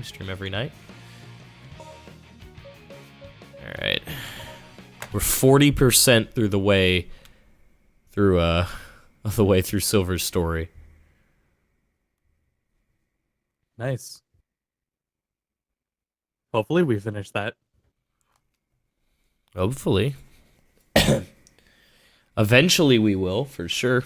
stream every night. Alright. We're 40% through the way through Silver's story. Nice. Hopefully we finish that. Hopefully. Eventually we will, for sure.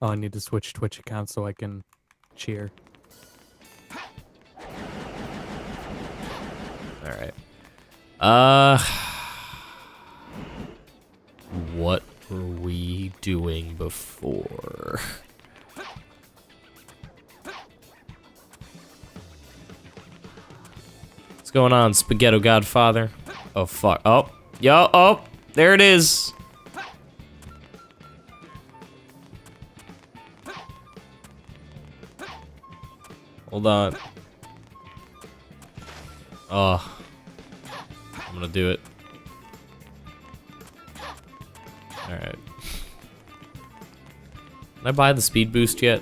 Oh, I need to switch Twitch account so I can cheer. Alright. What were we doing before? What's going on, Spaghetto Godfather? Oh, fuck. Oh, yo, oh, there it is. Hold on. Oh. I'm gonna do it. Alright. Can I buy the speed boost yet?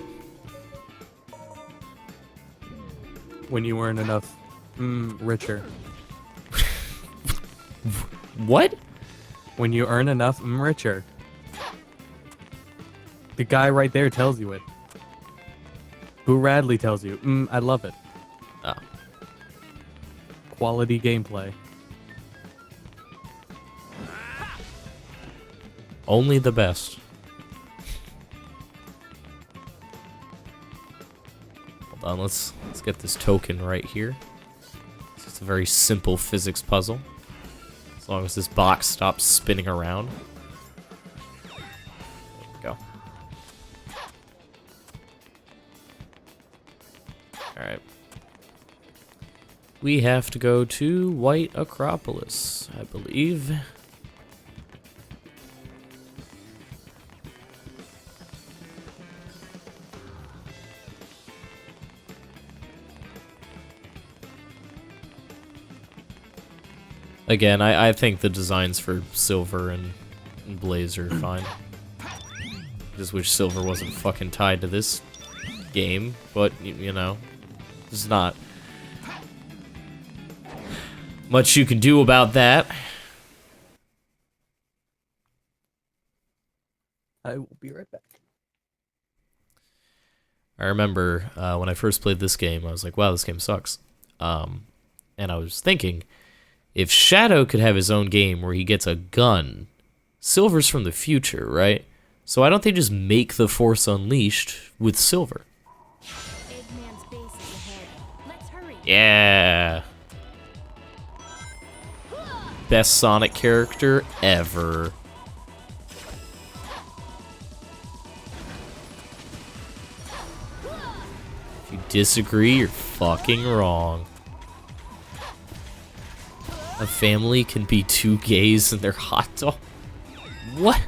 When you earn enough, richer. What? When you earn enough, richer. The guy right there tells you it. Boo Radley tells you, I love it. Oh. Quality gameplay. Only the best. Hold on, let's get this token right here. It's a very simple physics puzzle. As long as this box stops spinning around. There we go. Alright. We have to go to White Acropolis, I believe. Again, I think the designs for Silver and Blaze are fine. Just wish Silver wasn't fucking tied to this game, but, you know, there's not much you can do about that. I will be right back. I remember when I first played this game, I was like, wow, this game sucks. And I was thinking, if Shadow could have his own game where he gets a gun, Silver's from the future, right? So why don't they just make the Force Unleashed with Silver? Eggman's base is ahead. Let's hurry. Yeah. Best Sonic character ever. If you disagree, you're fucking wrong. A family can be two gays and their hot dog. What?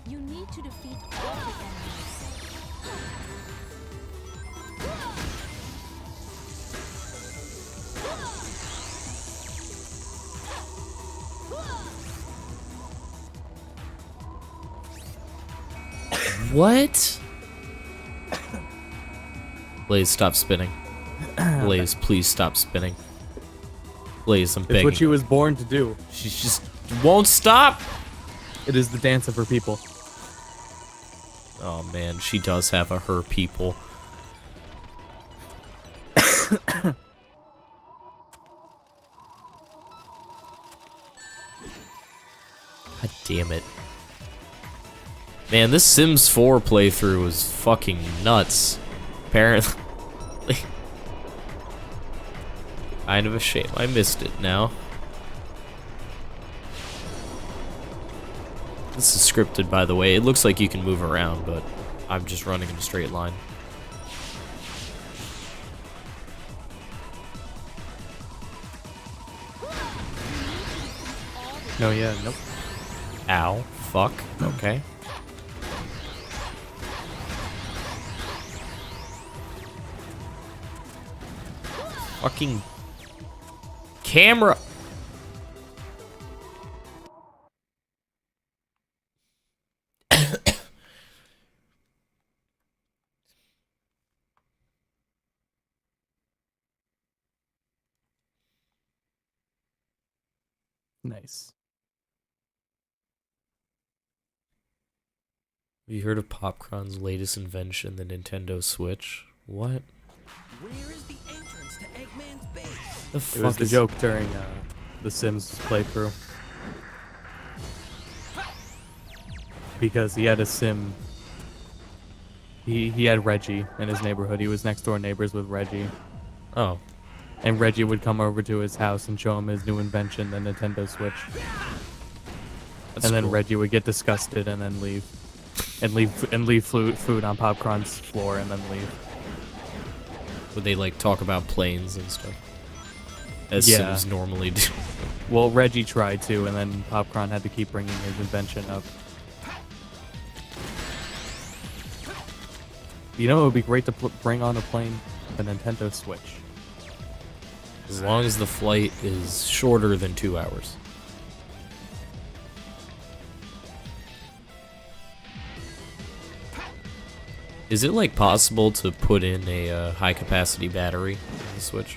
You need to defeat all the enemies. What? Blaze, stop spinning. Blaze, please stop spinning. Blaze, I'm begging. It's what she was born to do. She just won't stop. It is the dance of her people. Oh man, she does have a her people. God damn it. Man, this Sims 4 playthrough was fucking nuts. Apparently. Kind of a shame I missed it now. This is scripted, by the way. It looks like you can move around, but I'm just running in a straight line. No, yeah, nope. Ow. Fuck. Okay. Fucking camera. Nice. Have you heard of Popcorn's latest invention, the Nintendo Switch? What? Where is the entrance to Eggman's base? The It fuck was the is joke during the Sims playthrough. Because he had a Sim. He had Reggie in his neighborhood. He was next door neighbors with Reggie. Oh, And Reggie would come over to his house and show him his new invention, the Nintendo Switch. that's And then cool. Reggie would get disgusted and then leave. And leave food on Popcorn's floor and then leave. Would they like talk about planes and stuff? As Yeah. Sims normally do. Well, Reggie tried to, and then Popcorn had to keep bringing his invention up. You know, it would be great to bring on a plane, the Nintendo Switch. As long as the flight is shorter than 2 hours. Is it like possible to put in a high capacity battery in the Switch?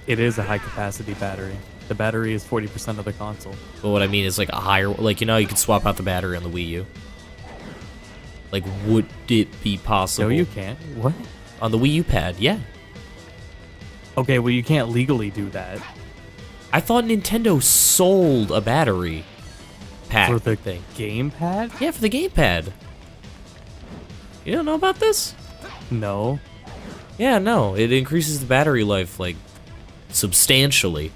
It is a high-capacity battery. The battery is 40% of the console. But what I mean is like a higher, like, you know, you can swap out the battery on the Wii U. Like, would it be possible? No, you can't. What? On the Wii U pad, yeah. Okay, well, you can't legally do that. I thought Nintendo sold a battery pack For the thing. gamepad? Yeah, for the gamepad. You don't know about this? No. Yeah, no. It increases the battery life, like, substantially.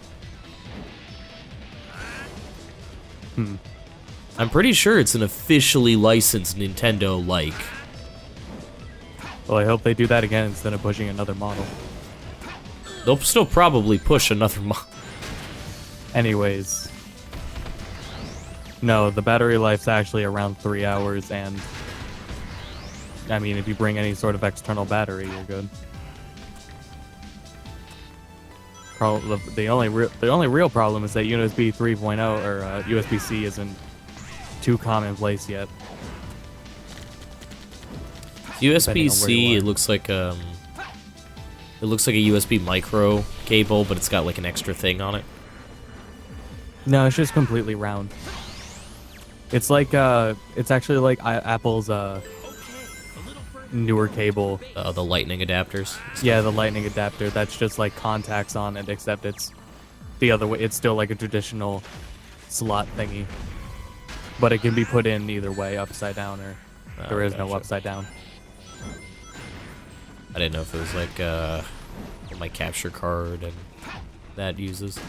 I'm pretty sure it's an officially licensed Nintendo-like. Well, I hope they do that again instead of pushing another model. They'll still probably push another Anyways. No, the battery life's actually around 3 hours, and I mean, if you bring any sort of external battery, you're good. The only real problem is that USB 3.0 or USB-C isn't too commonplace yet. USB-C, you are. it looks like a USB micro cable, but it's got like an extra thing on it. No, it's just completely round. It's like it's actually like Apple's newer cable. The lightning adapters. Yeah, the lightning adapter. That's just like contacts on it, except it's the other way. It's still like a traditional slot thingy, but it can be put in either way, upside down or there is no gotcha. upside down. I didn't know if it was like what my capture card and that uses.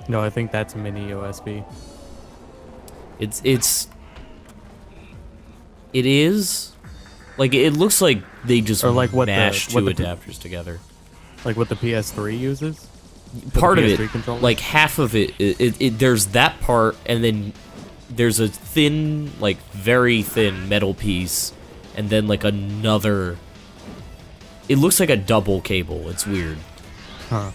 No, I think that's mini USB. It is like it looks like they just Or like what the- mashed what two the- adapters together. Like what the PS3 uses. the Part of it, PS3 controller? like half of it, there's that part, and then there's a thin, like very thin metal piece, and then like another. It looks like a double cable. It's weird. Huh.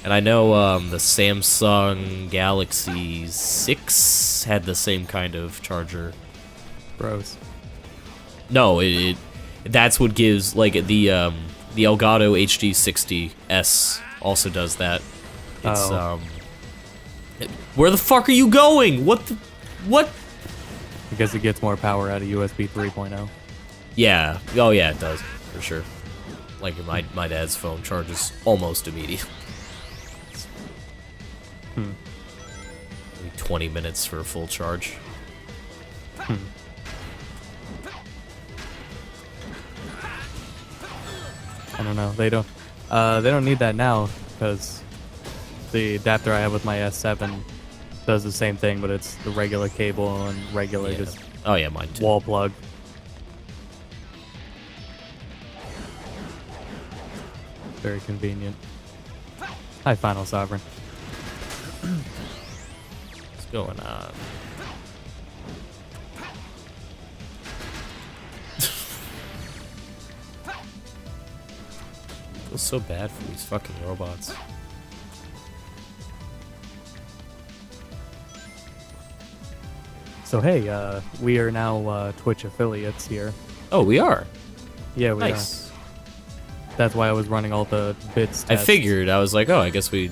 And I know the Samsung Galaxy 6 had the same kind of charger. Gross. No, that's what gives like the Elgato HD60S also does that. It's Oh. where the fuck are you going? What? Because it gets more power out of USB 3.0. Yeah. Oh yeah, it does for sure. Like my dad's phone charges almost immediately. Maybe 20 minutes for a full charge. I don't know. They don't need that now because the adapter I have with my S7 does the same thing, but it's the regular cable and regular Yeah. just Oh yeah, mine too. wall plug. Very convenient. Hi, Final Sovereign. What's going on? I feel so bad for these fucking robots. So hey, we are now Twitch affiliates here. Oh, we are. Yeah, we Nice. are. That's why I was running all the bits I tests. figured. I was like, oh, I guess we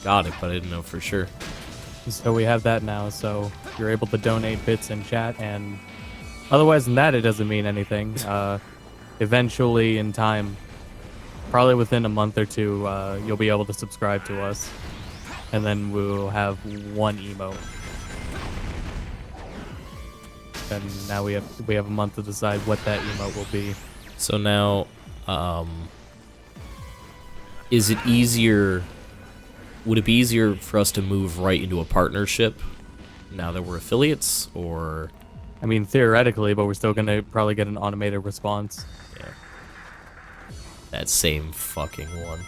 got it, but I didn't know for sure. So we have that now, so you're able to donate bits in chat, and otherwise than that, it doesn't mean anything. Eventually, in time, probably within a month or two, you'll be able to subscribe to us, and then we'll have one emote. And now we have a month to decide what that emote will be. So now, is it easier? Would it be easier for us to move right into a partnership now that we're affiliates, or? I mean, theoretically, but we're still gonna probably get an automated response. Yeah. That same fucking one.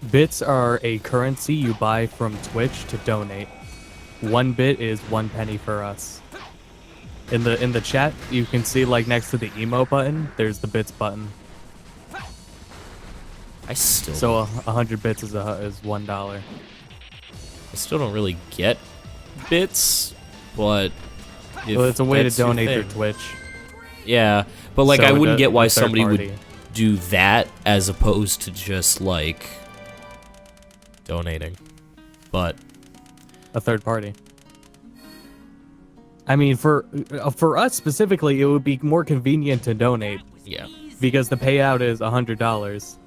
Bits are a currency you buy from Twitch to donate. 1 bit is 1 penny for us. In the chat, you can see like next to the emote button, there's the bits button. I still. So 100 bits is $1. I still don't really get bits, but if Well, it's a way to that's your donate through thing. Twitch. Yeah, but like So I wouldn't get why the third somebody party. would do that as opposed to just like donating. But A third party. I mean, for us specifically, it would be more convenient to donate yeah. because the payout is $100.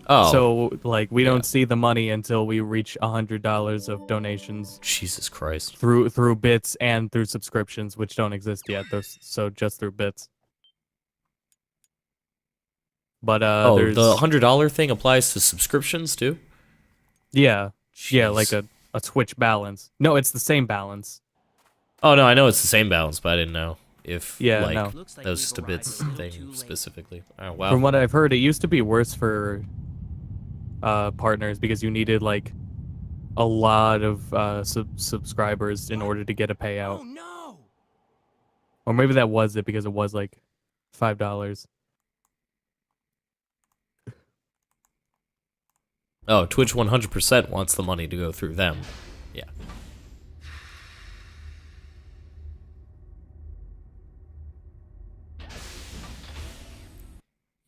Oh, So like we Yeah. don't see the money until we reach $100 of donations Jesus Christ. through bits and through subscriptions, which don't exist yet. So just through bits. But Oh, there's the $100 thing applies to subscriptions too? yeah like Jeez. a Twitch balance. No, it's the same balance. Oh no, I know it's the same balance, but I didn't know if Yeah, like no. Looks like that was we've just a arrived bits a little too thing late. specifically. Oh wow. From what I've heard, it used to be worse for partners because you needed like a lot of subscribers in order to get a payout. Oh no! Or maybe that was it because it was like $5. Oh, Twitch 100% wants the money to go through them. Yeah.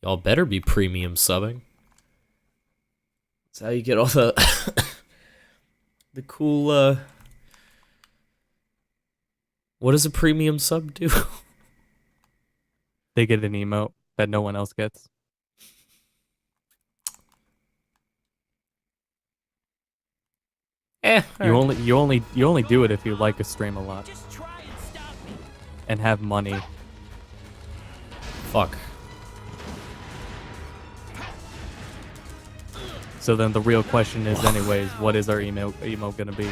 Y'all better be premium subbing. That's how you get all the the cool what does a premium sub do? They get an emote that no one else gets. You only do it if you like a stream a lot Just try and stop me. and have money. Fuck. So then the real question is, anyways, what is our emo gonna be?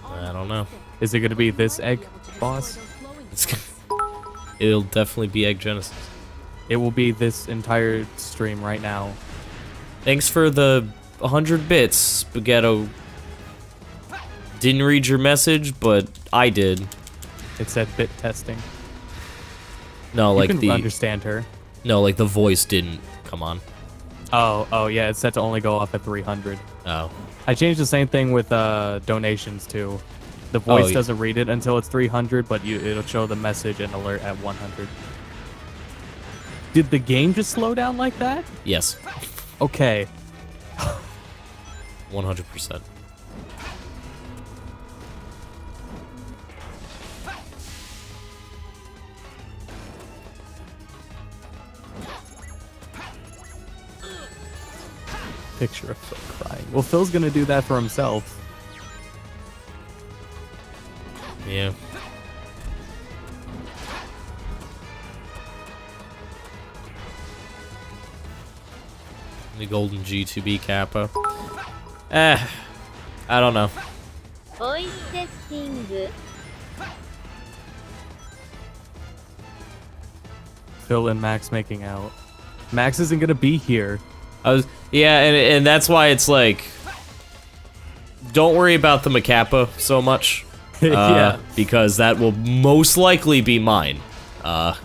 I don't know. Is it gonna be this egg boss? It's it'll definitely be Egg Genesis. It will be this entire stream right now. Thanks for the 100 bits, Spaghetto. Didn't read your message, but I did. It said bit testing. No, You like can the understand her. no, like the voice didn't come on. Oh yeah, it's set to only go off at 300. Oh, I changed the same thing with donations too. The voice yeah. doesn't read it until it's 300, but it'll show the message and alert at 100. Did the game just slow down like that? yes, Okay. 100%. Picture of Phil crying. Well, Phil's gonna do that for himself. Yeah. The golden G2B Kappa. I don't know. Voice testing. Phil and Max making out. Max isn't gonna be here. Yeah, and that's why it's like, don't worry about the Macappa so much. Yeah. Because that will most likely be mine. I'll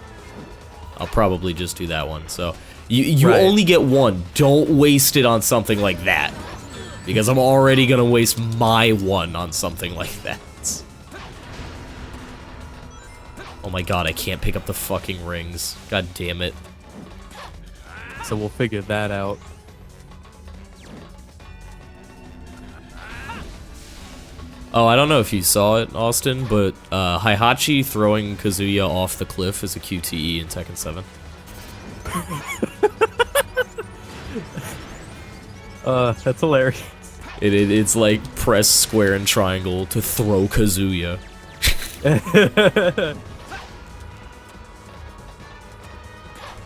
probably just do that one. So you Right. only get one. Don't waste it on something like that. Because I'm already gonna waste my one on something like that. Oh my god, I can't pick up the fucking rings. God damn it. So we'll figure that out. Oh, I don't know if you saw it, Austin, but Heihachi throwing Kazuya off the cliff is a QTE in Tekken 7. That's hilarious. It's like press square and triangle to throw Kazuya.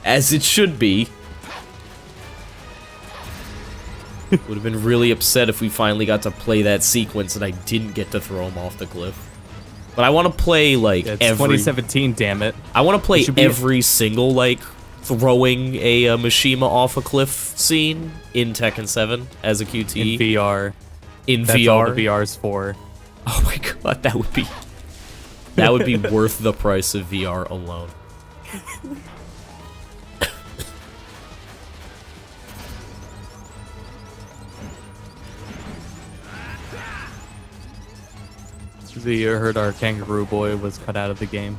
As it should be. Would have been really upset if we finally got to play that sequence and I didn't get to throw him off the cliff. But I want to play, like, It's every... 2017, damn it. I want to play It should be- every single, like, throwing a Mishima off a cliff scene in Tekken 7 as a QT. In VR. In That's VR? all the VR's for. Oh my god, that would be... That would be worth the price of VR alone. You heard our kangaroo boy was cut out of the game.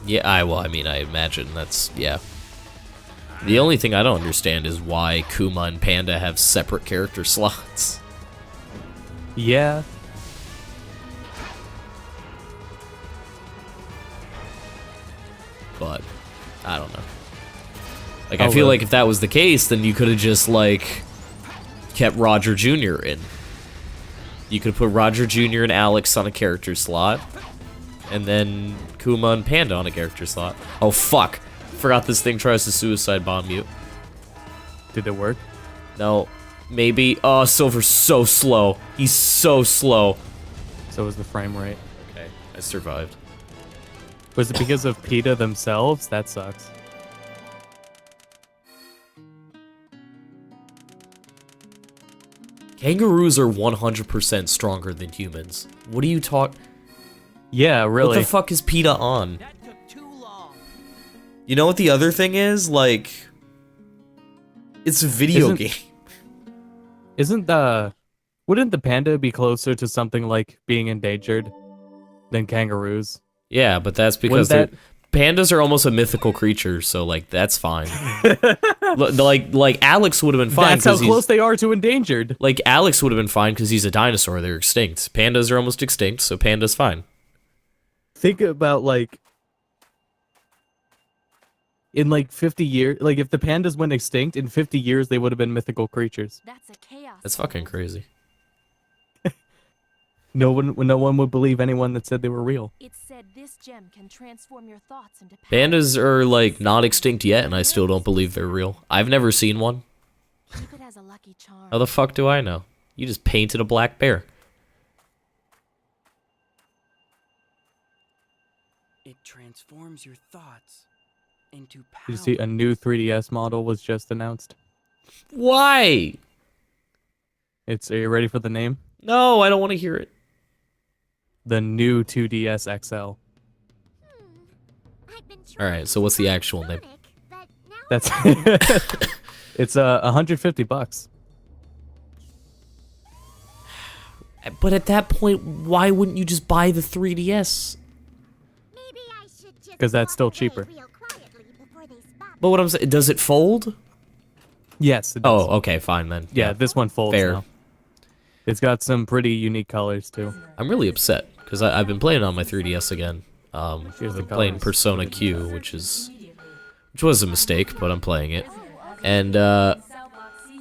Yeah, I imagine that's, yeah. The only thing I don't understand is why Kuma and Panda have separate character slots. Yeah. But, I don't know. Like, I feel like if that was the case, then you could have just, like, kept Roger Jr. in. You could put Roger Jr. and Alex on a character slot, and then Kuma and Panda on a character slot. Oh, fuck. Forgot this thing tries to suicide bomb you. Did it work? No. Maybe. Oh, Silver's so slow. He's so slow. So was the frame rate. Okay, I survived. Was it because of PETA themselves? That sucks. Kangaroos are 100% stronger than humans. What do you talk? Yeah, really. What the fuck is PETA on? That took too long. You know what the other thing is? Like, it's a video game. Wouldn't the panda be closer to something like being endangered than kangaroos? Yeah, but that's because pandas are almost a mythical creature, so like that's fine. like Alex would have been fine. That's how close they are to endangered. Like Alex would have been fine because he's a dinosaur. They're extinct. Pandas are almost extinct, so panda's fine. Think about like in like 50 years, like if the pandas went extinct in 50 years, they would have been mythical creatures. That's a chaos. That's fucking crazy. No one would believe anyone that said they were real. It said this gem can transform your thoughts into power. Pandas are like not extinct yet, and I still don't believe they're real. I've never seen one. Keep it as a lucky charm. How the fuck do I know? You just painted a black bear. It transforms your thoughts into power. Did you see a new 3DS model was just announced? Why? Are you ready for the name? No, I don't want to hear it. The new 2DS XL. Alright, so what's the actual name? That's it's $150. But at that point, why wouldn't you just buy the 3DS? Because that's still cheaper. But what I'm saying, does it fold? Yes. It does. Oh, okay, fine then. Yeah, this one folds Fair. now. It's got some pretty unique colors too. I'm really upset because I've been playing on my 3DS again. Here's the I'm playing colors. Persona Q, which was a mistake, but I'm playing it. And I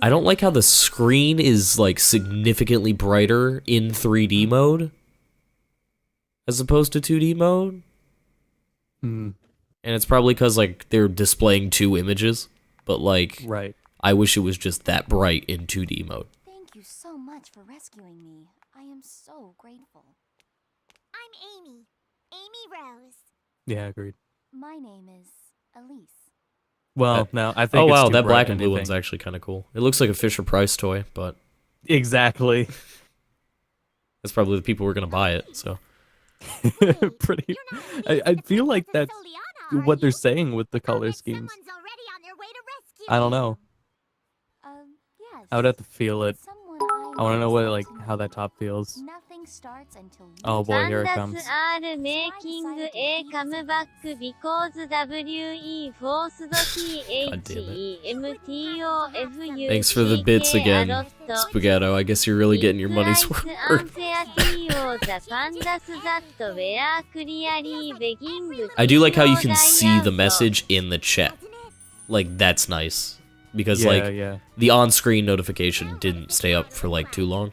don't like how the screen is like significantly brighter in 3D mode as opposed to 2D mode. Hmm. And it's probably because like they're displaying two images, but like Right. I wish it was just that bright in 2D mode. Thank you so much for rescuing me. I am so grateful. I'm Amy. Amy Rose. Yeah, agreed. My name is Elise. Well, no, I think. Oh it's wow, too that bright black and blue anything. one's actually kind of cool. It looks like a Fisher Price toy, but Exactly. that's probably the people who are gonna buy it. So Pretty. I feel like that's what they're saying with the color schemes. I don't know. Yes. I would have to feel it. Someone I want to know once what said like to how me, that top feels. Nothing starts until you Oh boy, here it comes. R making A come back because WE forced THEMTOFU. Thanks for the bits again, Spaghetto. I guess you're really getting your money's worth. I do like how you can see the message in the chat. Like, that's nice. Because, the on-screen notification didn't stay up for, like, too long.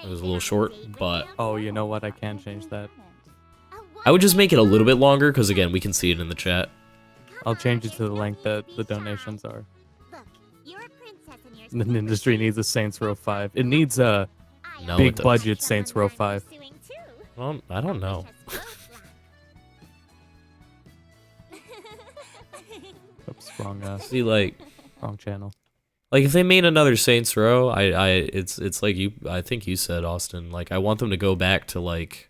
It was a little short, but... Oh, you know what? I can change that. I would just make it a little bit longer, because, again, we can see it in the chat. I'll change it to the length that the donations are. Look, you're a princess and you're The industry needs a Saints Row 5. It needs a No, it big doesn't. budget Saints Row 5. Well, I don't know. Oops, wrong, See, like... wrong channel. Like, if they made another Saints Row, it's like I think you said, Austin, like, I want them to go back to, like,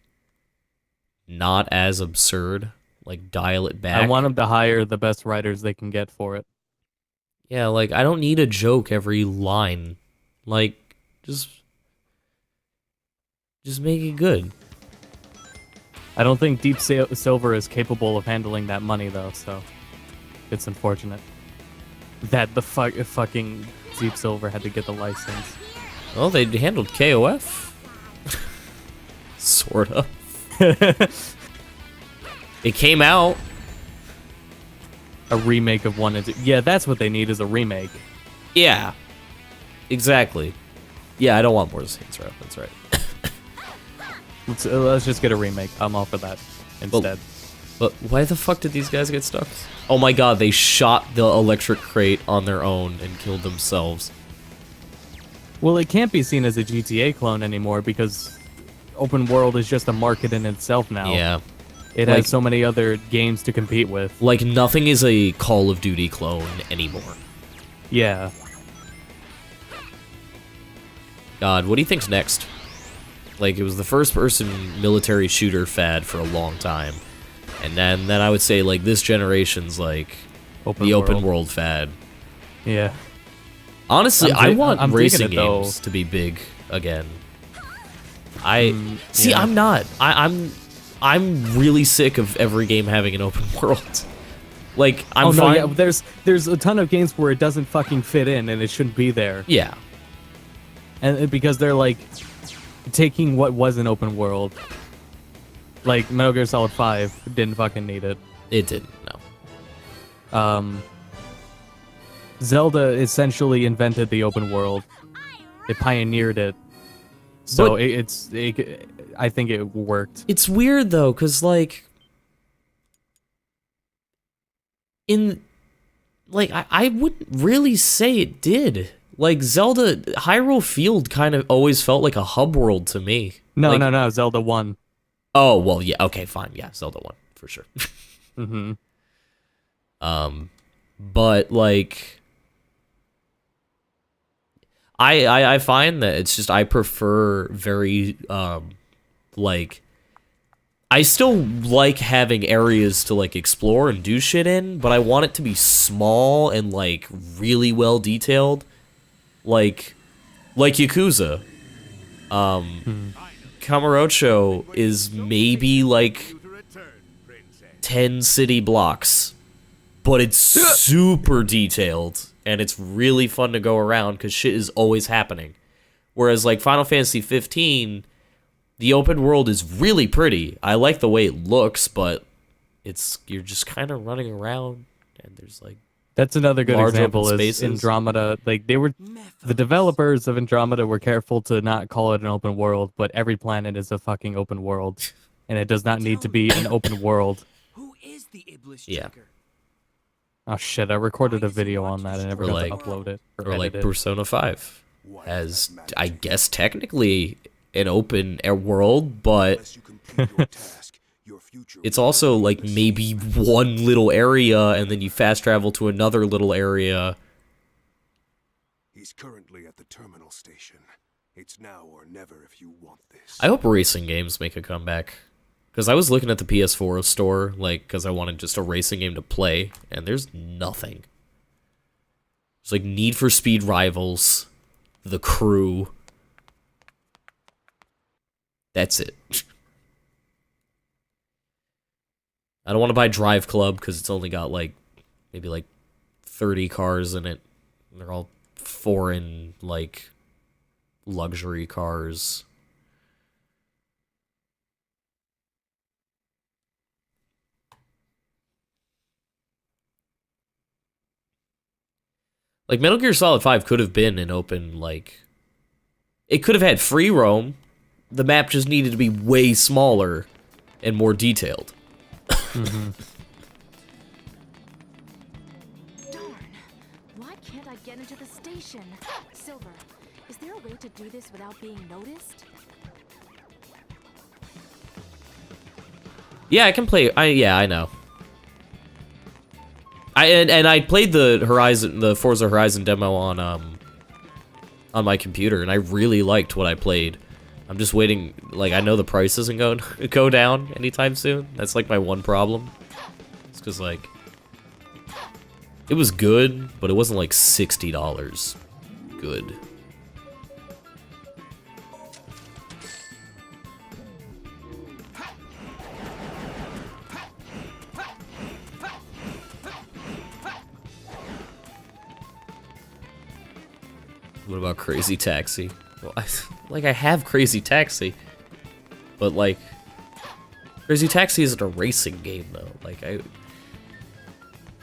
not as absurd, like, dial it back. I want them to hire the best writers they can get for it. Yeah, like, I don't need a joke every line. Like, just make it good. I don't think Deep Silver is capable of handling that money, though, so it's unfortunate that the fucking Deep Silver had to get the license. Well, they handled KOF. Sort of. It came out. A remake of 1 and 2. Yeah, that's what they need, is a remake. Yeah. Exactly. Yeah, I don't want more Saints Row. That's right. Let's just get a remake. I'm all for that instead. But why the fuck did these guys get stuck? Oh my god, they shot the electric crate on their own and killed themselves. Well, it can't be seen as a GTA clone anymore because open world is just a market in itself now. Yeah. It has so many other games to compete with. Like, nothing is a Call of Duty clone anymore. Yeah. God, what do you think's next? Like, it was the first-person military shooter fad for a long time. And then I would say, like, this generation's, like, open world fad. Yeah. Honestly, I want I'm racing digging it, though. games to be big again. See, yeah. I'm not. I'm really sick of every game having an open world. Like, I'm fine. Yeah, there's a ton of games where it doesn't fucking fit in and it shouldn't be there. Yeah. And because they're, like, taking what was an open world. Like, Metal Gear Solid 5 didn't fucking need it. It didn't, no. Zelda essentially invented the open world. It pioneered it. So I think it worked. It's weird, though, because, like... I wouldn't really say it did. Like, Zelda... Hyrule Field kind of always felt like a hub world to me. No, Zelda 1. Oh, well, yeah, okay, fine. Yeah, Zelda 1, for sure. Mm-hmm. But, like... I find that it's just, I prefer very, like... I still like having areas to, like, explore and do shit in, but I want it to be small and, like, really well detailed. Like Yakuza. Kamurocho is maybe, like, 10 city blocks, but it's super detailed, and it's really fun to go around, because shit is always happening. Whereas, like, Final Fantasy 15... The open world is really pretty. I like the way it looks, but you're just kind of running around, and there's like that's another good large example open is spaces. Andromeda. Like the developers of Andromeda were careful to not call it an open world, but every planet is a fucking open world, and it does not need to be an open world. Who is the Iblis Yeah. Checker? Oh shit! I recorded a video on that and never got to upload it. Or like edit it. Persona 5 has, I guess, technically an open air world, but it's also like maybe one little area and then you fast travel to another little area. He's currently at the terminal station. It's now or never if you want this. I hope racing games make a comeback, because I was looking at the PS4 store, like, because I wanted just a racing game to play, and there's nothing. It's like Need for Speed Rivals, The Crew, That's it. I don't want to buy Drive Club because it's only got like maybe like 30 cars in it. And they're all foreign like luxury cars. Like Metal Gear Solid 5 could have been an open like it could have had free roam. The map just needed to be way smaller and more detailed. Darn. Why can't I get into the station? Silver, is there a way to do this without being noticed? Yeah, I can play. I know. I played the Forza Horizon demo on my computer, and I really liked what I played. I'm just waiting. Like, I know the price isn't going to go down anytime soon. That's like my one problem. It's because like it was good, but it wasn't like $60 good. What about Crazy Taxi? Well, I have Crazy Taxi, but like, Crazy Taxi isn't a racing game though. Like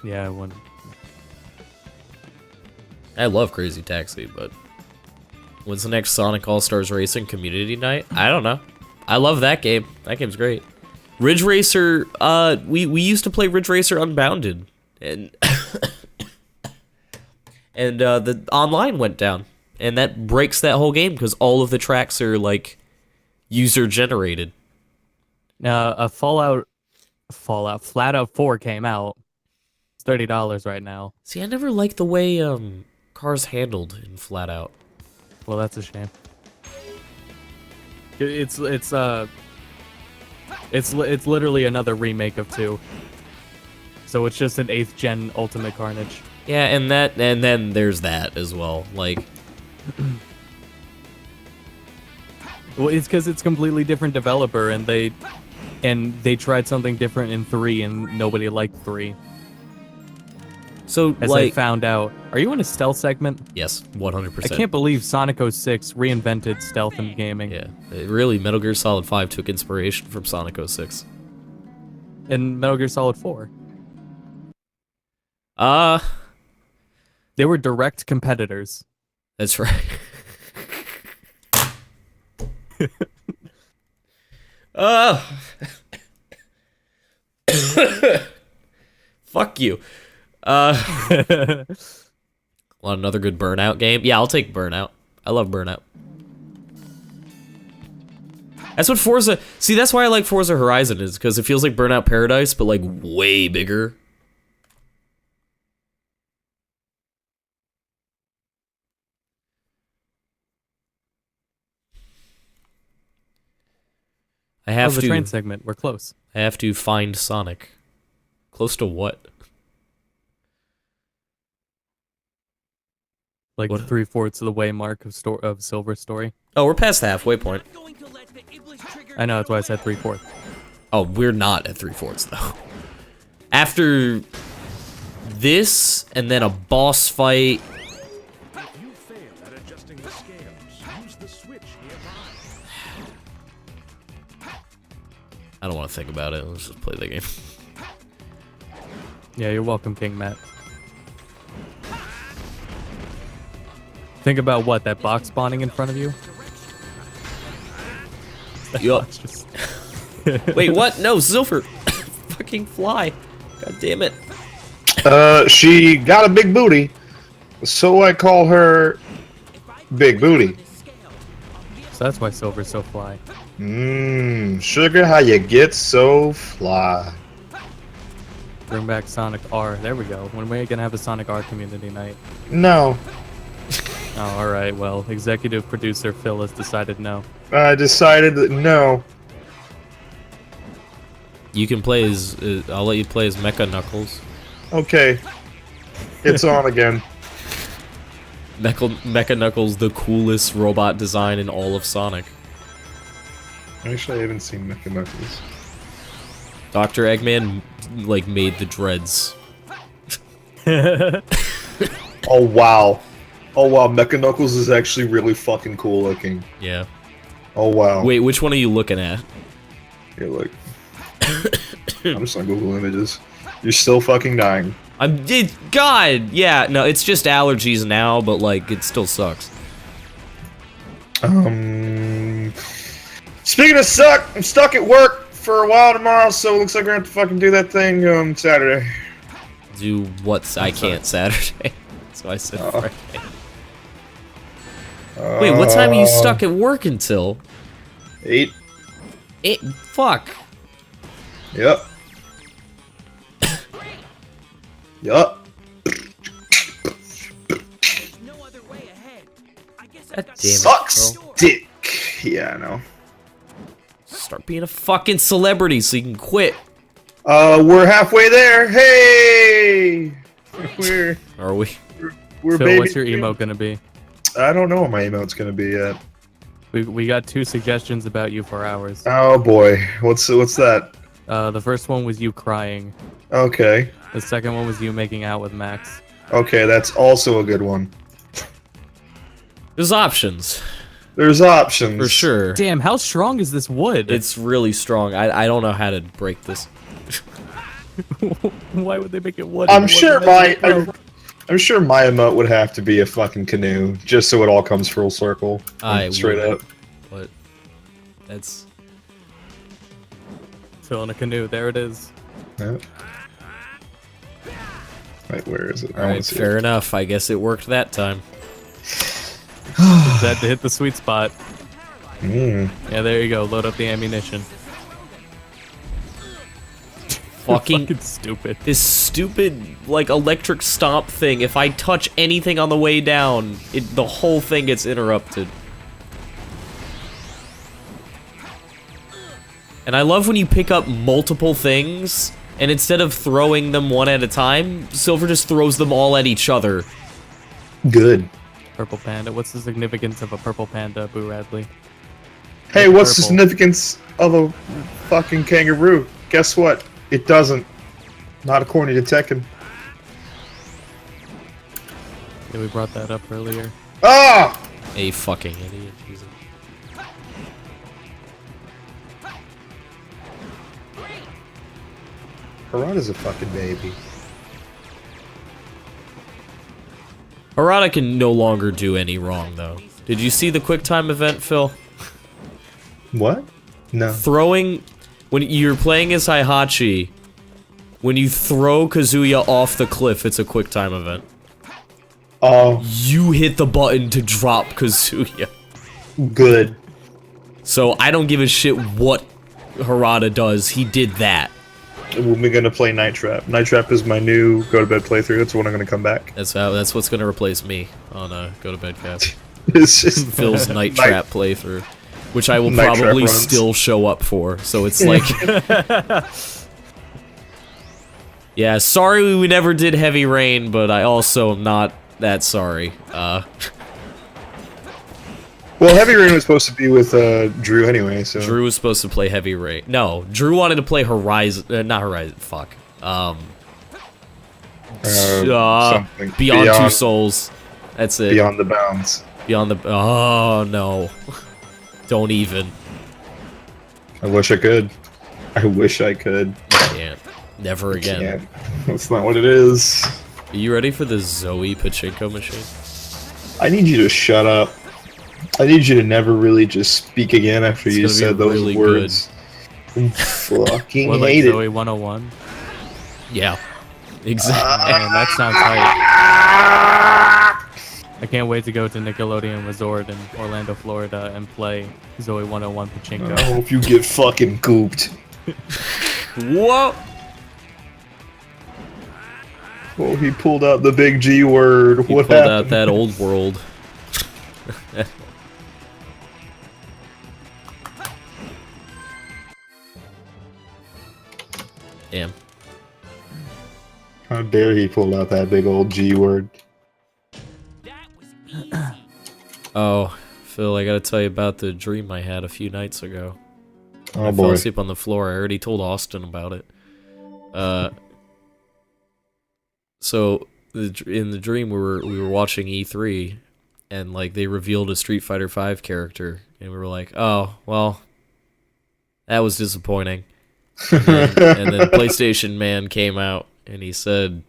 Yeah, I wouldn't. I love Crazy Taxi, but when's the next Sonic All-Stars Racing Community Night? I don't know. I love that game. That game's great. Ridge Racer, we used to play Ridge Racer Unbounded, and and the online went down. And that breaks that whole game because all of the tracks are like user generated. Now, a Fallout Flat Out 4 came out. It's $30 right now. See, I never liked the way cars handled in Flat Out. Well, that's a shame. It's literally another remake of 2. So it's just an 8th gen Ultimate Carnage. Yeah, and then there's that as well. Like, well, it's because it's completely different developer, and they tried something different in 3, and nobody liked 3. so As like, I found out, are you in a stealth segment? yes, 100%. I can't believe Sonic 06 reinvented stealth in gaming. Yeah, really, Metal Gear Solid 5 took inspiration from Sonic 06. And Metal Gear Solid 4. They were direct competitors. That's right. Fuck you. Want another good Burnout game? Yeah, I'll take Burnout. I love Burnout. That's what Forza... See, that's why I like Forza Horizon, is because it feels like Burnout Paradise, but like way bigger. I have the to... train segment. We're close. I have to find Sonic. Close to what? Like What? 3/4 of the way mark of Silver's story. Oh, we're past the halfway point. Going to let the Iblis trigger I know, that's why I said 3/4. Oh, we're not at 3/4 though. After this, and then a boss fight. If you fail at adjusting the scales, use the switch nearby. I don't want to think about it. Let's just play the game. Yeah, you're welcome, King Matt. Think about what, that box spawning in front of you? Yup. It's just... Wait, what? No, Silver. Fucking fly. God damn it. She got a big booty, so I call her Big Booty. So that's why Silver's so fly. Sugar, how you get so fly? Bring back Sonic R. There we go. When are we gonna have a Sonic R community night? No, Oh, alright, well, executive producer Phil has decided no. I decided that no. You can play as... I'll let you play as Mecha Knuckles. Okay, it's on again. Mecha Knuckles, the coolest robot design in all of Sonic. Actually, I haven't seen Mecha Knuckles. Dr. Eggman, like, made the dreads. Oh wow. Oh wow, Mecha Knuckles is actually really fucking cool looking. Yeah. Oh wow. Wait, which one are you looking at? You're like... I'm just on Google Images. You're still fucking dying. God! Yeah, no, it's just allergies now, but, like, it still sucks. Speaking of suck, I'm stuck at work for a while tomorrow, so it looks like we're gonna have to fucking do that thing on Saturday. Do what's I can't Saturday. So I said Friday. Wait, what time are you stuck at work until? 8. Fuck. Yep. Yup. No other way ahead. I guess God damn it, Sucks bro. dick. Yeah, I know. Start being a fucking celebrity so you can quit. We're halfway there. Hey! Are we? We're Phil, baby. what's your emote gonna be? I don't know what my emote's gonna be yet. We got 2 suggestions about you for hours. Oh boy. What's that? The first one was you crying. Okay. The second one was you making out with Max. Okay, that's also a good one. There's options. There's options. For sure. Damn, how strong is this wood? It's really strong. I don't know how to break this. Why would they make it wood? I'm sure my emote would have to be a fucking canoe, just so it all comes full circle. Straight up. But that's Phil in a canoe. There it is. Yep. Wait, where is it? alright, fair enough. I guess it worked that time. That to hit the sweet spot. Mm. Yeah, there you go. Load up the ammunition. Fucking stupid. This stupid, like, electric stomp thing. If I touch anything on the way down, the whole thing gets interrupted. And I love when you pick up multiple things, and instead of throwing them one at a time, Silver just throws them all at each other. Good. Purple panda. What's the significance of a purple panda, Boo Radley? Hey, what's the Purple. significance of a fucking kangaroo? Guess what? It doesn't. Not according to Tekken. Yeah, we brought that up earlier. Ah! A fucking idiot. Jesus. Harada's a fucking baby. Harada can no longer do any wrong, though. Did you see the QuickTime event, Phil? What? No. Throwing... When you're playing as Heihachi, when you throw Kazuya off the cliff, it's a QuickTime event. Oh, You hit the button to drop Kazuya. good. So I don't give a shit what Harada does, he did that. We're gonna play Night Trap. Night Trap is my new go-to-bed playthrough. That's when I'm gonna come back. That's what's gonna replace me on Go to Bed Cast. It's just Phil's Night Trap playthrough. Which I will Night Trap probably runs. still show up for, so it's like... Yeah, sorry we never did Heavy Rain, but I also am not that sorry. Well, Heavy Rain was supposed to be with Drew anyway, so... Drew was supposed to play Heavy Rain. No, Drew wanted to play Horizon... not Horizon, fuck. something. Beyond Two Souls. That's it. Beyond the Bounds. Beyond the... Oh, no. Don't even. I wish I could. I wish I could. Can't. Never again. Can't. That's not what it is. Are you ready for the Zoe Pachinko machine? I need you to shut up. I need you to never really just speak again after It's you gonna be said those really words. I fucking Or like hate Zoe it. 101. Yeah. Exactly. Man, that sounds tight. I can't wait to go to Nickelodeon Resort in Orlando, Florida and play Zoe 101 Pachinko. I hope you get fucking gooped. Whoa! Oh, he pulled out the big G word. He What pulled happened? out that old world. Damn. How dare he pull out that big old G word? That was easy. Oh, Phil, I gotta tell you about the dream I had a few nights ago. Oh I fell boy. asleep on the floor. I already told Austin about it. So in the dream we were watching E3, and like they revealed a Street Fighter V character, and we were like, oh well, that was disappointing. And then PlayStation Man came out and he said,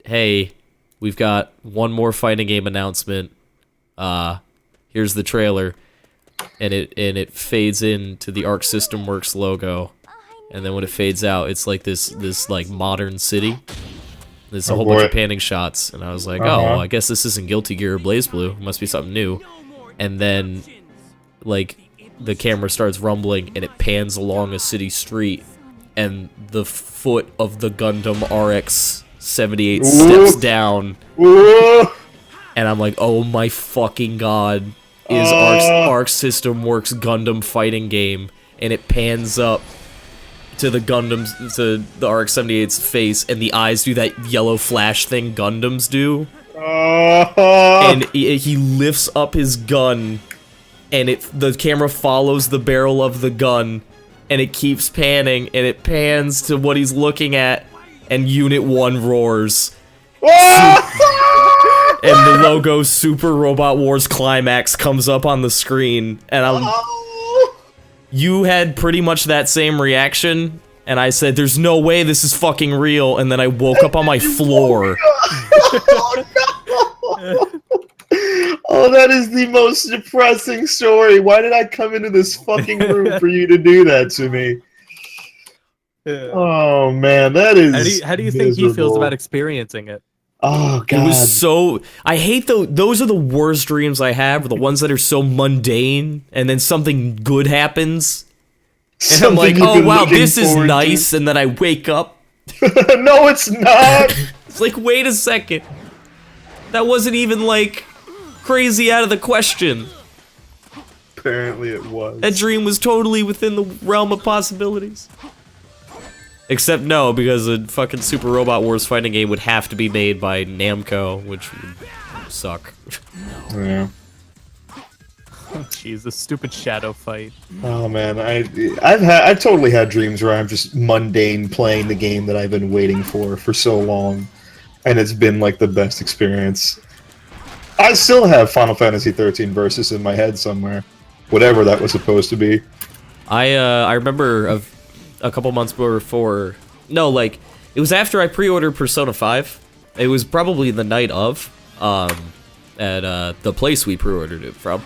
hey, we've got one more fighting game announcement. Here's the trailer. And it fades into the Arc System Works logo. And then when it fades out, it's like this like modern city. There's a whole bunch of panning shots, and I was like, oh, I guess this isn't Guilty Gear or BlazBlue. It must be something new. And then like the camera starts rumbling and it pans along a city street, and the foot of the Gundam RX-78 steps down. And I'm like, oh my fucking god, is Arc System Works Gundam fighting game. And it pans up to the RX-78's face, and the eyes do that yellow flash thing Gundams do. And he lifts up his gun, and the camera follows the barrel of the gun, and it keeps panning, and it pans to what he's looking at, and Unit 1 roars. And the logo Super Robot Wars Climax comes up on the screen, and you had pretty much that same reaction, and I said, there's no way this is fucking real, and then I woke up on my floor. Oh, that is the most depressing story. Why did I come into this fucking room for you to do that to me? Oh man, that is. How do you think he feels about experiencing it? Oh god, it was so. I hate those are the worst dreams I have. The ones that are so mundane, and then something good happens, and I'm like, oh wow, this is nice, and then I wake up. No, it's not. It's like, wait a second, that wasn't even like crazy out of the question. Apparently, it was. That dream was totally within the realm of possibilities. Except no, because a fucking Super Robot Wars fighting game would have to be made by Namco, which would suck. Yeah. Jeez, this stupid shadow fight. Oh man, I've totally had dreams where I'm just mundane playing the game that I've been waiting for so long, and it's been like the best experience. I still have Final Fantasy 13 Versus in my head somewhere, whatever that was supposed to be. I remember a couple months before. No, like it was after I pre-ordered Persona 5. It was probably the night of at the place we pre-ordered it from.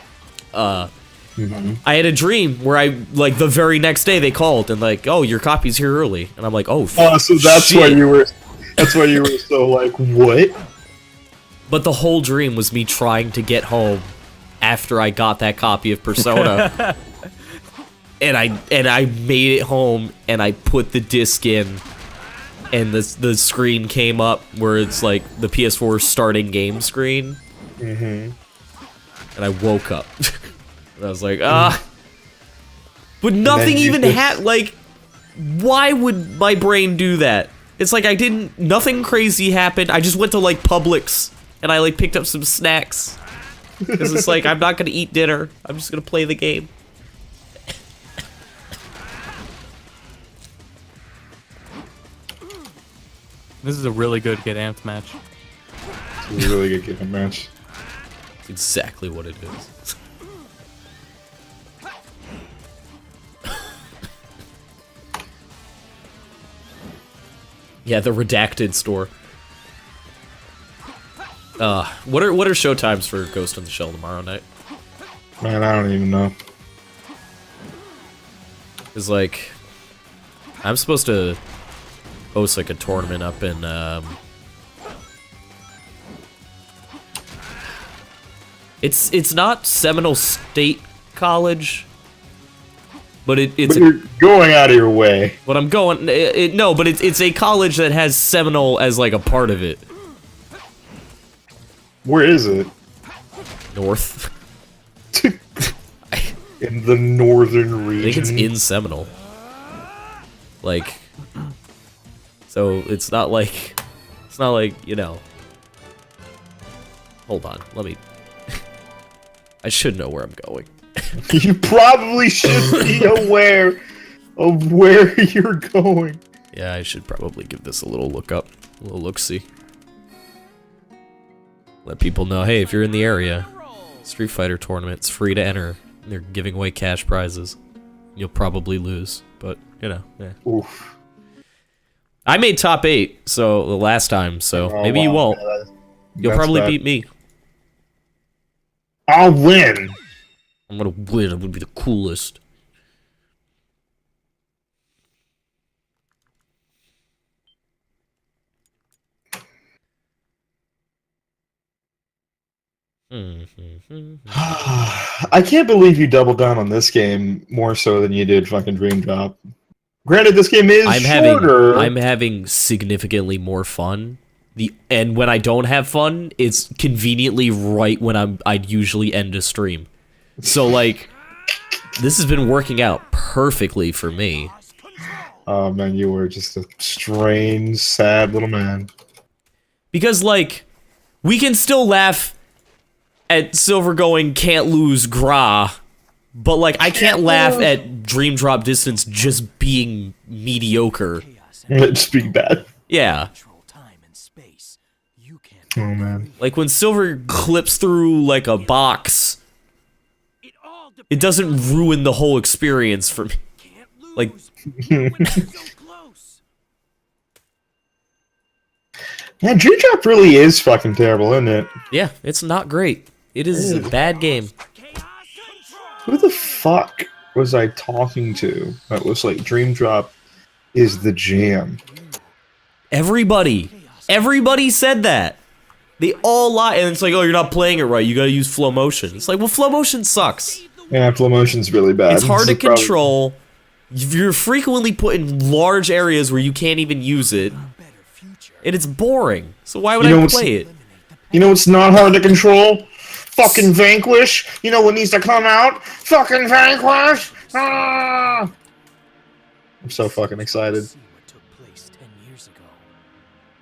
I had a dream where like the very next day they called and like, oh, your copy's here early, and I'm like, oh, so that's shit. why you were so like, what? But the whole dream was me trying to get home after I got that copy of Persona. And I made it home, and I put the disc in, and the screen came up where it's like the PS4 starting game screen. And I woke up. And I was like, But nothing even had, like, why would my brain do that? It's like nothing crazy happened. I just went to, like, Publix, and I, like, picked up some snacks. Because it's like, I'm not gonna eat dinner. I'm just gonna play the game. This is a really good Get Amped match. It's a really good Get Amped match. It's exactly what it is. Yeah, the redacted store. What are show times for Ghost in the Shell tomorrow night? Man, I don't even know. It's like, I'm supposed to host like a tournament up in it's not Seminole State College, but it's you're going out of your way. But I'm going no, but it's a college that has Seminole as like a part of it. Where is it? North. In the northern region. I think it's in Seminole. Like, so it's not like, you know. Hold on, let me. I should know where I'm going. You probably should be aware of where you're going. Yeah, I should probably give this a little look up, a little look-see. Let people know, hey, if you're in the area, Street Fighter tournament's free to enter. They're giving away cash prizes. You'll probably lose, but, you know, yeah. Oof. I made top 8, so the last time, so maybe you won't. Yeah, You'll that's probably bad. beat me. I'll win. I'm gonna win. I'm gonna be the coolest. I can't believe you doubled down on this game more so than you did fucking Dream Drop. Granted, this game is shorter. I'm having significantly more fun. And when I don't have fun, it's conveniently right when I'd usually end a stream. So like, this has been working out perfectly for me. Oh man, you were just a strange, sad little man. Because like, we can still laugh at Silver going can't lose Gra, but like I can't laugh at Dream Drop Distance just being mediocre. Just being bad. Yeah. Oh man. Like when Silver clips through like a box, it doesn't ruin the whole experience for me. Like, yeah, Dream Drop really is fucking terrible, isn't it? yeah, it's not great. It is a bad game. Who the fuck was I talking to that was like Dream Drop is the jam? Everybody said that. They all lie, and it's like, oh, you're not playing it right. You gotta use flow motion. It's like, well, flow motion sucks. Yeah, flow motion's really bad. It's hard to the problem. control. You're frequently put in large areas where you can't even use it, and it's boring. So why would I play it? You know what's not hard to control? Fucking Vanquish. You know what needs to come out? Fucking Vanquish. Ah! I'm so fucking excited.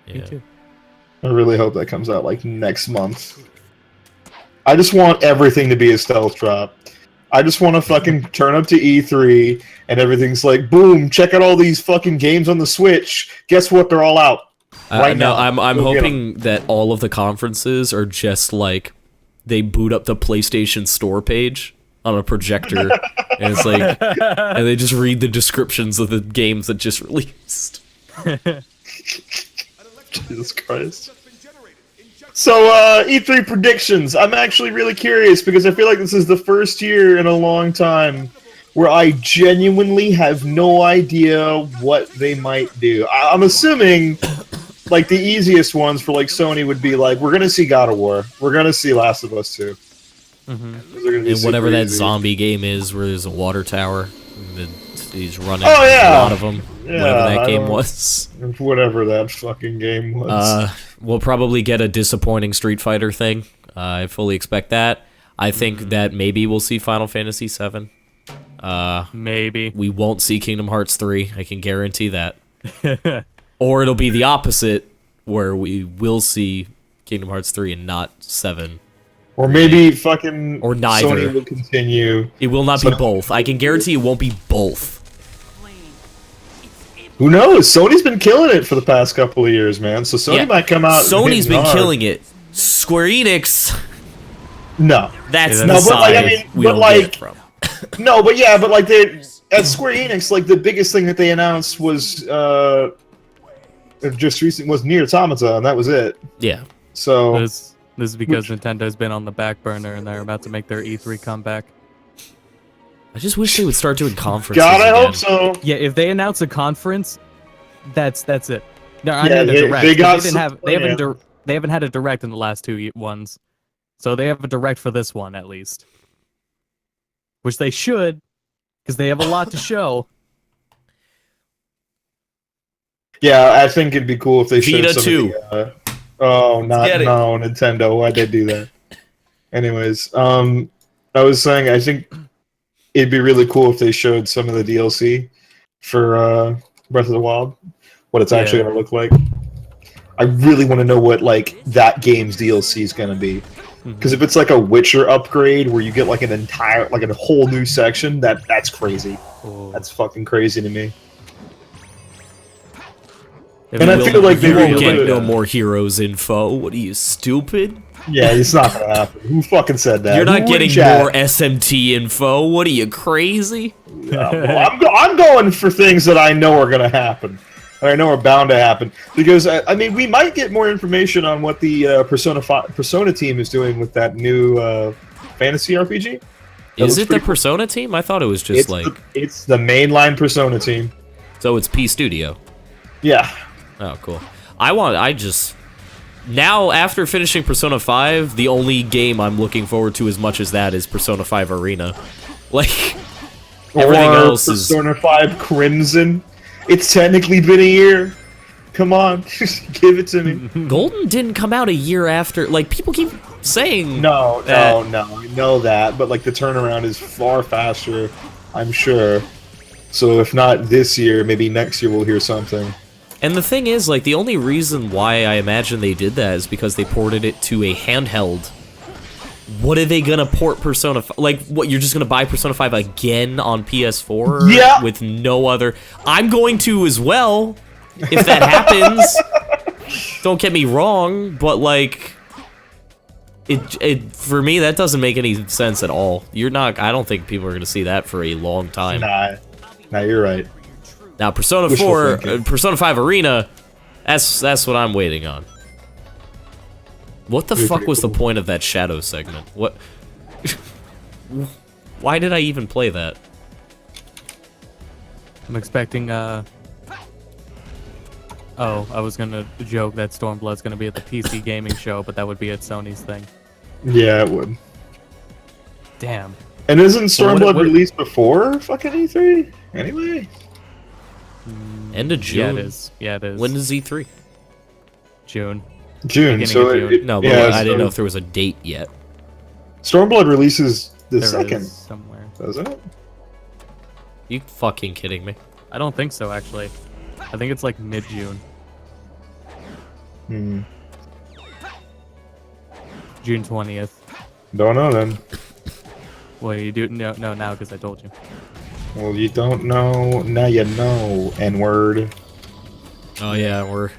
Yeah. Me too. I really hope that comes out like next month. I just want everything to be a stealth drop. I just want to fucking turn up to E3 and everything's like, boom, check out all these fucking games on the Switch. Guess what? They're all out. Right now. I'm Go get 'em. hoping that all of the conferences are just like they boot up the PlayStation Store page on a projector, and it's like, and they just read the descriptions of the games that just released. Jesus Christ. So, E3 predictions. I'm actually really curious because I feel like this is the first year in a long time where I genuinely have no idea what they might do. I'm assuming, like, the easiest ones for, like, Sony would be, like, we're gonna see God of War. We're gonna see Last of Us 2. And whatever that zombie game is where there's a water tower, and he's running Oh, yeah. a lot of them. Yeah, whatever that I game don't- was. Whatever that fucking game was. We'll probably get a disappointing Street Fighter thing. I fully expect that. I think that maybe we'll see Final Fantasy VII. Maybe. We won't see Kingdom Hearts 3. I can guarantee that. Or it'll be the opposite, where we will see Kingdom Hearts 3 and not 7. Or maybe fucking Or neither. Sony will continue. It will not be both. I can guarantee it won't be both. Who knows? Sony's been killing it for the past couple of years, man. So Sony might come out. Sony's hitting been hard. killing it. Square Enix, No, that's Yeah, the that's- No, but, like, I side mean, we but, don't like- get it from. no, but yeah, but like they at Square Enix, like the biggest thing that they announced was just recent was Nier Automata, and that was it. Yeah. So This is because Nintendo's been on the back burner and they're about to make their E3 comeback. I just wish they would start doing conferences God, I again. hope so. Yeah, if they announce a conference, that's it. No, I Yeah, mean they- a direct. they got they, didn't some- have, they haven't they haven't had a direct in the last two ones, so they have a direct for this one at least, which they should, because they have a lot to show. Yeah, I think it'd be cool if they showed Vita some 2. Of the, oh, not get it. no Nintendo. Why'd they do that? Anyways, I was saying I think it'd be really cool if they showed some of the DLC for Breath of the Wild, what it's actually Yeah. going to look like. I really want to know what like that game's DLC is going to be. Because if it's like a Witcher upgrade where you get like an entire, like a whole new section, that's crazy. Ooh. That's fucking crazy to me. If And you I will- feel like if they you won't will Get do do no that. more heroes info. What are you, stupid? Yeah, it's not gonna happen. Who fucking said that? You're Who not in getting chat? more SMT info. What are you, crazy? Well, I'm going for things that I know are gonna happen. Or I know are bound to happen. Because, I mean, we might get more information on what the Persona team is doing with that new fantasy RPG. Is looks it the pretty cool. Persona team? I thought it was just It's the mainline Persona team. So it's P Studio. Yeah. Oh, cool. Now, after finishing Persona 5, the only game I'm looking forward to as much as that is Persona 5 Arena. Like, everything Or else is... Persona 5 Crimson. It's technically been a year. Come on, just give it to me. Golden didn't come out a year after... Like, people keep saying... No, that. I know that, but like the turnaround is far faster, I'm sure. So if not this year, maybe next year we'll hear something. And the thing is, like, the only reason why I imagine they did that is because they ported it to a handheld. What are they gonna port Persona 5? Like, what, you're just gonna buy Persona 5 again on PS4? Yeah! With no other... I'm going to as well, if that happens. Don't get me wrong, but, like... It for me, that doesn't make any sense at all. I don't think people are gonna see that for a long time. Nah, you're right. Now, Persona Wishful 4, thinking. Persona 5 Arena, that's what I'm waiting on. What the Pretty fuck was the cool. point of that shadow segment? What? Why did I even play that? I'm expecting, Oh, I was gonna joke that Stormblood's gonna be at the PC gaming show, but that would be at Sony's thing. Yeah, it would. Damn. And isn't So what- Stormblood what- released before fucking E3? Anyway? End of Yeah, June. it is. Yeah, it is. When is E3? June. June, Beginning so of it, June. it- No, but yeah, I didn't so know if there was a date yet. Stormblood releases the There second, is somewhere. doesn't it? You fucking kidding me? I don't think so, actually. I think it's like mid-June. Hmm. June 20th. Don't know then. Well, you do no now because I told you. Well, you don't know, now you know, N-word. Oh yeah, we're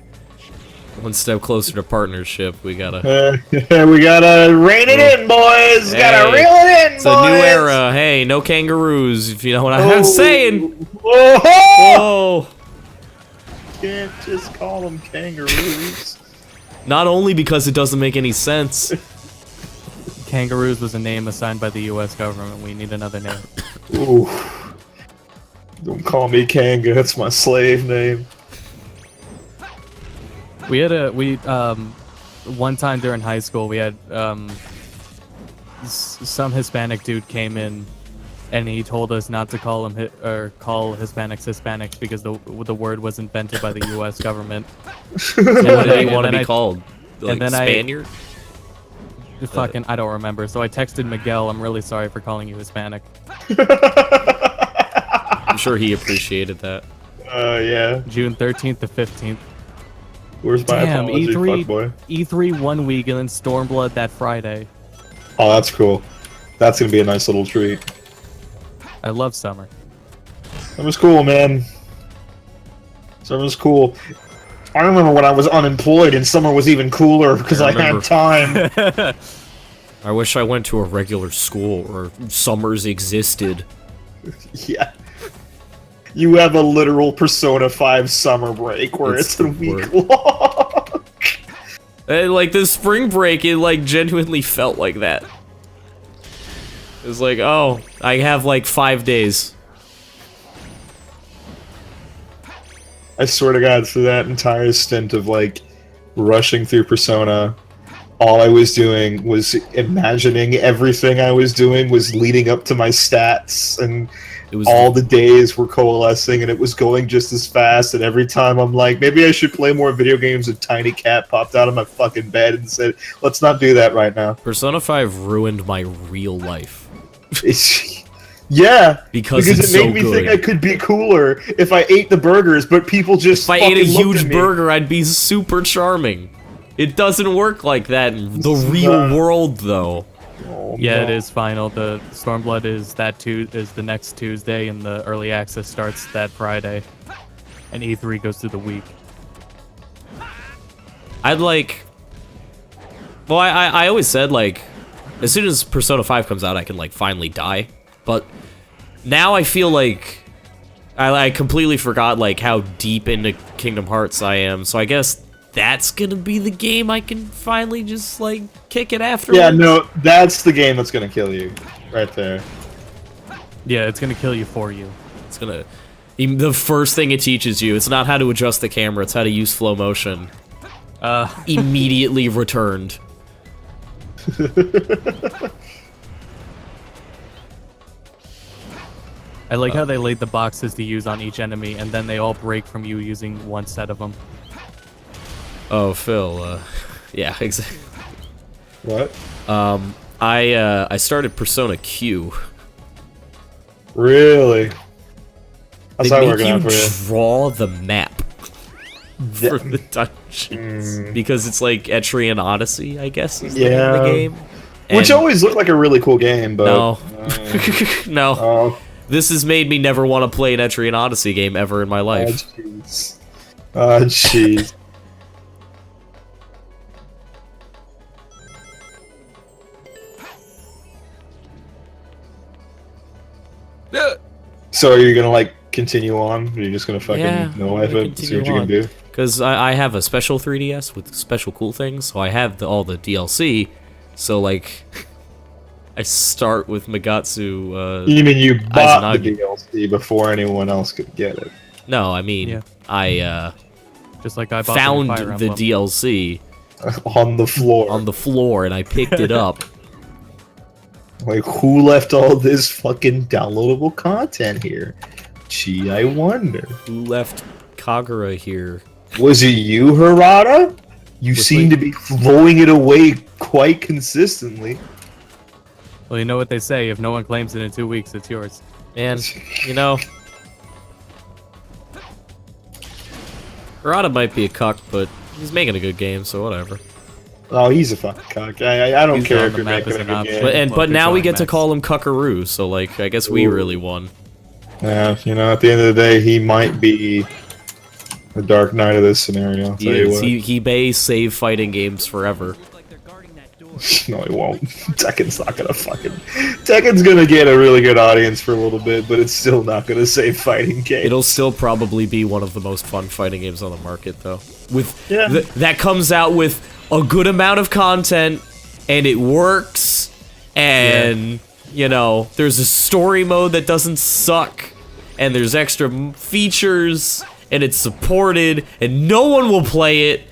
one step closer to partnership. We gotta... We gotta rein it in, boys! Gotta Hey, reel it in, It's boys! a new era. Hey, no kangaroos, if you know what I'm saying. Oh! Oh! Can't just call them kangaroos. Not only because it doesn't make any sense. Kangaroos was a name assigned by the U.S. government. We need another name. Ooh. Don't call me Kanga, that's my slave name. We had one time during high school we had some Hispanic dude came in and he told us not to call him call Hispanics Hispanics because the word was invented by the U.S. government. What did he and want to then be called? Like then I- Spaniard? Fucking, I don't remember. So I texted Miguel, I'm really sorry for calling you Hispanic. I'm sure he appreciated that. Yeah. June 13th to 15th. Where's my Damn, apology, E3, fuckboy? E3 1 week and then Stormblood that Friday. Oh, that's cool. That's gonna be a nice little treat. I love summer. Summer's cool, man. Summer's cool. I remember when I was unemployed and summer was even cooler because I remember. had time. I wish I went to a regular school or summers existed. Yeah. You have a literal Persona 5 summer break where It's it's a the week word. long. And, like, the spring break, it, like, genuinely felt like that. It was like, oh, I have, like, 5 days. I swear to God, through that entire stint of, like, rushing through Persona, all I was doing was imagining everything I was doing was leading up to my stats, and It was all the days were coalescing, and it was going just as fast, and every time I'm like, maybe I should play more video games, a tiny cat popped out of my fucking bed and said, let's not do that right now. Persona 5 ruined my real life. It's, yeah, Because it it's made so me good. think I could be cooler if I ate the burgers, but people just If I ate a fucking looked huge at me. burger, I'd be super charming. It doesn't work like that in the real world, though. Oh, Yeah, no. it is final. The Stormblood is is the next Tuesday, and the early access starts that Friday. And E3 goes through the week. I'd like... Well, I always said, like, as soon as Persona 5 comes out, I can, like, finally die. But now I feel like I completely forgot, like, how deep into Kingdom Hearts I am. So I guess that's gonna be the game I can finally just, like, kick it after. Yeah, no, that's the game that's gonna kill you. Right there. Yeah, it's gonna kill you for you. It's gonna... The first thing it teaches you, it's not how to adjust the camera, it's how to use flow motion. Immediately returned. I like how they laid the boxes to use on each enemy, and then they all break from you using one set of them. Oh, Phil, yeah, exactly. What? I started Persona Q. Really? How's They that make working you out for you? draw the map for the dungeons. Because it's like Etrian Odyssey, I guess, is the name of the Yeah. game. Which And always looked like a really cool game, but... no. No. Oh, This has made me never want to play an Etrian Odyssey game ever in my life. jeez. Oh, jeez. So are you gonna, like, continue on? Or are you just gonna fucking Yeah, no-life I'm gonna it? See what you continue can do? Because I have a special 3DS with special cool things, so I have all the DLC. So, like, I start with Megatsu. You mean you bought the Izanagi. DLC before anyone else could get it? No, I mean, Yeah. I Just like I bought found Fire the Emblem. DLC On the floor. on the floor and I picked it up. Like, who left all this fucking downloadable content here? Gee, I wonder. Who left Kagura here? Was it you, Harada? You With seem me? to be throwing it away quite consistently. Well, you know what they say: if no one claims it in 2 weeks, it's yours. And, you know, Harada might be a cuck, but he's making a good game, so whatever. Oh, he's a fucking cock. I don't He's care on if the you're map making as a an good option. game. But Well, now we good get to Max. call him Cuckaroo, so like I guess we Ooh. really won. Yeah, you know, at the end of the day, he might be the Dark Knight of this scenario. I'll tell you what. He may save fighting games forever. Like they're guarding that door. No, he won't. Tekken's not gonna fucking... Tekken's gonna get a really good audience for a little bit, but it's still not gonna save fighting games. It'll still probably be one of the most fun fighting games on the market, though. With Yeah. that comes out with a good amount of content, and it works, and you know, there's a story mode that doesn't suck, and there's extra features, and it's supported, and no one will play it.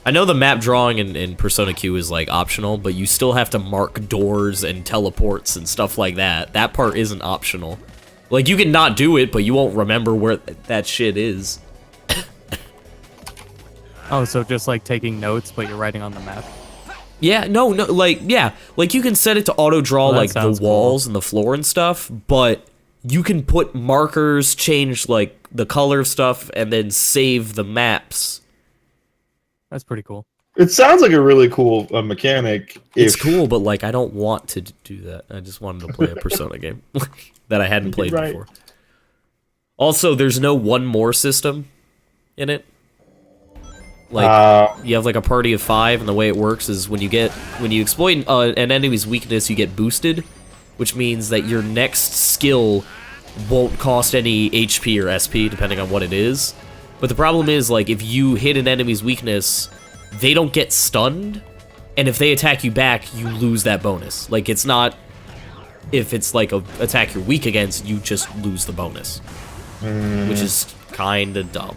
I know the map drawing in Persona Q is like optional, but you still have to mark doors and teleports and stuff like that. That part isn't optional. Like, you can not do it, but you won't remember where that shit is. Oh, so just like taking notes, but you're writing on the map. Yeah, no, like, yeah. Like, you can set it to auto-draw, Well, that like, the sounds cool. walls and the floor and stuff, but you can put markers, change, like, the color of stuff, and then save the maps. That's pretty cool. It sounds like a really cool mechanic. It's if- cool, but, like, I don't want to do that. I just wanted to play a Persona game that I hadn't played Right. before. Also, there's no one more system in it. Like, you have like a party of 5, and the way it works is when you exploit an enemy's weakness, you get boosted, which means that your next skill won't cost any HP or SP, depending on what it is. But the problem is, like, if you hit an enemy's weakness, they don't get stunned, and if they attack you back, you lose that bonus. Like, it's not, if it's like a attack you're weak against, you just lose the bonus, which is kinda dumb.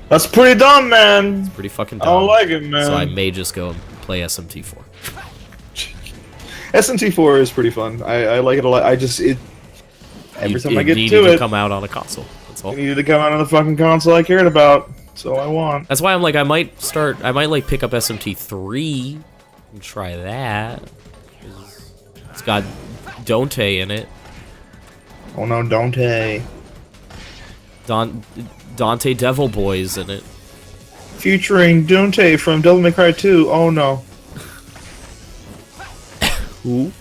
That's pretty dumb, man. Pretty fucking I dumb. don't like it, man. So I may just go and play SMT4. SMT4 is pretty fun. I like it a lot. Every time I get needed to it, come out on a console. That's all. it needed to come out on the fucking console I cared about. So I want. That's why I'm like, I might like pick up SMT3 and try that. 'Cause it's got Dante in it. Oh no, Dante. Dante Devil Boy's in it. Featuring Dante from Devil May Cry 2. Oh no. Who?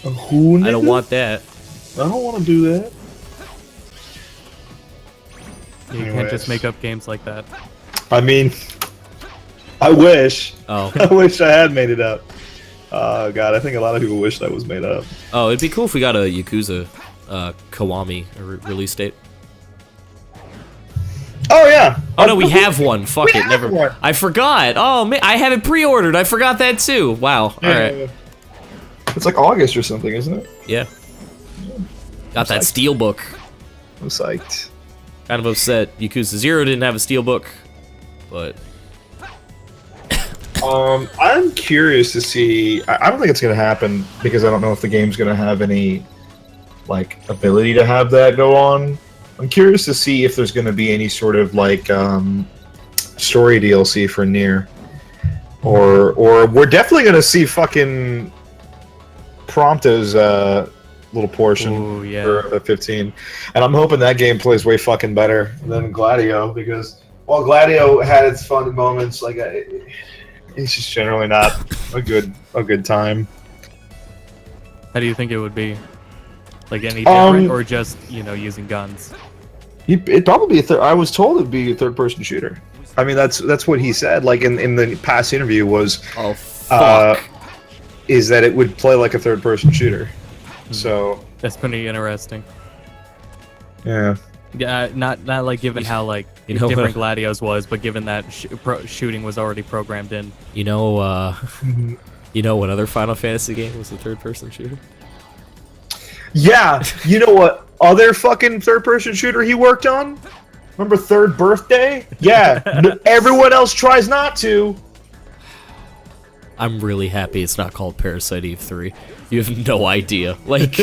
Who? I don't want that. I don't want to do that. You can't just make up games like that. I mean, I wish. Oh. I wish I had made it up. Oh god, I think a lot of people wish that was made up. Oh, it'd be cool if we got a Yakuza Kiwami release date. Oh yeah. Oh no, we have one. Fuck We it, have never. one. I forgot. Oh man, I have it pre-ordered. I forgot that too. Wow. All right. It's like August or something, isn't it? Yeah. Got that steelbook. I'm psyched. Kind of upset. Yakuza 0 didn't have a steelbook, but I'm curious to see. I don't think it's gonna happen because I don't know if the game's gonna have any like ability to have that go on. I'm curious to see if there's gonna be any sort of like story DLC for Nier, or we're definitely gonna see fucking Prompto's little portion Ooh, yeah. for the 15, and I'm hoping that game plays way fucking better than Gladio, because while Gladio had its fun moments, like it's just generally not a good time. How do you think it would be? Like any different, or just using guns? It'd probably be I was told it'd be a third-person shooter. I mean, that's what he said. Like in the past interview was, oh fuck. Is that it would play like a third-person shooter. So That's pretty interesting. yeah. Yeah, not like given how like You know different what? Gladios was, but given that shooting was already programmed in. You know what other Final Fantasy game was a third-person shooter? Yeah, you know what other fucking third-person shooter he worked on? Remember Third Birthday? Yeah, everyone else tries not to. I'm really happy it's not called Parasite Eve 3. You have no idea. Like,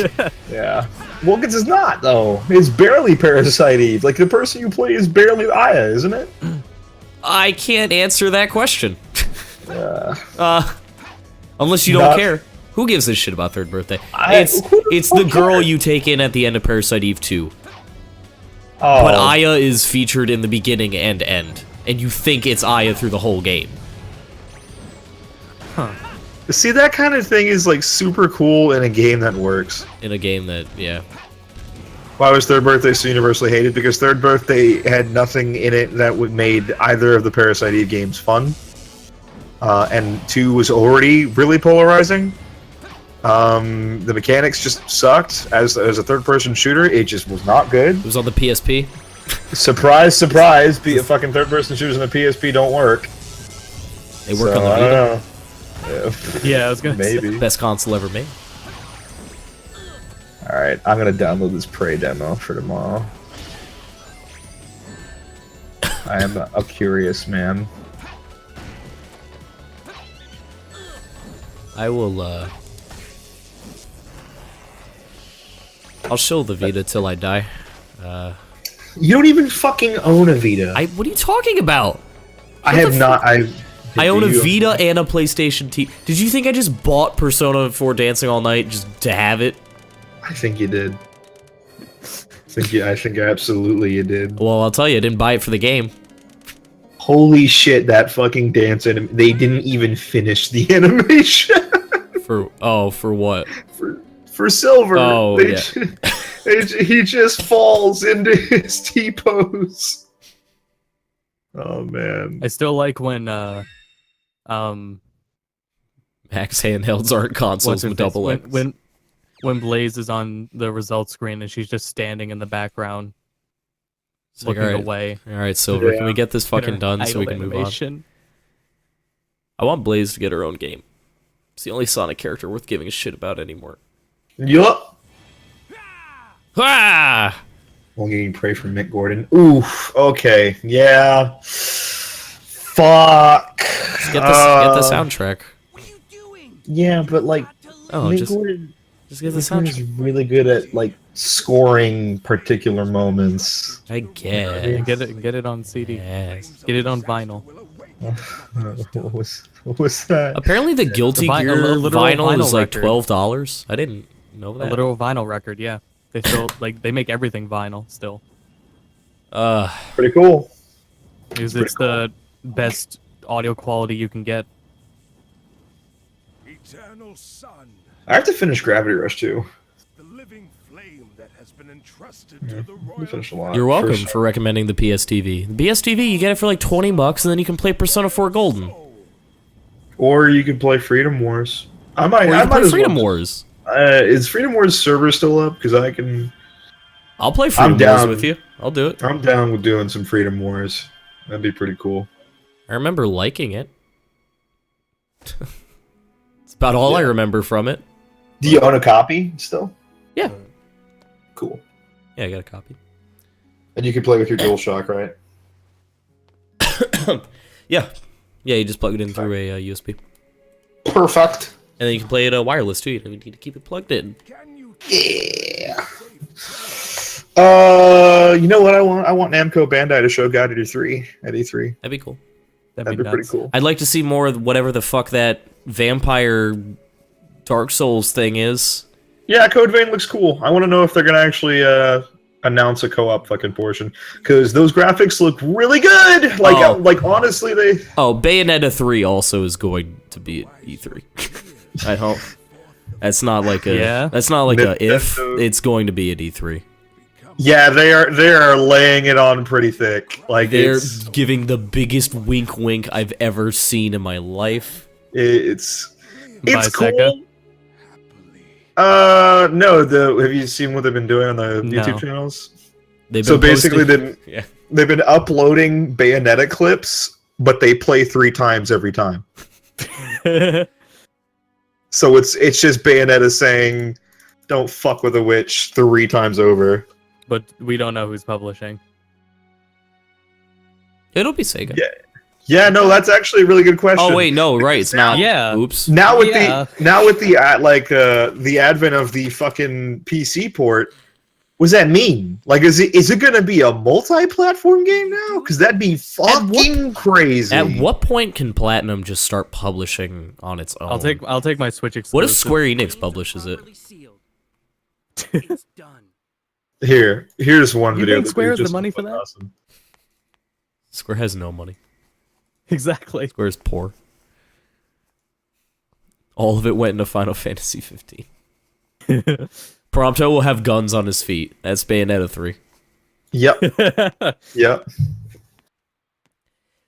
Yeah. Well, because it's not, though. It's barely Parasite Eve. Like, the person you play is barely Aya, isn't it? I can't answer that question. Yeah. Unless you don't care. Who gives a shit about Third Birthday? It's the girl you take in at the end of Parasite Eve 2. Oh. But Aya is featured in the beginning and end. And you think it's Aya through the whole game. See, that kind of thing is, like, super cool in a game that works. In a game that, yeah. Why was Third Birthday so universally hated? Because Third Birthday had nothing in it that would made either of the Parasite Eve games fun. And 2 was already really polarizing. The mechanics just sucked. As a third-person shooter, it just was not good. It was on the PSP. Surprise, surprise! Fucking third-person shooters on the PSP don't work. They work So, on the I Vita. don't know. Yeah, I was gonna say. Maybe. Best console ever made. Alright, I'm gonna download this Prey demo for tomorrow. I am a curious man. I will, I'll show the Vita till I die. You don't even fucking own a Vita. What are you talking about? I have not. I own a you- Vita and a PlayStation T. Did you think I just bought Persona 4 Dancing All Night just to have it? I think you did. I think absolutely you did. Well, I'll tell you, I didn't buy it for the game. Holy shit, that fucking dance they didn't even finish the animation. For what? For Silver. Oh, They yeah. he just falls into his T-pose. Oh man. I still like when Max handhelds aren't consoles with double X. when Blaze is on the results screen and she's just standing in the background It's like, looking all right, away. All right, Silver, Yeah. Can we get this fucking Her done so we idle can move animation. on? I want Blaze to get her own game. It's the only Sonic character worth giving a shit about anymore. Yup. Ah! One getting prey from Mick Gordon. Oof. Okay. Yeah. Fuck. Get the soundtrack. What are you doing? Yeah, but like, Oh, Mick just Gordon get the Mick Gordon's soundtrack. really good at like scoring particular moments. I guess. Get it on CD. Yes. Get it on vinyl. What was that? Apparently, the Guilty The Gear literal vinyl vinyl is like record. $12. I didn't know A that. literal vinyl record, yeah. They still they make everything vinyl still. Pretty cool. Because pretty it's the best audio quality you can get. Eternal sun, I have to finish Gravity Rush too. the living flame that has been entrusted Yeah, to the let me royal. finish a lot. You're welcome First- for recommending the PSTV. The PSTV, you get it for like $20, and then you can play Persona 4 Golden. Or you can play Freedom Wars. I might. Or you I can might play as Freedom well. Wars. Is Freedom Wars server still up? Because I can. I'll play Freedom Wars down. with you. I'll do it. I'm down with doing some Freedom Wars. That'd be pretty cool. I remember liking it. It's about all I remember from it. Do you own a copy still? Yeah. Cool. Yeah, I got a copy. And you can play with your DualShock, right? Yeah. Yeah, you just plug it in through a USB. Perfect. And then you can play it wireless too. You don't need to keep it plugged in. Yeah. You know what I want? I want Namco Bandai to show God Eater 3 at E3. That'd be cool. That'd be pretty nuts. cool. I'd like to see more of whatever the fuck that vampire Dark Souls thing is. Yeah, Code Vein looks cool. I want to know if they're gonna actually announce a co-op fucking portion, because those graphics look really good. Like honestly, they. Oh, Bayonetta 3 also is going to be at E3. I hope. That's not like a. Yeah. That's not like a if. Nintendo- It's going to be at E3. Yeah, they are laying it on pretty thick. Like They're it's giving the biggest wink wink I've ever seen in my life. it's By cool. Sega? No. Have you seen what they've been doing on the No. YouTube channels? They've So been basically, posting- yeah. they've been uploading Bayonetta clips, but they play 3 times every time. So it's just Bayonetta saying, "Don't fuck with a witch" 3 times over. But we don't know who's publishing. It'll be Sega. Yeah. Yeah, no, that's actually a really good question. Oh wait, no, right, it's not. Yeah. Oops. Now with Yeah. the advent of the fucking PC port, what does that mean? Like, is it going to be a multi-platform game now? Because that'd be fucking crazy. At what point can Platinum just start publishing on its own? I'll take my Switch exclusive. What if Square Enix publishes it? Properly sealed. It's done. Here's one You video. think that Square has the just money looked for that? awesome. Square has no money. Exactly. Square's poor. All of it went into Final Fantasy 15. Prompto will have guns on his feet. That's Bayonetta 3. Yep. Yep.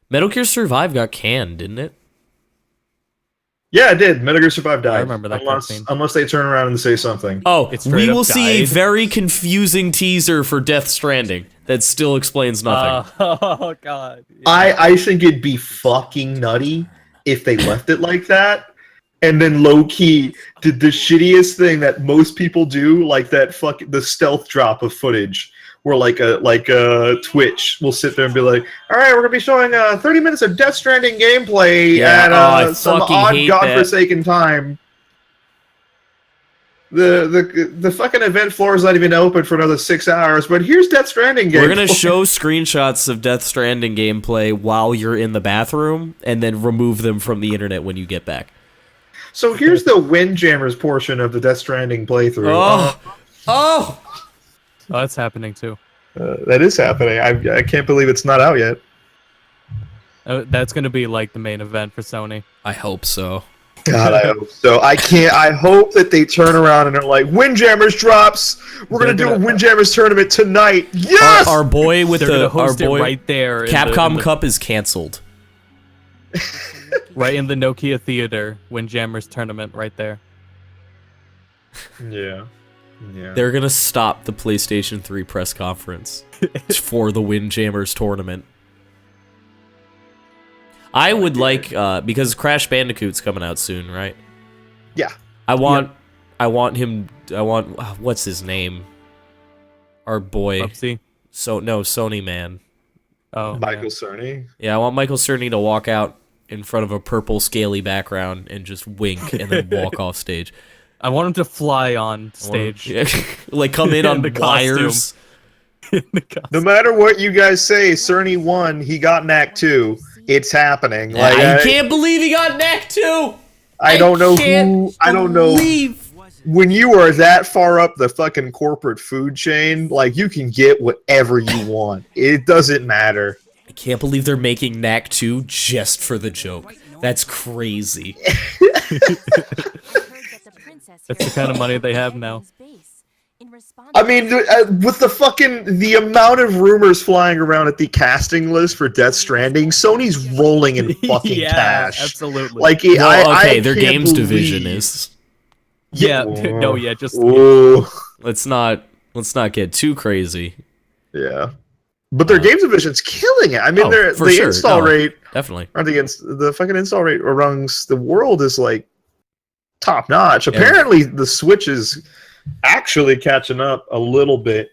Metal Gear Survive got canned, didn't it? Yeah, it did. Metal Gear Survive died. I remember that cutscene. Unless they turn around and say something. Oh, It straight we up will see a died. very confusing teaser for Death Stranding that still explains nothing. Oh god. Yeah. I think it'd be fucking nutty if they left it like that, and then low key did the shittiest thing that most people do, like the stealth drop of footage, where like a Twitch will sit there and be like, "All right, we're gonna be showing 30 minutes of Death Stranding gameplay Yeah, at some fucking odd hate godforsaken time." The fucking event floor is not even open for another 6 hours, but here's Death Stranding gameplay. We're gonna show screenshots of Death Stranding gameplay while you're in the bathroom, and then remove them from the internet when you get back. So here's the Windjammers portion of the Death Stranding playthrough. Oh! Oh, that's happening too. That is happening. I can't believe it's not out yet. That's gonna be like the main event for Sony. I hope so. God, I hope so. I hope that they turn around and are like, Windjammers drops. We're gonna do a Windjammers tournament tonight. Yes. Our boy with They're the gonna our host boy it right there. Capcom Cup is canceled. Right in the Nokia Theater, Windjammers tournament, right there. Yeah. Yeah. They're gonna stop the PlayStation 3 press conference for the Windjammers tournament. I would like because Crash Bandicoot's coming out soon, right? Yeah. I want what's his name? Our boy. Upsy. Sony man. Oh, Michael Cerny. Yeah, I want Michael Cerny to walk out in front of a purple scaly background and just wink and then walk off stage. I want him to fly on stage. Like come in on the wires. No matter what you guys say, Cerny won. He got an Act 2. It's happening. Like, I can't believe he got neck too. I don't know who. I don't know. Was it? when you are that far up the fucking corporate food chain, like you can get whatever you want. It doesn't matter. I can't believe they're making Knack 2 just for the joke. That's crazy. That's the kind of money they have now. I mean, with the amount of rumors flying around at the casting list for Death Stranding, Sony's rolling in fucking cash. Absolutely. Like, their games division is. Yeah, no, yeah, just Ooh. Let's not get too crazy. Yeah, but their games division's killing it. I mean, the install rate definitely. The fucking install rate amongst the world is like top notch. Apparently, the Switch is actually catching up a little bit.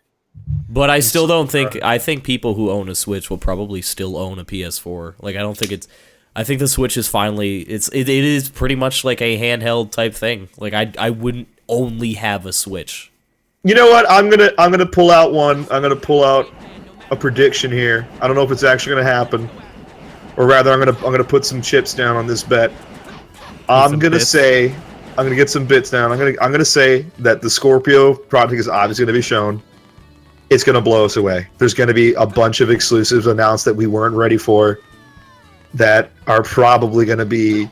But I still don't think. I think people who own a Switch will probably still own a PS4. Like, I don't think it's. I think the Switch is finally. It is pretty much like a handheld type thing. Like, I wouldn't only have a Switch. You know what? I'm gonna pull out one. I'm gonna pull out a prediction here. I don't know if it's actually gonna happen, or rather, I'm gonna put some chips down on this bet. I'm gonna get some bits down. I'm gonna say that the Scorpio project is obviously gonna be shown. It's gonna blow us away. There's gonna be a bunch of exclusives announced that we weren't ready for, that are probably gonna be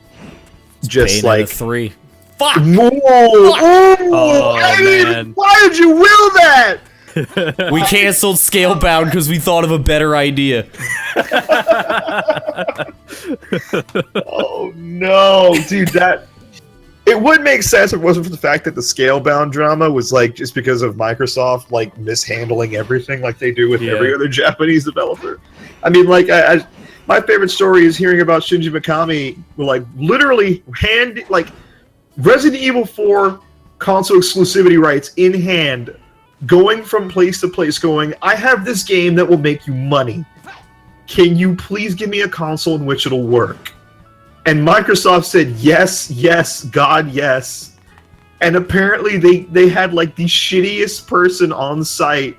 just like 3. Fuck! Oh, man. Why did you will that? We canceled Scalebound because we thought of a better idea. Oh no, dude, it would make sense if it wasn't for the fact that the Scalebound drama was like just because of Microsoft like mishandling everything like they do with every other Japanese developer. I mean, like, my favorite story is hearing about Shinji Mikami, like literally Resident Evil 4 console exclusivity rights in hand, going from place to place, going, I have this game that will make you money. Can you please give me a console in which it'll work? And Microsoft said, yes, yes, God, yes. And apparently they had like the shittiest person on site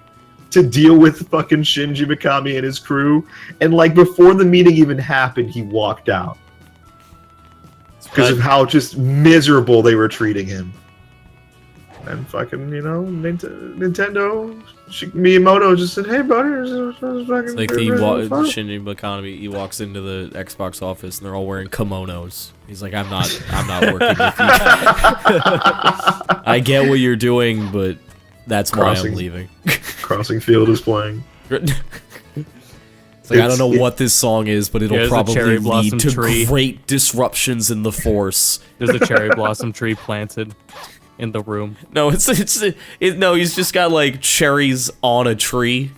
to deal with fucking Shinji Mikami and his crew. And like before the meeting even happened, he walked out. Because of how just miserable they were treating him. And fucking, Nintendo, Miyamoto just said, hey, buddy, it's like Shinji Mikami, he walks into the Xbox office and they're all wearing kimonos. He's like, I'm not working with you. I get what you're doing, but that's why I'm leaving. Crossing Field is playing. Like, I don't know what this song is, but it'll probably lead to great disruptions in the Force. There's a cherry blossom tree planted in the room. No, no, he's just got like cherries on a tree.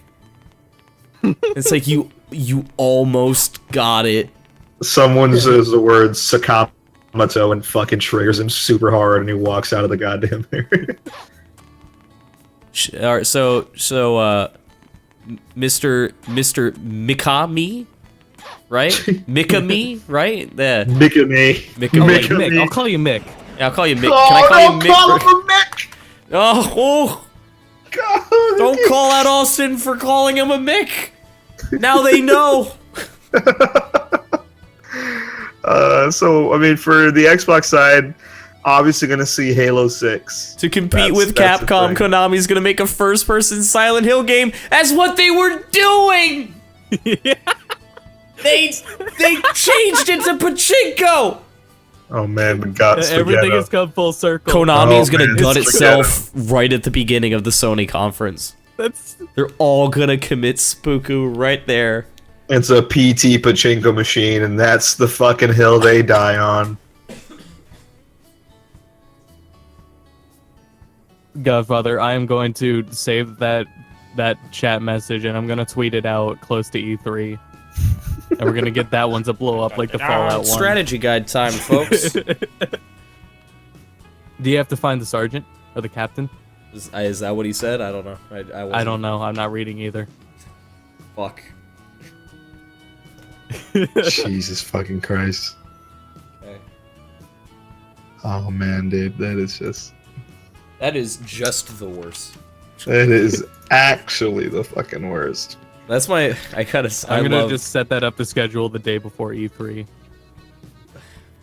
It's like you almost got it. Someone says the word Sakamoto and fucking triggers him super hard, and he walks out of the goddamn area. All right, so Mr. Mikami, right? Mikami, right? There. Mikami. I'll call you Mick. Yeah, I'll call you Mick. Oh, Can I call you Mick? Call him a Mick! Oh, God. Don't call out Austin for calling him a Mick. Now they know. So, I mean, for the Xbox side, obviously going to see Halo 6. To compete with Capcom, Konami's going to make a first-person Silent Hill game. That's what they were doing! They changed it to Pachinko! Oh man, but God, everything has come full circle. Konami is going to gut itself right at the beginning of the Sony conference. They're all going to commit Spooku right there. It's a PT Pachinko machine, and that's the fucking hill they die on. Godfather, I am going to save that chat message, and I'm going to tweet it out close to E3. And we're going to get that one to blow up like the Fallout one. Strategy guide time, folks. Do you have to find the sergeant or the captain? Is that what he said? I don't know. I don't know. I'm not reading either. Fuck. Jesus fucking Christ. Okay. Oh man, dude, that is just the worst. That is actually the fucking worst. That's my. I'm gonna just set that up to schedule the day before E3.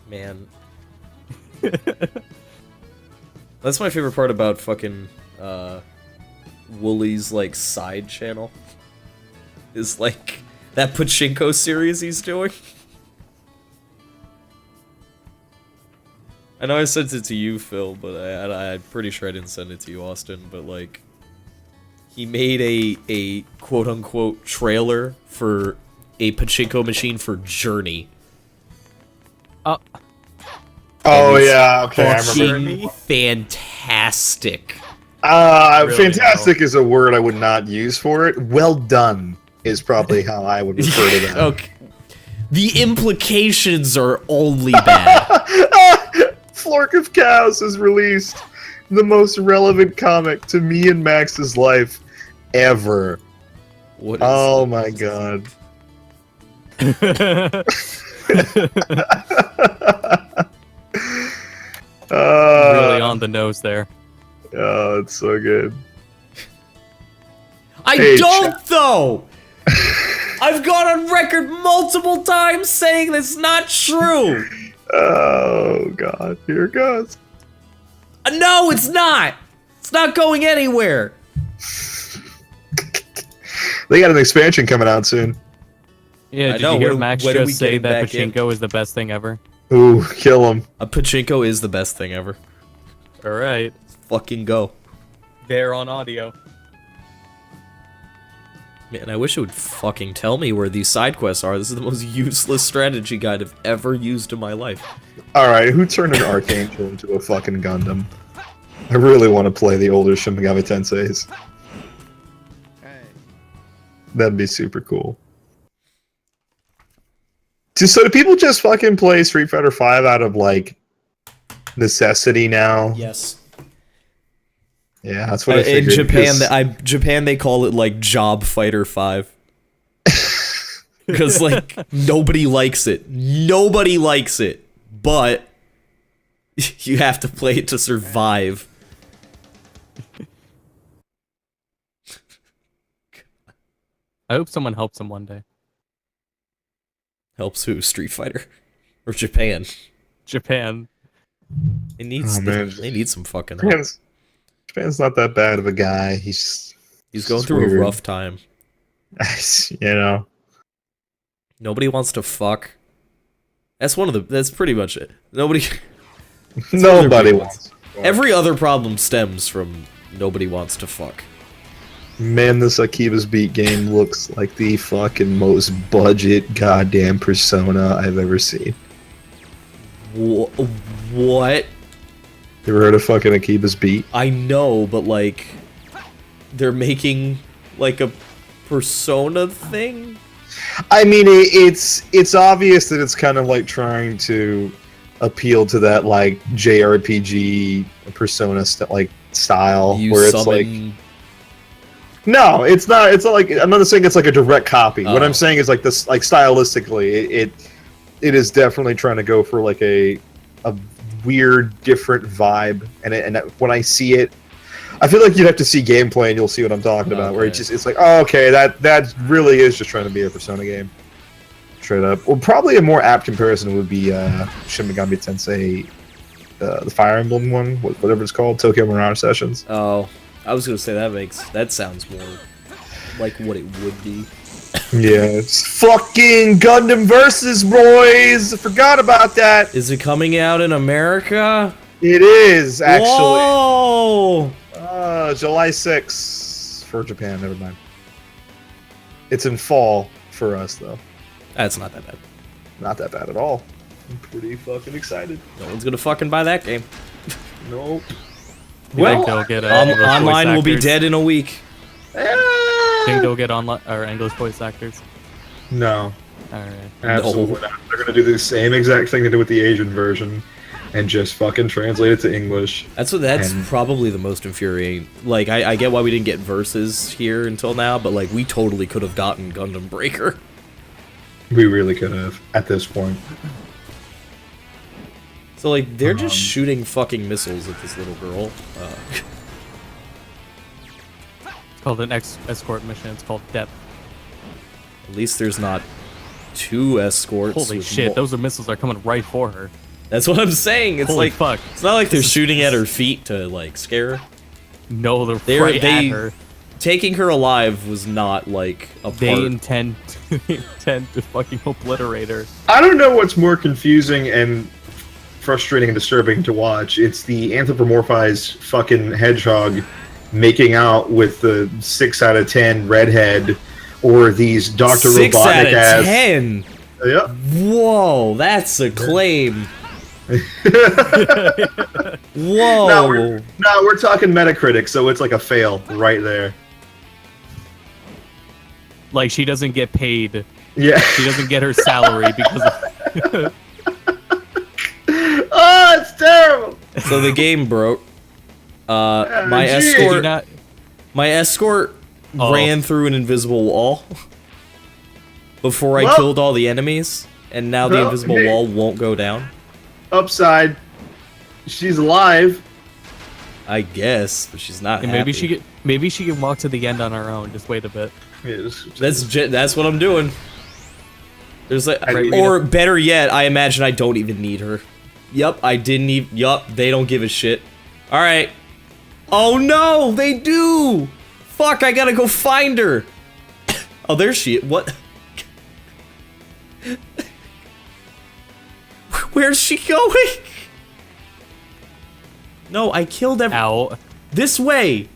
Man. That's my favorite part about fucking Wooly's like side channel. Is like that Pachinko series he's doing. I know I sent it to you, Phil, but I'm pretty sure I didn't send it to you, Austin. But like, he made a quote unquote trailer for a Pachinko machine for Journey. Oh yeah, okay, I remember. Fucking fantastic. Really Fantastic is a word I would not use for it. Well done is probably how I would refer to that. Okay. The implications are only bad. Flork of Cows has released the most relevant comic to me and Max's life ever. What is Oh my god. Really on the nose there. Oh, it's so good. I Hey, don't, though! I've gone on record multiple times saying that's not true! Oh god, here it goes. No, it's not! It's not going anywhere! They got an expansion coming out soon. Yeah, I did know, you hear when- Max when are we just say getting that back in? Pachinko is the best thing ever? Ooh, kill him. A Pachinko is the best thing ever. Alright. Fucking go. There on audio. Man, I wish it would fucking tell me where these side quests are. This is the most useless strategy guide I've ever used in my life. Alright, who turned an Archangel into a fucking Gundam? I really want to play the older Shin Megami Tenseis. That'd be super cool. So do people just fucking play Street Fighter V out of, like, necessity now? Yes. Yeah, that's what I In figured. Japan, Japan they call it like Job Fighter 5. Because like nobody likes it. Nobody likes it. But you have to play it to survive. I hope someone helps him one day. Helps who? Street Fighter? Or Japan? Japan. It needs Oh, man. they need some fucking help. Japan's not that bad of a guy. He's He's going through weird. a rough time. You know. Nobody wants to fuck. That's pretty much it. Nobody Nobody wants. Every other problem stems from nobody wants to fuck. Man, this Akiba's Beat game looks like the fucking most budget goddamn Persona I've ever seen. What? You ever heard of fucking Akiba's Beat? I know, but like, they're making like a Persona thing. I mean, it's obvious that it's kind of like trying to appeal to that like JRPG Persona style, You where it's like. summon. No, it's not. It's not like I'm not saying it's like a direct copy. What Oh. I'm saying is like this, like stylistically, it is definitely trying to go for like a weird, different vibe. And when I see it, I feel like you'd have to see gameplay and you'll see what I'm talking about. Where it's like, oh, okay, that really is just trying to be a Persona game, straight up. Well, probably a more apt comparison would be Shin Megami Tensei, the Fire Emblem one, whatever it's called, Tokyo Mirage Sessions. Oh, I was gonna say that sounds more like what it would be. Yeah, it's fucking Gundam Versus, boys! I forgot about that! Is it coming out in America? It is, actually. Whoa! July 6th for Japan, never mind. It's in fall for us, though. That's not that bad. Not that bad at all. I'm pretty fucking excited. No one's gonna fucking buy that game. Nope. You think they'll get Online will be dead in a week. Think they'll get online or English voice actors? No. Alright. Absolutely not. They're gonna do the same exact thing they did with the Asian version and just fucking translate it to English. That's And- probably the most infuriating. Like, I get why we didn't get Versus here until now, but like, we totally could have gotten Gundam Breaker. We really could have, at this point. So like, they're just shooting fucking missiles at this little girl. It's called an escort mission. It's called Depth. At least there's not two escorts. Holy with shit, those are missiles that are coming right for her. That's what I'm saying. It's Holy like fuck. It's not like they're shooting at her feet to like scare her. No, they're right at her. Taking her alive was not like a They part. intend to fucking obliterate her. I don't know what's more confusing and frustrating and disturbing to watch. It's the anthropomorphized fucking hedgehog making out with the 6 out of 10 redhead, or these Dr. 6 out Robotnik of ass. 10. Yeah. Whoa, that's a claim. Whoa. No, we're talking Metacritic, so it's like a fail right there. Like, she doesn't get paid. Yeah. She doesn't get her salary because of... Oh, it's terrible. So the game broke. My geez. Did you escort, not... my escort Oh. ran through an invisible wall before I Well- killed all the enemies, and now the Well, invisible hey. wall won't go down. Upside. She's alive. I guess, but she's not. And happy. maybe she can walk to the end on her own. Just wait a bit. That's what I'm doing. There's like, Right, or better yet, I imagine I don't even need her. Yup, I didn't even. Yup, they don't give a shit. All right. Oh no, they do. Fuck, I gotta go find her. Oh, there she is. What? Where's she going? No, I killed every. Ow. This way.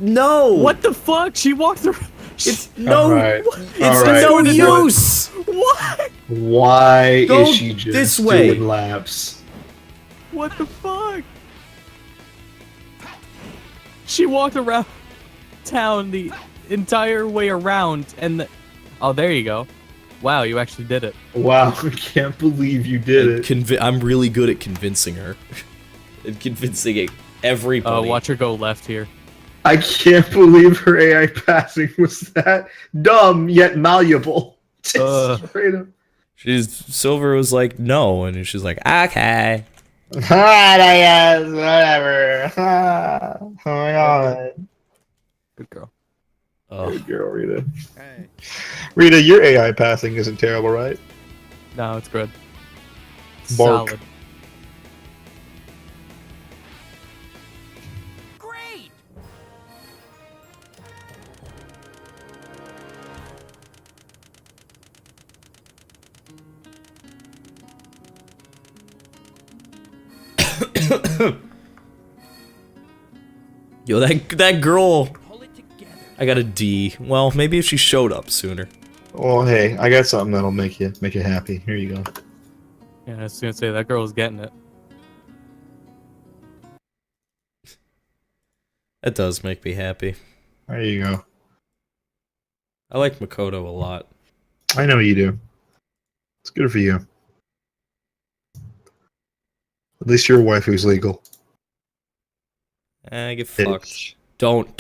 No. What the fuck? She walked through... It's no. Alright. It's Alright. no What- use. What? Why Go is she just this way. doing laps? What the fuck? She walked around town the entire way around and oh, there you go. Wow, you actually did it. Wow, I can't believe you did it. I'm really good at convincing her. And convincing everybody. Watch her go left here. I can't believe her AI passing was that dumb yet malleable. Just straight up. Silver was like, no, and she's like, okay. Whatever. Oh my god. Good girl. Oh, Good girl, Rita. Rita, your AI passing isn't terrible, right? No, it's good. Bark. Solid. Great! yo, that girl. Pull it together. I got a D. Well, maybe if she showed up sooner. Well, hey, I got something that'll make you happy. Here you go. Yeah, I was gonna say that girl's getting it. That does make me happy. There you go. I like Makoto a lot. I know you do. It's good for you. At least your waifu's legal. Get fucked. Bitch. Don't.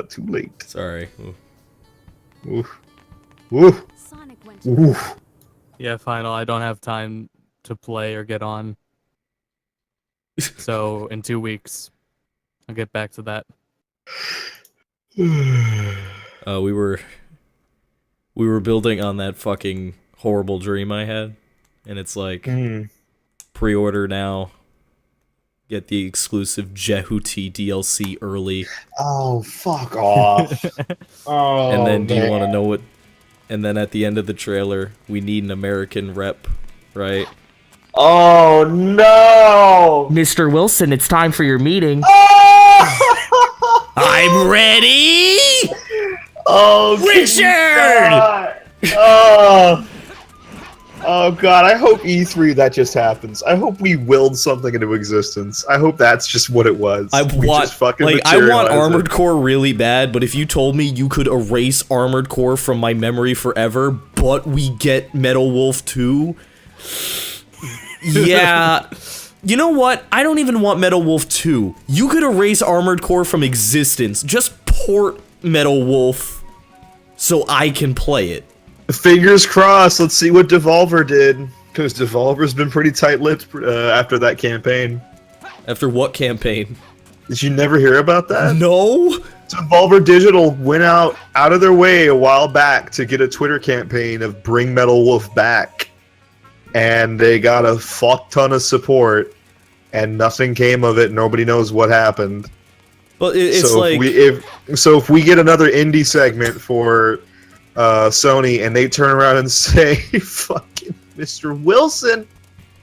Too late. Sorry. Ooh. Oof. Oof. Sonic went Oof. Yeah, final. I don't have time to play or get on. So in 2 weeks, I'll get back to that. We were building on that fucking horrible dream I had, and it's like pre-order now. Get the exclusive Jehuti DLC early. Oh, fuck off. Oh, And then do you man. want to know what? And then at the end of the trailer, we need an American rep, right? Oh, no! Mr. Wilson, it's time for your meeting. Oh! I'm ready! Oh, Richard! God. Oh god, I hope E3 that just happens. I hope we willed something into existence. I hope that's just what it was. I We want, just fucking like, I want materialized Armored it. Core really bad, but if you told me you could erase Armored Core from my memory forever, but we get Metal Wolf 2, yeah. You know what? I don't even want Metal Wolf 2. You could erase Armored Core from existence. Just port Metal Wolf so I can play it. Fingers crossed, let's see what Devolver did. Because Devolver's been pretty tight-lipped after that campaign. After what campaign? Did you never hear about that? No? Devolver Digital went out of their way a while back to get a Twitter campaign of bring Metal Wolf back, and they got a fuck ton of support, and nothing came of it. Nobody knows what happened. Well, it's so like if we get another indie segment for Sony, and they turn around and say, "Fucking Mr. Wilson,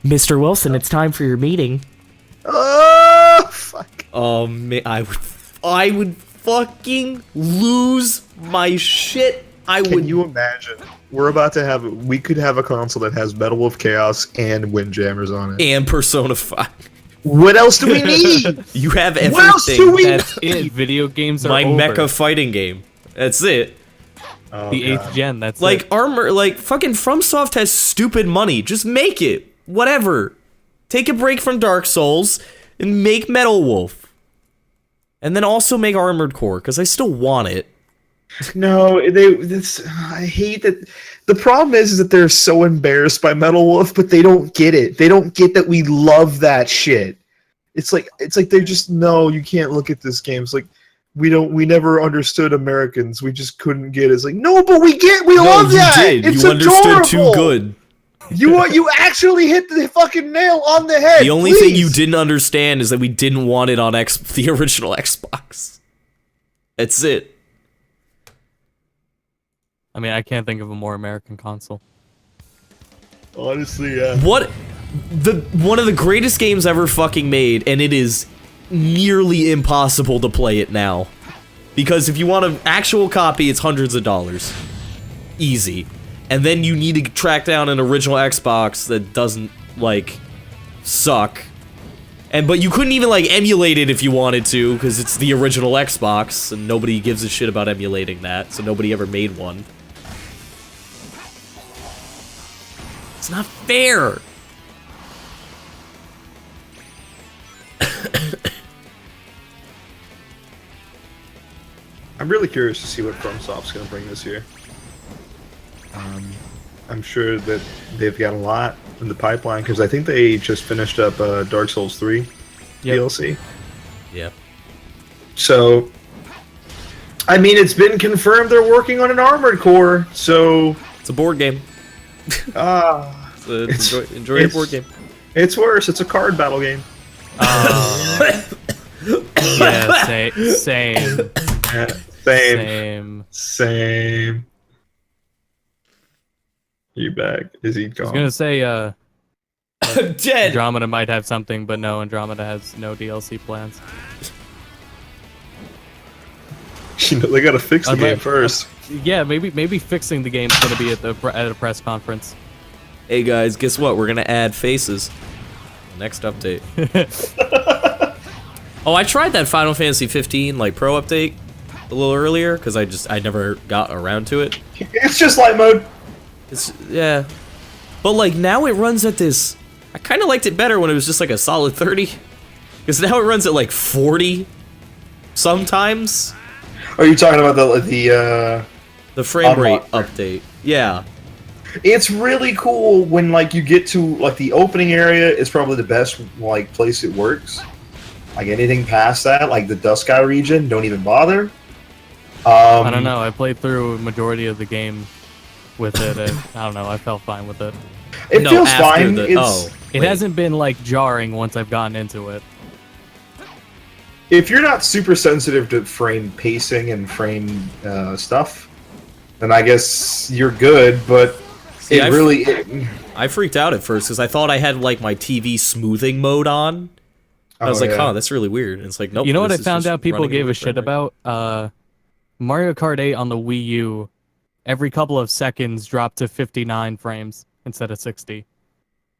Mr. Wilson, it's time for your meeting." Oh fuck! Oh man, I would fucking lose my shit. Can you imagine? We could have a console that has Metal Wolf Chaos and Windjammers on it. And Persona 5. What else do we need? You have everything. What else do we That's it. Video games are My over. mecha fighting game. That's it. Oh, The God. 8th gen, that's Like it. Armor, like fucking FromSoft has stupid money. Just make it. Whatever. Take a break from Dark Souls and make Metal Wolf. And then also make Armored Core, because I still want it. No, I hate that. The problem is that they're so embarrassed by Metal Wolf, but they don't get it. They don't get that we love that shit. It's like they're just, no, you can't look at this game. It's like we never understood Americans. We just couldn't get it. It's like, no, but we love that. It's you understood too adorable. good. You actually hit the fucking nail on the head. The only thing you didn't understand is that we didn't want it on the original Xbox. That's it. I mean, I can't think of a more American console. Honestly, yeah. One of the greatest games ever fucking made, and it is nearly impossible to play it now. Because if you want an actual copy, it's hundreds of dollars. Easy. And then you need to track down an original Xbox that doesn't, like, suck. But you couldn't even, like, emulate it if you wanted to, because it's the original Xbox, and nobody gives a shit about emulating that, so nobody ever made one. It's not fair! I'm really curious to see what FromSoft's going to bring this year. I'm sure that they've got a lot in the pipeline, because I think they just finished up Dark Souls 3 DLC. Yep. So, I mean, it's been confirmed they're working on an Armored Core, so... It's a board game. Enjoy your board game. It's worse. It's a card battle game. Yeah, same. Same. You back? Is he gone? I was gonna say, I'm dead! Andromeda might have something, but no, Andromeda has no DLC plans. You know, they gotta fix the game first. Yeah, maybe fixing the game's gonna be at a press conference. Hey guys, guess what? We're gonna add faces. Next update. Oh, I tried that Final Fantasy 15 like Pro update a little earlier because I never got around to it. It's just light mode. Yeah, but like now it runs at this. I kind of liked it better when it was just like a solid 30, because now it runs at like 40 sometimes. Are you talking about the frame rate unlock update? Yeah. It's really cool when like you get to like the opening area is probably the best like place it works. Like anything past that, like the Dusky region, don't even bother. I don't know. I played through a majority of the game with it, and I don't know. I felt fine with it. It feels fine. It hasn't been like jarring once I've gotten into it. If you're not super sensitive to frame pacing and frame stuff, then I guess you're good. But See, I freaked out at first because I thought I had like my TV smoothing mode on. I was like, "Oh, that's really weird." And it's like, nope. You know what I found out people gave a shit about? Mario Kart 8 on the Wii U, every couple of seconds dropped to 59 frames instead of 60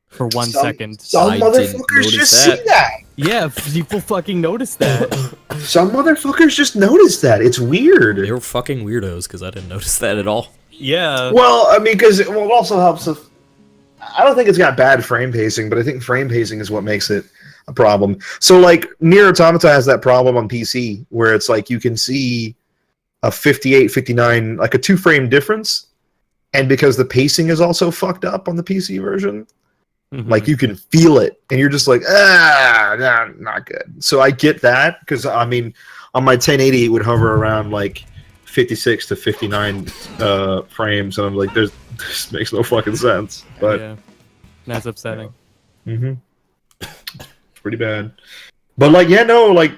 for 1 second. Some motherfuckers just see that. Yeah, people fucking notice that. Some motherfuckers just notice that. It's weird. They were fucking weirdos because I didn't notice that at all. Yeah. Well, I mean, because it also helps if... I don't think it's got bad frame pacing, but I think frame pacing is what makes it a problem. So, like, Nier Automata has that problem on PC, where it's like you can see a 58, 59, like a 2-frame difference, and because the pacing is also fucked up on the PC version, Like, you can feel it, and you're just like, nah, not good. So I get that, because, I mean, on my 1080, it would hover around, like, 56 to 59 frames, and I'm like, this makes no fucking sense. But yeah, that's upsetting. pretty bad. But, like, yeah, no, like,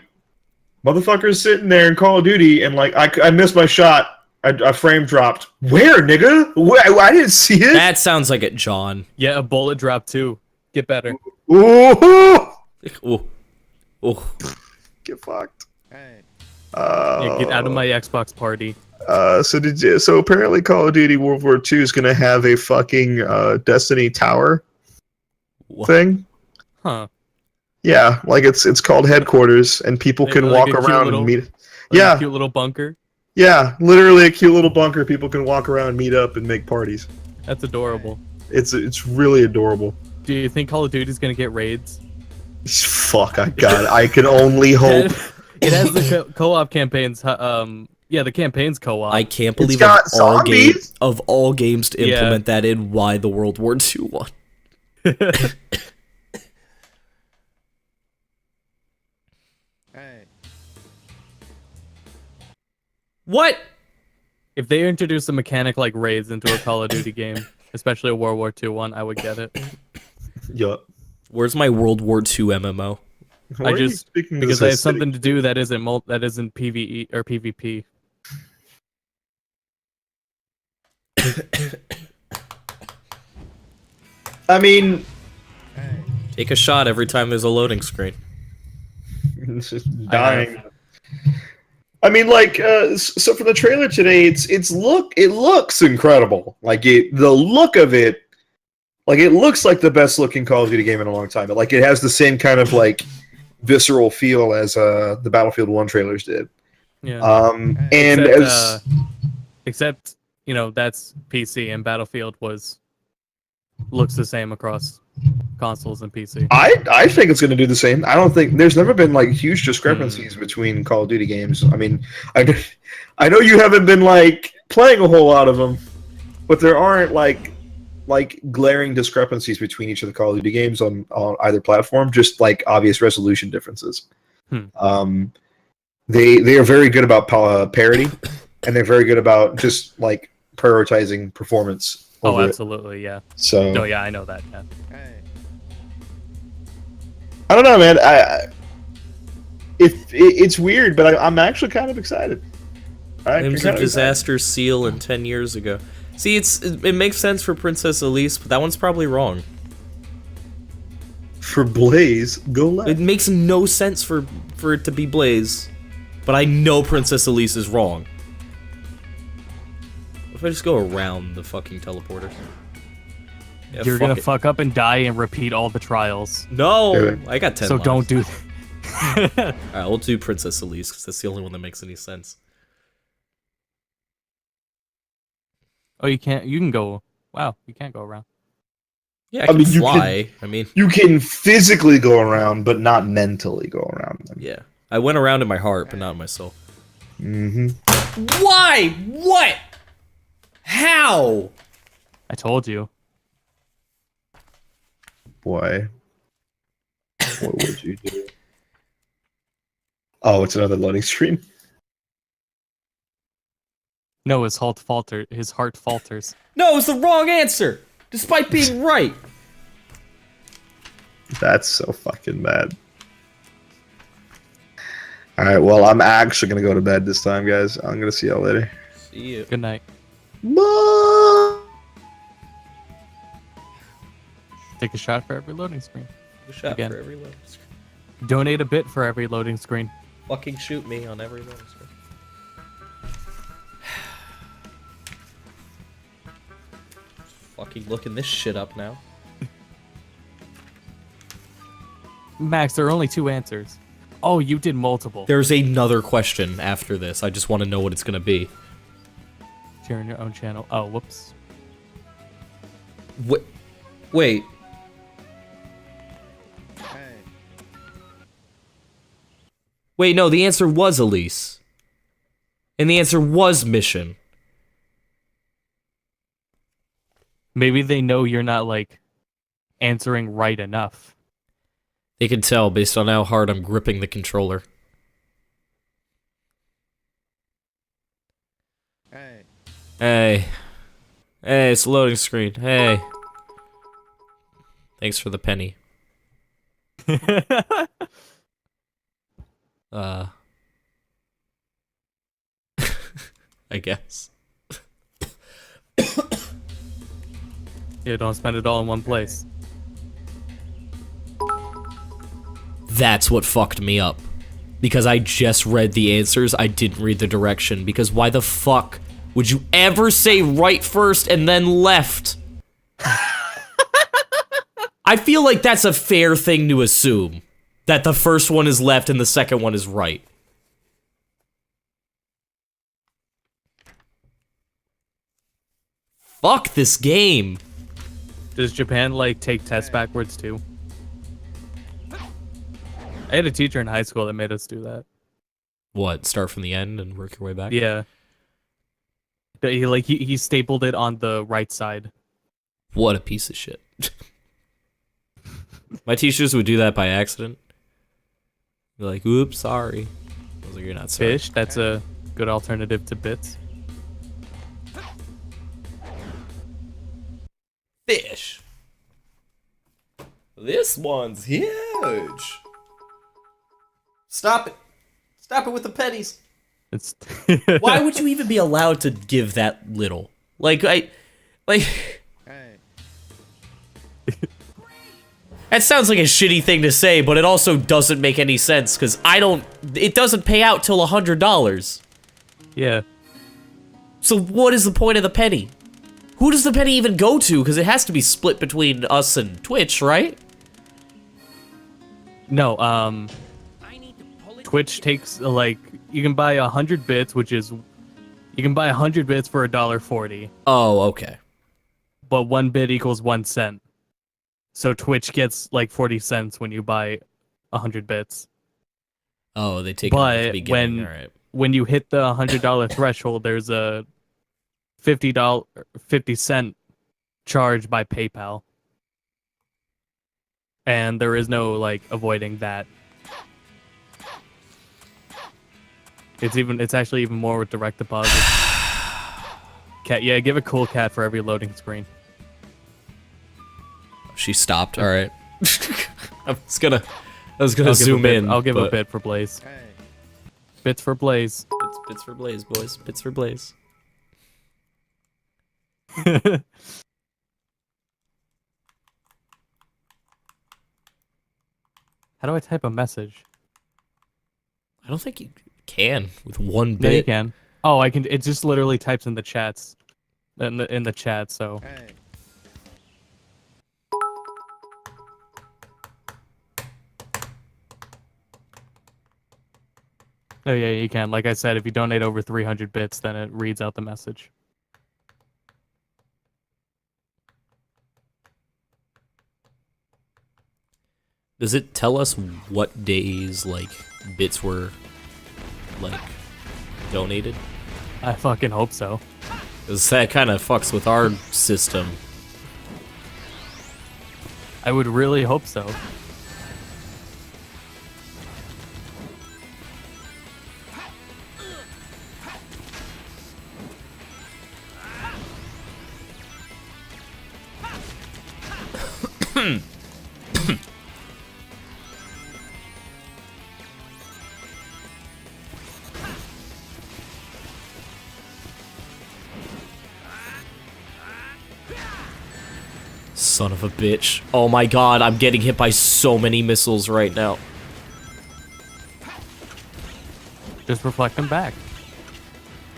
motherfuckers sitting there in Call of Duty, and, like, I missed my shot. I frame dropped. Where, nigga? Where? I didn't see it. That sounds like it, John. Yeah, a bullet drop too. Get better. Ooh. Oh, oh. Get fucked. Yeah, get out of my Xbox party. So apparently Call of Duty World War II is gonna have a fucking Destiny Tower thing. Huh. Yeah, like it's called headquarters, and people can Like walk around and meet. A cute little bunker. Yeah, literally a cute little bunker. People can walk around, meet up, and make parties. That's adorable. It's really adorable. Do you think Call of Duty's gonna get raids? Fuck, I got it. I can only hope. It has the co-op campaigns. Yeah, the campaign's co-op. I can't believe got zombies? of all games to implement that in, why the World War II one. What? If they introduced a mechanic like raids into a Call of Duty game, especially a World War II one, I would get it. Yup. Where's my World War II MMO? Because I have something to do that isn't PvE or PvP. I mean, Take a shot every time there's a loading screen. it's just dying. I mean, like, so for the trailer today, it looks incredible. Like the look of it, like it looks like the best looking Call of Duty game in a long time. Like it has the same kind of like visceral feel as the Battlefield 1 trailers did. Yeah. And except you know that's PC and Battlefield looks the same across consoles and PC. I think it's going to do the same. I don't think there's never been like huge discrepancies between Call of Duty games. I mean, I know you haven't been like playing a whole lot of them, but there aren't like glaring discrepancies between each of the Call of Duty games on either platform. Just like obvious resolution differences. They are very good about parity, and they're very good about just like prioritizing performance. Oh, absolutely, yeah. So. No, yeah, I know that. Yeah. I don't know, man. It's weird, but I'm actually kind of excited. Names of Disaster Seal and 10 years ago. See, it makes sense for Princess Elise, but that one's probably wrong. For Blaze, go left. It makes no sense for it to be Blaze, but I know Princess Elise is wrong. What if I just go around the fucking teleporter? Yeah, You're gonna fuck up and die and repeat all the trials. No, I got 10 So lives. don't do that. Alright, we'll do Princess Elise, because that's the only one that makes any sense. Oh, you can't. You can go. Wow, you can't go around. Yeah, I can fly. You can physically go around, but not mentally go around them. Yeah. I went around in my heart, but not in my soul. Mm-hmm. Why? What? How? I told you. Boy. What would you do? Oh, it's another loading screen. No, his heart falters. No, it's the wrong answer, despite being right. That's so fucking bad. Alright, well, I'm actually gonna go to bed this time, guys. I'm gonna see y'all later. See you. Good night. Bye! Take a shot for every loading screen. A shot Again. for every loading screen. Donate a bit for every loading screen. Fucking shoot me on every loading screen. Fucking looking this shit up now. Max, there are only 2 answers. Oh, you did multiple. There's another question after this. I just want to know what it's gonna be. You're on your own channel. Oh, whoops. Wait. Wait, no, the answer was Elise. And the answer was Mission. Maybe they know you're not like answering right enough. They can tell based on how hard I'm gripping the controller. Hey. Hey, it's a loading screen. Hey. Thanks for the penny. I guess. Yeah, don't spend it all in one place. That's what fucked me up. Because I just read the answers, I didn't read the direction. Because why the fuck would you ever say right first and then left? I feel like that's a fair thing to assume. That the first one is left and the second one is right. Fuck this game. Does Japan, like, take tests backwards, too? I had a teacher in high school that made us do that. What, start from the end and work your way back? Yeah. He stapled it on the right side. What a piece of shit. My teachers would do that by accident. They're like, oops, sorry. I was like, you're not sorry. Fish, that's a good alternative to bits. Fish. This one's huge. Stop it. Stop it with the pennies. It's Why would you even be allowed to give that little? Like, that sounds like a shitty thing to say, but it also doesn't make any sense, because it doesn't pay out till $100. Yeah. So what is the point of the penny? Who does the penny even go to? Because it has to be split between us and Twitch, right? No, Twitch takes, like, you can buy 100 bits, which is, you can buy 100 bits for $1.40. Oh, okay. But 1 bit equals 1 cent. So Twitch gets, like, 40 cents when you buy 100 bits. Oh, they take it at the But beginning, alright. when you hit the $100 threshold, there's a $50 50-cent charge by PayPal. And there is no, like, avoiding that. It's actually even more with direct deposit. Cat, yeah, give a cool cat for every loading screen. She stopped, alright. I was gonna zoom in. I'll give but... a bit for Blaze. Bits for Blaze. Bits for Blaze, boys. Bits for Blaze. How do I type a message? I don't think you can with one bit. No, you can. Oh, I can. It just literally types in the chats, in the chat. So. Oh yeah, you can. Like I said, if you donate over 300 bits, then it reads out the message. Does it tell us what days, like, bits were, like, donated? I fucking hope so. Because that kind of fucks with our system. I would really hope so. Son of a bitch. Oh my god, I'm getting hit by so many missiles right now. Just reflect them back.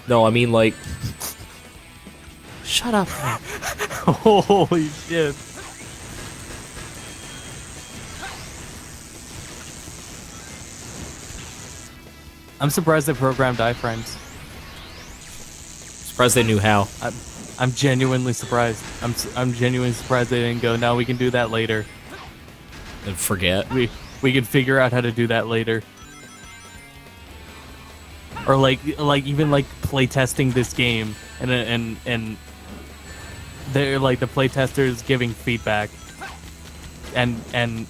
No, I mean, like... Shut up. Holy shit. I'm surprised they programmed iframes. Surprised they knew how. I'm genuinely surprised. I'm genuinely surprised they didn't go, no, we can do that later. And forget. We can figure out how to do that later. Or like even like playtesting this game and they're like the playtesters giving feedback and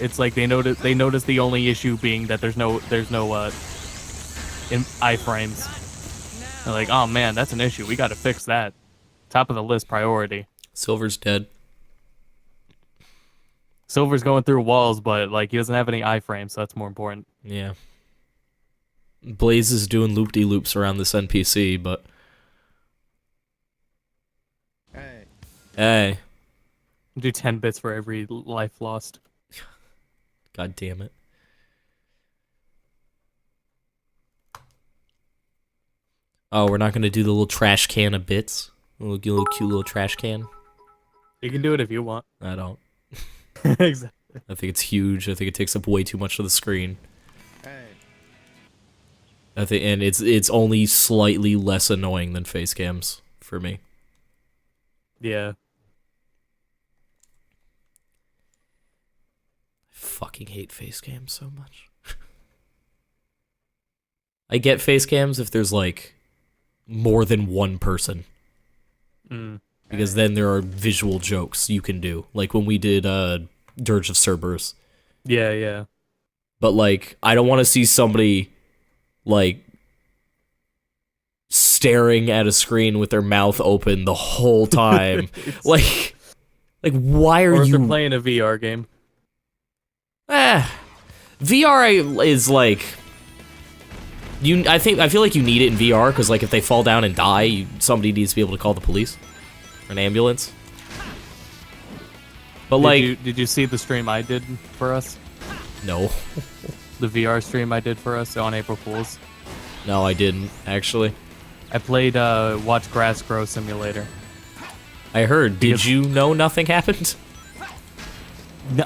it's like they notice the only issue being that there's no iframes. They're like, oh man, that's an issue. We got to fix that. Top of the list priority. Silver's dead. Silver's going through walls, but like he doesn't have any iframes, so that's more important. Yeah. Blaze is doing loop-de-loops around this NPC, but... Hey. Do 10 bits for every life lost. God damn it. Oh, we're not gonna do the little trash can of bits? A little cute little trash can? You can do it if you want. I don't. Exactly. I think it's huge. I think it takes up way too much of the screen. I think, and it's only slightly less annoying than face cams for me. Yeah. I fucking hate face cams so much. I get face cams if there's like more than one person. Because then there are visual jokes you can do. Like when we did Dirge of Cerberus. Yeah, yeah. But like, I don't want to see somebody like staring at a screen with their mouth open the whole time. like why are or if you they're playing a VR game? VR is like I feel like you need it in VR because like if they fall down and die, somebody needs to be able to call the police, or an ambulance. But did you see the stream I did for us? No. The VR stream I did for us on April Fools. No, I didn't actually. I played Watch Grass Grow Simulator. I heard. Did you know nothing happened?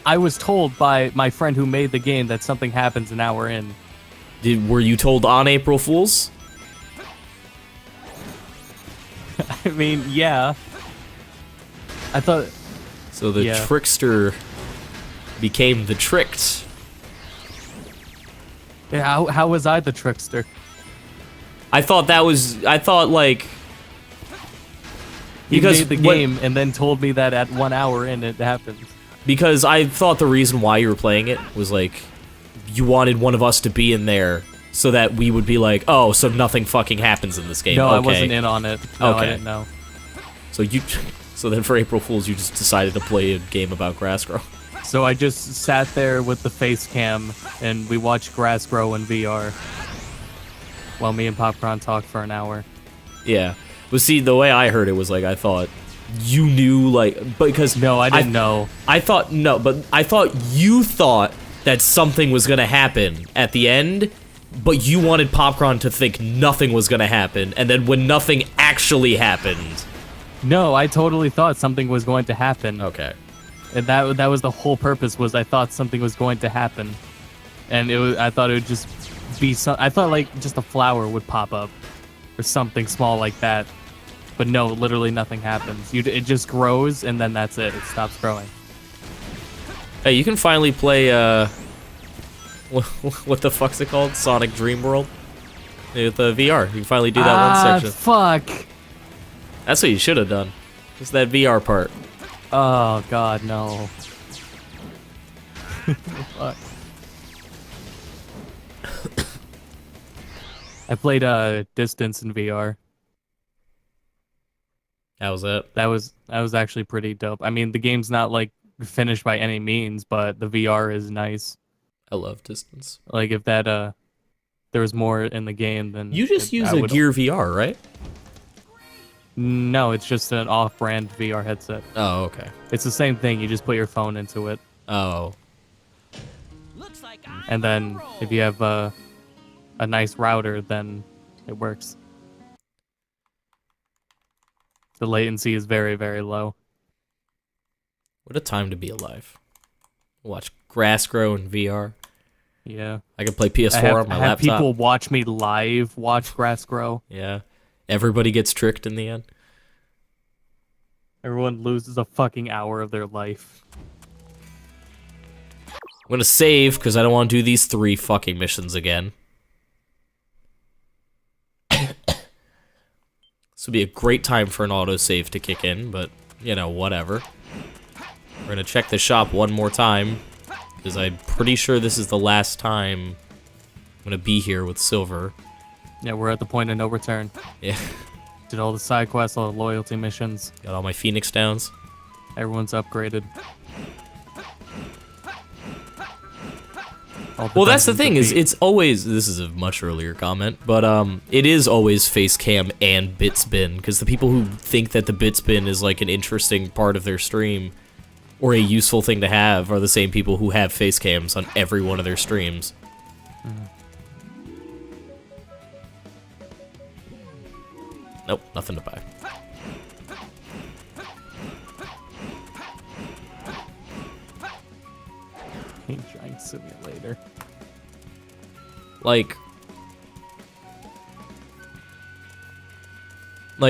I was told by my friend who made the game that something happens an hour in. Were you told on April Fools? I mean, yeah. I thought... So the trickster became the tricked. Yeah, how was I the trickster? I thought like... You made the game and then told me that at 1 hour in it happened. Because I thought the reason why you were playing it was like... You wanted one of us to be in there so that we would be like, oh, so nothing fucking happens in this game. No, okay. I wasn't in on it. No, okay. I didn't know. So then for April Fools, you just decided to play a game about grass grow. So I just sat there with the face cam and we watched grass grow in VR while me and Popcorn talked for an hour. Yeah. But see, the way I heard it was like, I thought you knew, like, because... No, I didn't know. I thought you thought that something was gonna happen at the end, but you wanted Popcorn to think nothing was gonna happen, and then when nothing actually happened... No, I totally thought something was going to happen. Okay. And that was the whole purpose, was I thought something was going to happen. And I thought it would just be I thought like just a flower would pop up or something small like that. But no, literally nothing happens. It just grows and then that's it. It stops growing. Hey, you can finally play what the fuck's it called? Sonic Dream World? With the VR. You can finally do that one section. Fuck. That's what you should have done. Just that VR part. Oh god, no. Fuck. I played Distance in VR. How was that? That was actually pretty dope. I mean, the game's not like finished by any means, but the VR is nice. I love Distance. Like if that there was more in the game, then you just use a Gear VR, right? No, it's just an off-brand VR headset. Oh, okay. It's the same thing. You just put your phone into it. Oh. And then if you have a nice router, then it works. The latency is very, very low. What a time to be alive. Watch grass grow in VR. Yeah. I can play PS4 on my I have laptop. people watch me live watch grass grow. Yeah. Everybody gets tricked in the end. Everyone loses a fucking hour of their life. I'm gonna save, because I don't want to do these 3 fucking missions again. This would be a great time for an autosave to kick in, but, you know, whatever. We're gonna check the shop one more time, because I'm pretty sure this is the last time I'm gonna be here with Silver. Yeah, we're at the point of no return. Yeah. Did all the side quests, all the loyalty missions. Got all my Phoenix downs. Everyone's upgraded. Well, that's the thing, is it's always, this is a much earlier comment, but it is always face cam and bit spin, because the people who think that the bit spin is like an interesting part of their stream, or a useful thing to have, are the same people who have face cams on every one of their streams. Nope, nothing to buy. Paint drying simulator. Like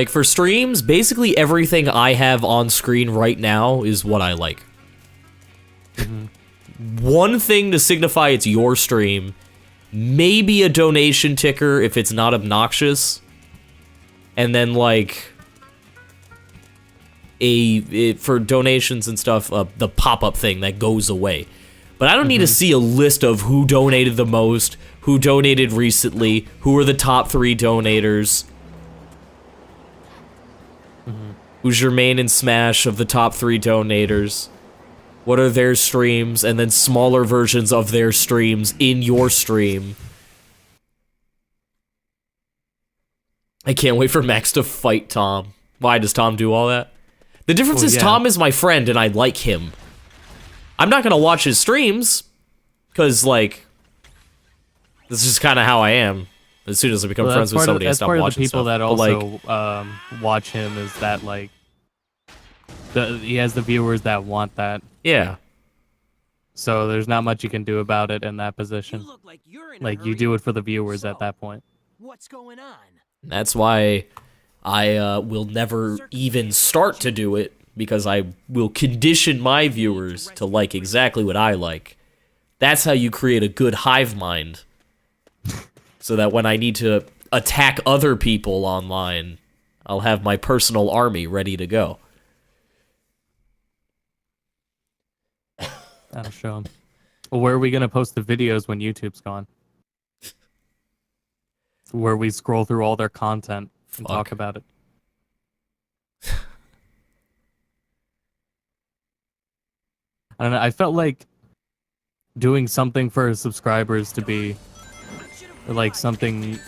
for streams, basically everything I have on screen right now is what I like. One thing to signify it's your stream, maybe a donation ticker if it's not obnoxious, and then like for donations and stuff, the pop-up thing that goes away. But I don't need to see a list of who donated the most, who donated recently, who are the top 3 donators, who's your main and smash of the top 3 donators, what are their streams, and then smaller versions of their streams in your stream. I can't wait for Max to fight Tom. Why does Tom do all that? The difference is Tom is my friend and I like him. I'm not gonna watch his streams, because, like, this is kind of how I am. As soon as I become friends with somebody, I stop watching people stuff. that also watch him is that, like, he has the viewers that want that. Yeah. So there's not much you can do about it in that position. You look like you're in a Like, you hurry. do it for the viewers at that point. What's going on? That's why I will never even start to do it, because I will condition my viewers to like exactly what I like. That's how you create a good hive mind. So that when I need to attack other people online, I'll have my personal army ready to go. That'll show him. Well, where are we going to post the videos when YouTube's gone? Where we scroll through all their content and talk about it. I don't know, I felt like doing something for subscribers to be like something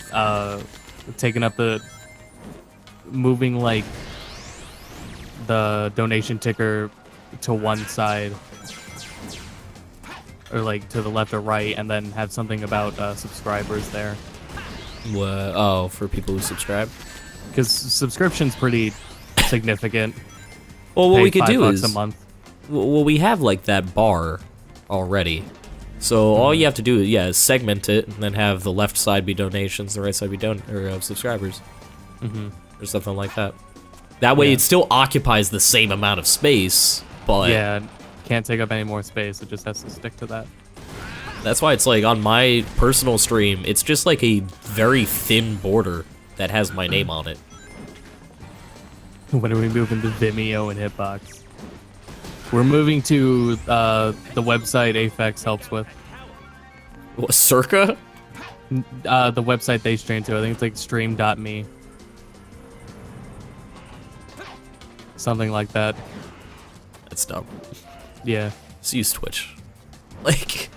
taking up the moving like the donation ticker to one side or like to the left or right, and then have something about subscribers there. Oh, for people who subscribe? Because subscription's pretty significant. Well, what Pay we could do $5 is a month. Well, we have like that bar already. So all you have to do is segment it and then have the left side be donations, the right side be subscribers. Or something like that. That way it still occupies the same amount of space, but yeah, can't take up any more space. It just has to stick to that. That's why it's like on my personal stream, it's just like a very thin border that has my name on it. When are we moving to Vimeo and Hitbox? We're moving to the website Aphex helps with. What, Circa? The website they stream to. I think it's like stream.me. Something like that. That's dumb. Yeah. Just use Twitch. Like...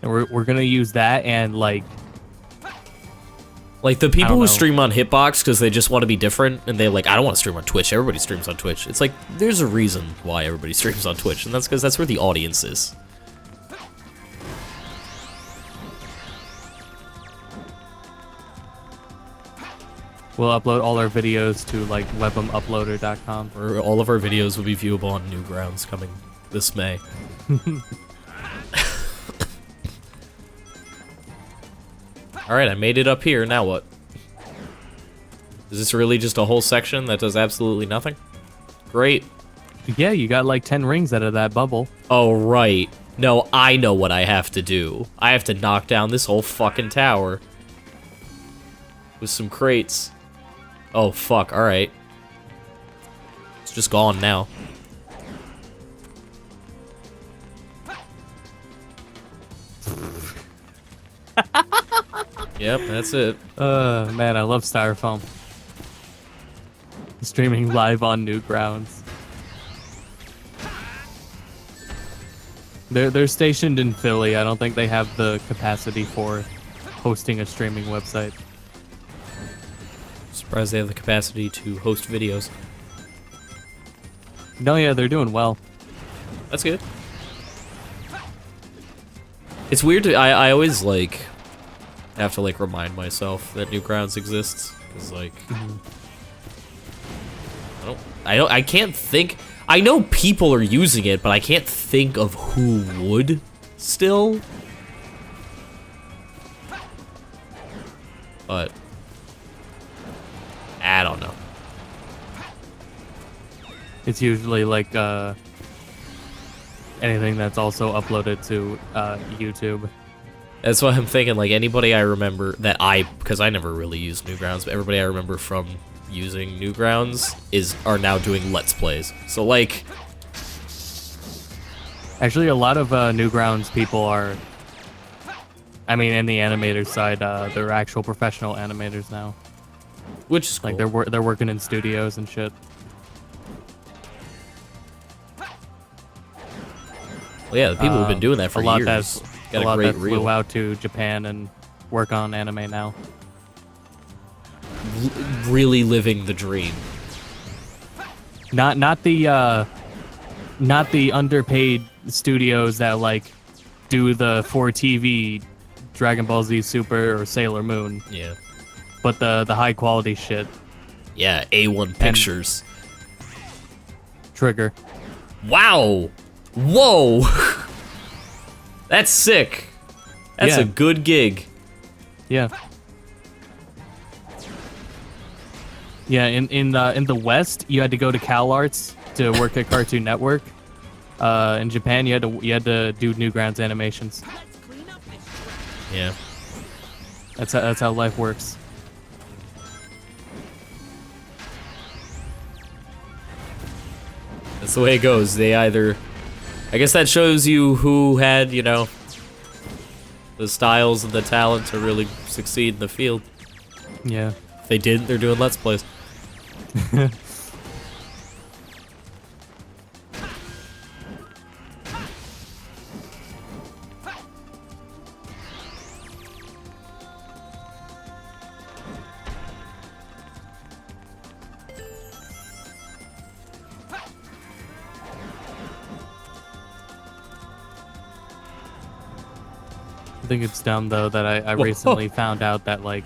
And we're gonna use that and like the people who stream on Hitbox because they just want to be different, and they like, I don't want to stream on Twitch, everybody streams on Twitch. It's like, there's a reason why everybody streams on Twitch, and that's because that's where the audience is. we'll upload all our videos to like webumuploader.com. Or all of our videos will be viewable on Newgrounds coming this May. Alright, I made it up here, now what? Is this really just a whole section that does absolutely nothing? Great. Yeah, you got like 10 rings out of that bubble. Oh, right. No, I know what I have to do. I have to knock down this whole fucking tower. With some crates. Oh, fuck, alright. It's just gone now. Yep, that's it. Man, I love Styrofoam. Streaming live on Newgrounds. They're stationed in Philly. I don't think they have the capacity for hosting a streaming website. Surprised they have the capacity to host videos. No, yeah, they're doing well. That's good. It's weird to I always like have to like remind myself that Newgrounds exists because like I can't think. I know people are using it, but I can't think of who would still. But I don't know. It's usually like anything that's also uploaded to YouTube. That's why I'm thinking like anybody I remember that because I never really used Newgrounds, but everybody I remember from using Newgrounds are now doing Let's Plays. So like, actually, a lot of Newgrounds people are. I mean, in the animator side, they're actual professional animators now. Which is cool. Like they're working in studios and shit. Well, yeah, the people who've been doing that for years. Got a lot great that reel. flew out to Japan and work on anime now. Really living the dream. Not the underpaid studios that like do the for TV Dragon Ball Z Super or Sailor Moon, Yeah. but the high quality shit. Yeah, A1 Pictures. Trigger. Wow. Whoa. That's sick. That's Yeah. a good gig. Yeah. Yeah, in the West, you had to go to CalArts to work at Cartoon Network. In Japan, you had to do Newgrounds animations. Yeah. That's how life works. That's the way it goes. They either... I guess that shows you who had, you know, the styles and the talent to really succeed in the field. Yeah. If they didn't, they're doing Let's Plays. I think it's dumb though that I recently found out that like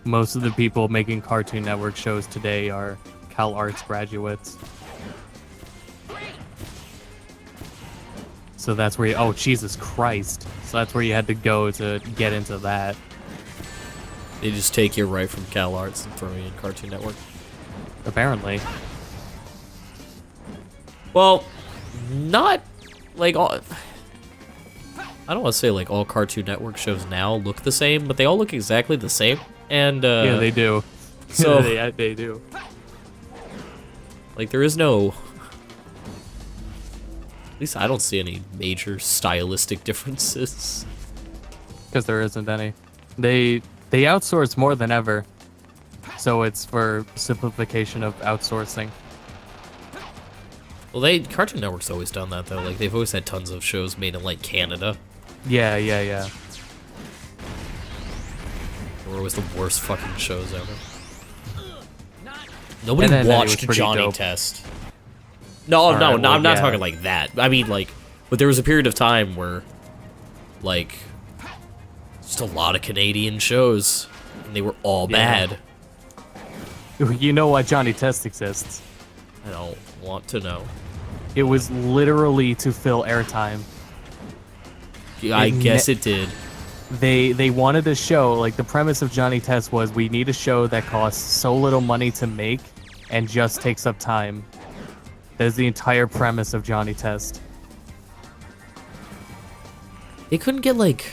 most of the people making Cartoon Network shows today are CalArts graduates. So that's where oh Jesus Christ. So that's where you had to go to get into that. They just take you right from CalArts and throw you in Cartoon Network. Apparently. Well, not like all... I don't want to say like all Cartoon Network shows now look the same, but they all look exactly the same. And yeah, they do. So they do. Like there is no... At least I don't see any major stylistic differences. Because there isn't any. They outsource more than ever. So it's for simplification of outsourcing. Well, Cartoon Network's always done that though. Like they've always had tons of shows made in like Canada. Yeah. They were always the worst fucking shows ever. Nobody And then it was watched pretty Johnny dope. Test. No, Alright, no, well, I'm not yeah. talking like that. I mean, like, but there was a period of time where, like, just a lot of Canadian shows, and they were all Yeah. bad. You know why Johnny Test exists? I don't want to know. It was literally to fill airtime. I guess it did. They wanted a show, like the premise of Johnny Test was we need a show that costs so little money to make and just takes up time. That is the entire premise of Johnny Test. They couldn't get like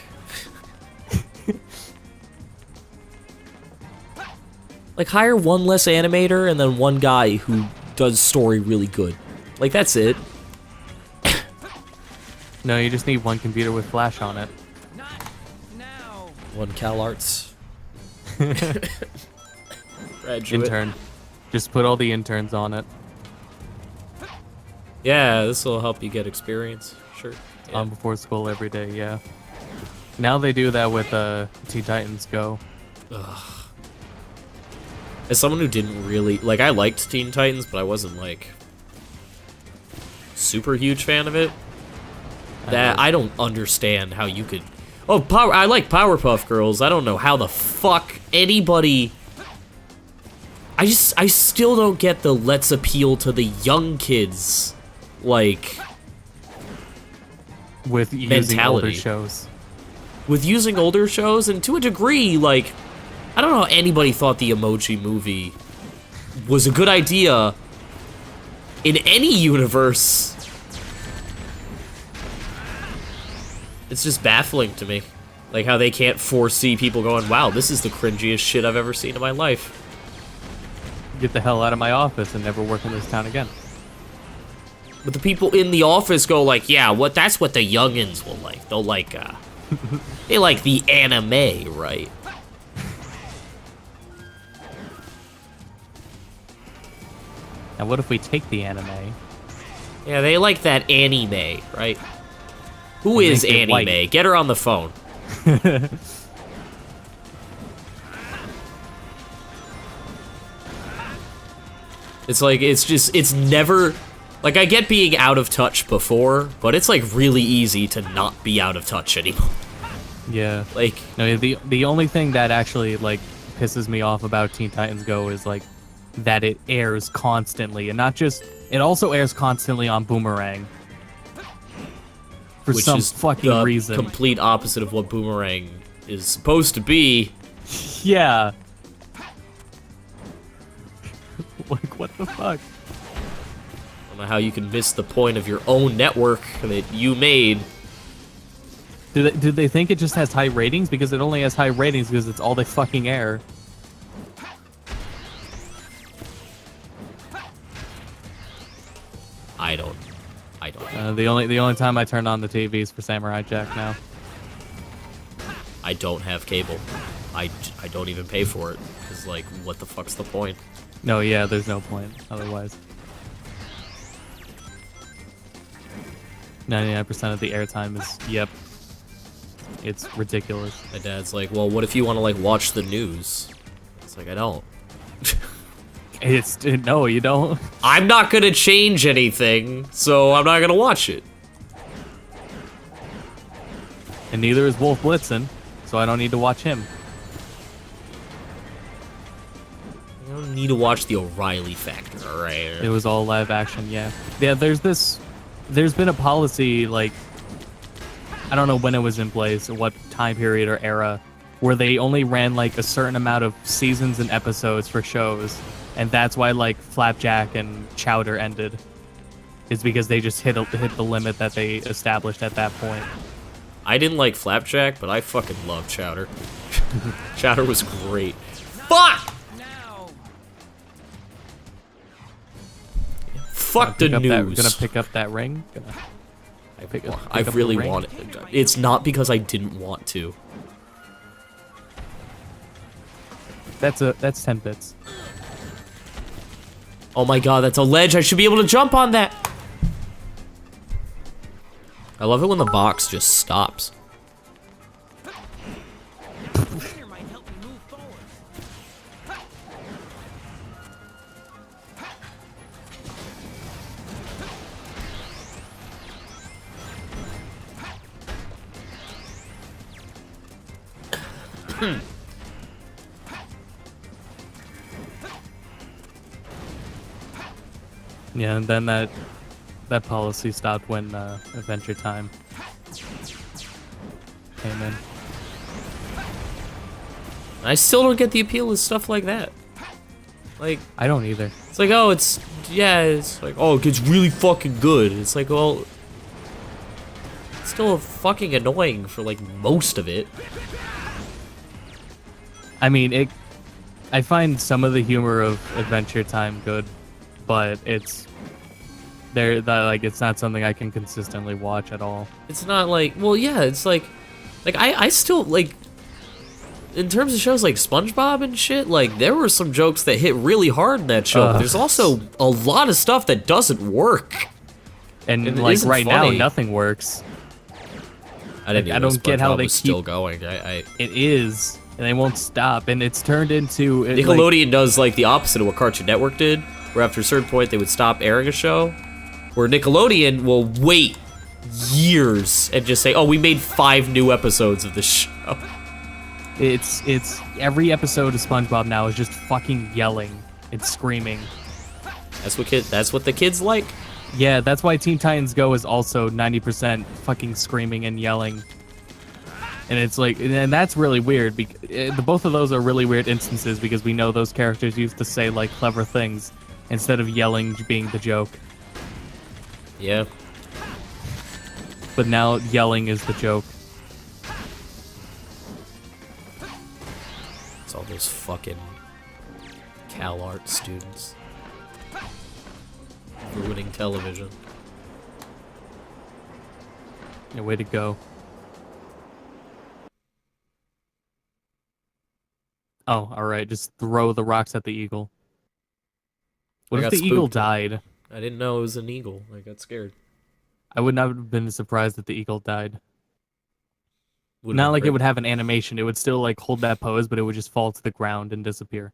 hire one less animator and then one guy who does story really good. Like, that's it. No, you just need one computer with Flash on it. Not now. One CalArts. Graduate. Intern. Just put all the interns on it. Yeah, this will help you get experience. Sure. Yeah. On before school every day, yeah. Now they do that with Teen Titans Go. As someone who didn't really like, I liked Teen Titans, but I wasn't like super huge fan of it. That I don't understand how you could. Oh, I like Powerpuff Girls. I don't know how the fuck anybody. I still don't get the let's appeal to the young kids, like, with using older mentality. shows. With using older shows, and to a degree, like, I don't know how anybody thought the Emoji Movie was a good idea in any universe. It's just baffling to me. Like, how they can't foresee people going, wow, this is the cringiest shit I've ever seen in my life. Get the hell out of my office and never work in this town again. But the people in the office go like, yeah, that's what the youngins will like. They'll like, they like the anime, right? And what if we take the anime? Yeah, they like that anime, right? Who And is make it anime? white. Get her on the phone. It's like, it's never, like, I get being out of touch before, but it's like really easy to not be out of touch anymore. Yeah. Like, No, the only thing that actually like pisses me off about Teen Titans Go is like that it airs constantly, and not just it also airs constantly on Boomerang. For which some is fucking the reason. complete opposite of what Boomerang is supposed to be. Yeah. Like, what the fuck? I don't know how you can miss the point of your own network that you made. Do they think it just has high ratings? Because it only has high ratings because it's all they fucking air. I don't. The only time I turn on the TV is for Samurai Jack now. I don't have cable. I don't even pay for it. Cause like, what the fuck's the point? No, yeah, there's no point otherwise. 99% of the airtime is, yep. It's ridiculous. My dad's like, well, what if you want to like watch the news? It's like, I don't. No, you don't. I'm not gonna change anything, so I'm not gonna watch it. And neither is Wolf Blitzen, so I don't need to watch him. I don't need to watch the O'Reilly Factor, alright? It was all live action, yeah. Yeah, there's been a policy, like, I don't know when it was in place, or what time period or era, where they only ran, like, a certain amount of seasons and episodes for shows. And that's why, like, Flapjack and Chowder ended. Is because they just hit the limit that they established at that point. I didn't like Flapjack, but I fucking love Chowder. Chowder was great. Fuck! Now. Fuck the news. Gonna pick up that ring? I really want it. It's not because I didn't want to. That's 10 bits. Oh my god, that's a ledge. I should be able to jump on that. I love it when the box just stops. Here might help me move forward. Yeah, and then that policy stopped when Adventure Time came in. I still don't get the appeal of stuff like that. Like, I don't either. it's like, oh, it's like, oh, it gets really fucking good. It's like, well, it's still fucking annoying for like most of it. I mean, I find some of the humor of Adventure Time good, but it's it's not something I can consistently watch at all. It's not like, well, yeah, it's like I still like. In terms of shows like SpongeBob and shit, like there were some jokes that hit really hard in that show. But there's also a lot of stuff that doesn't work. And it like isn't right funny. now, nothing works. I didn't. I don't get how they was keep still going. It is, and they won't stop. And it's turned into Nickelodeon does like the opposite of what Cartoon Network did, where after a certain point they would stop airing a show. Where Nickelodeon will wait years and just say, "Oh, we made 5 new episodes of this show." It's every episode of SpongeBob now is just fucking yelling and screaming. That's what the kids like. Yeah, that's why Teen Titans Go is also 90% fucking screaming and yelling. And it's like, and that's really weird. Both of those are really weird instances because we know those characters used to say like clever things instead of yelling being the joke. Yeah. But now yelling is the joke. It's all those fucking Cal Art students ruining television. Yeah, way to go. Oh, alright, just throw the rocks at the eagle. What if the eagle died? I didn't know it was an eagle. I got scared. I would not have been surprised that the eagle died. Would've Not been like it great. would have an animation. It would still like hold that pose, but it would just fall to the ground and disappear.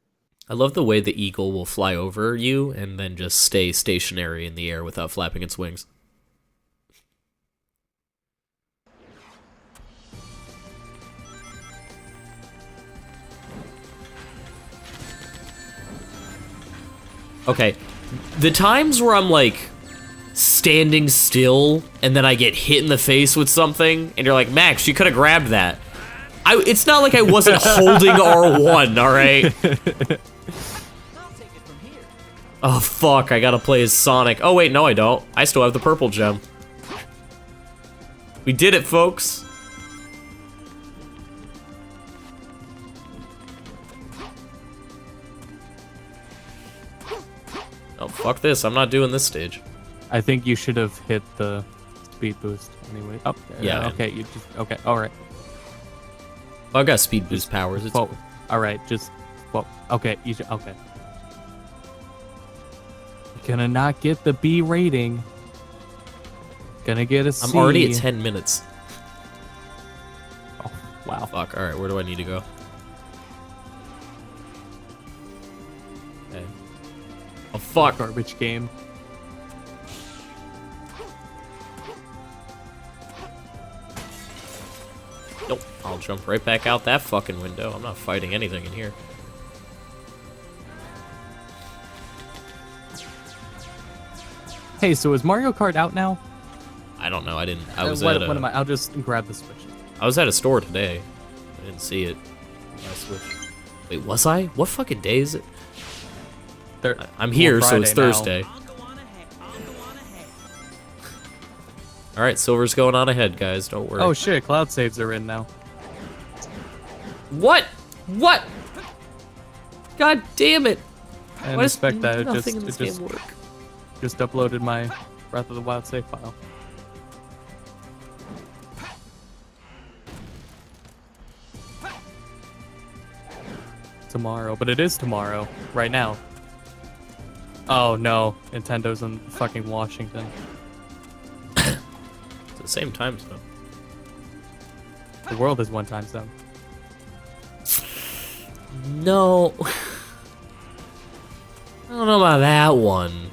I love the way the eagle will fly over you and then just stay stationary in the air without flapping its wings. Okay, the times where I'm like standing still and then I get hit in the face with something and you're like, Max, you could have grabbed that. It's not like I wasn't holding R1, alright? I'll take it from here. Oh fuck, I gotta play as Sonic. Oh wait, no I don't. I still have the purple gem. We did it, folks. Oh, fuck this. I'm not doing this stage. I think you should have hit the speed boost anyway. Oh, Yeah, man. okay, you just okay. All right. I've got speed boost powers. It's Well, all right, just well, okay. You should, okay. Gonna not get the B rating. Gonna get a C. I'm already at 10 minutes. Oh, wow. Fuck. All right, where do I need to go? Okay. Oh fuck. Garbage game. Nope. I'll jump right back out that fucking window. I'm not fighting anything in here. Hey, so is Mario Kart out now? I don't know. I didn't. I was what at am I? I'll just grab the Switch. I was at a store today. I didn't see it. I switched. Wait, was I? What fucking day is it? I'm here, so it's Thursday. I'll go on ahead. All right, Silver's going on ahead, guys. Don't worry. Oh shit! Cloud saves are in now. What? What? God damn it! I didn't Why does expect that. It nothing in this just game work? just uploaded my Breath of the Wild save file. Tomorrow, but it is tomorrow, right now. Oh no, Nintendo's in fucking Washington. It's at the same time zone. The world is one time zone. No. I don't know about that one.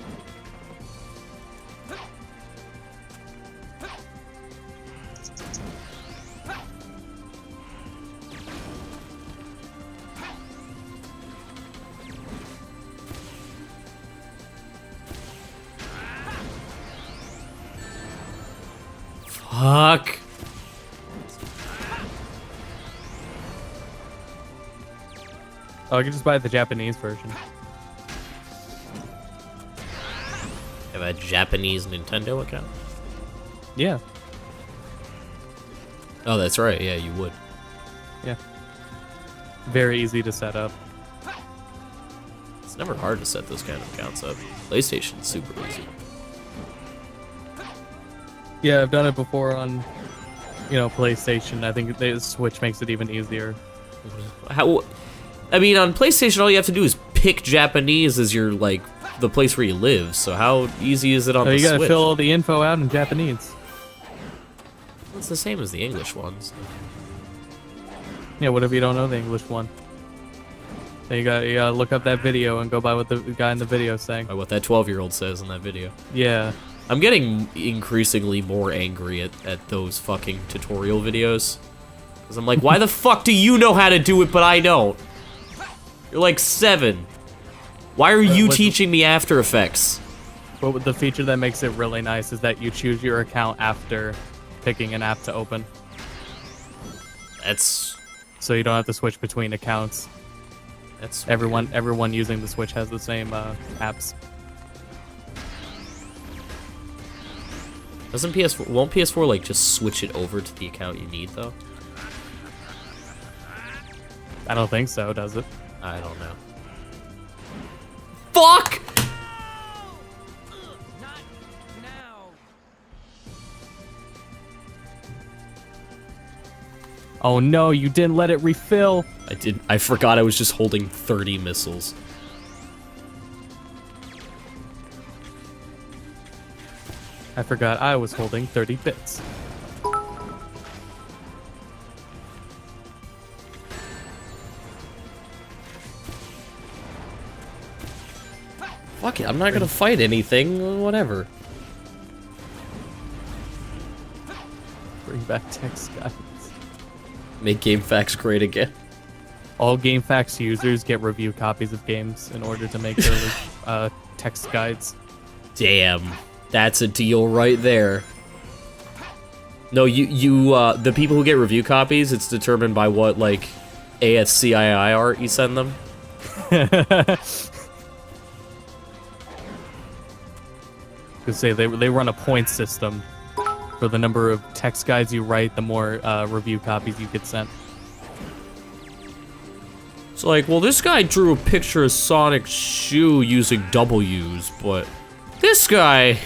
Fuck. Oh, I can just buy the Japanese version. Have a Japanese Nintendo account? Yeah, Oh, that's right. Yeah, you would. yeah. Very easy to set up. It's never hard to set those kind of accounts up. PlayStation's super easy. Yeah, I've done it before on, PlayStation. I think the Switch makes it even easier. How? I mean, on PlayStation, all you have to do is pick Japanese as your, like, the place where you live. So how easy is it on So the you gotta Switch? fill all the info out in Japanese. It's the same as the English ones. Yeah, what if you don't know the English one? Then you gotta look up that video and go by what the guy in the video is saying. By what that 12-year-old says in that video. Yeah. I'm getting increasingly more angry at those fucking tutorial videos. Because I'm like, why the fuck do you know how to do it, but I don't? You're like 7. Why are you teaching me After Effects? But the feature that makes it really nice is that you choose your account after picking an app to open. That's So you don't have to switch between accounts. Everyone using the Switch has the same apps. Won't PS4 like just switch it over to the account you need though? I don't think so, does it? I don't know. Fuck! Not now. Oh no, you didn't let it refill. I forgot I was just holding 30 missiles. I forgot I was holding 30 bits. Fuck it, I'm not gonna fight anything, whatever. Bring back text guides. Make GameFAQs great again. All GameFAQs users get review copies of games in order to make their text guides. Damn, that's a deal right there. No, the people who get review copies, it's determined by what, like, ASCII art you send them. Because they run a point system. For the number of text guides you write, the more review copies you get sent. It's like, well, this guy drew a picture of Sonic's shoe using W's, but this guy...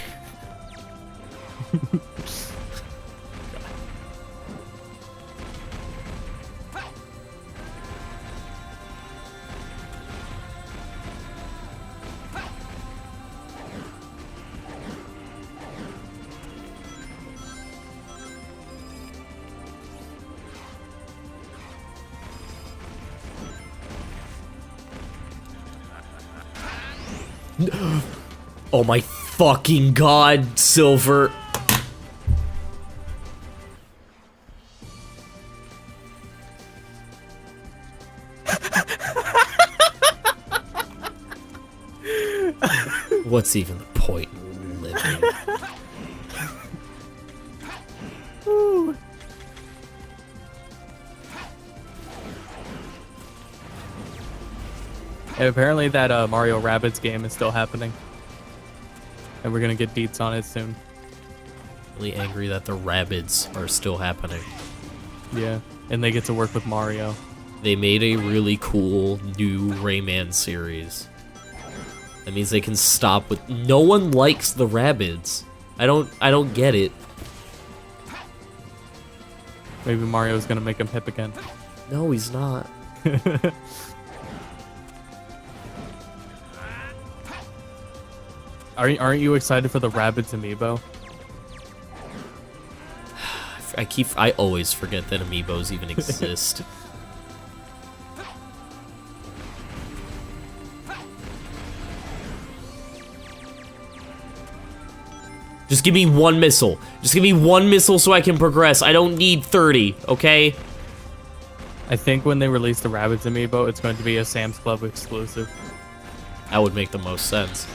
Oh my fucking god, Silver. What's even the point in living? And apparently that Mario Rabbids game is still happening. And we're gonna get deets on it soon. Really angry that the Rabbids are still happening. Yeah, and they get to work with Mario. They made a really cool new Rayman series. That means they can stop with... No one likes the Rabbids. I don't get it. Maybe Mario's gonna make him hip again. No, he's not. Aren't you excited for the Rabbids amiibo? I always forget that amiibos even exist. Just give me one missile. Just give me one missile so I can progress. I don't need 30, okay? I think when they release the Rabbids amiibo, it's going to be a Sam's Club exclusive. That would make the most sense.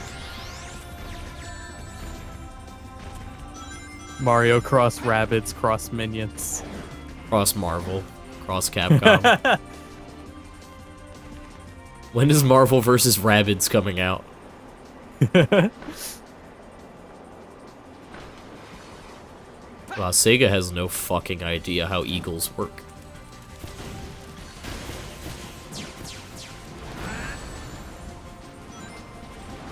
Mario cross Rabbids, cross Minions. Cross Marvel. Cross Capcom. When is Marvel vs. Rabbids coming out? Wow, Sega has no fucking idea how eagles work.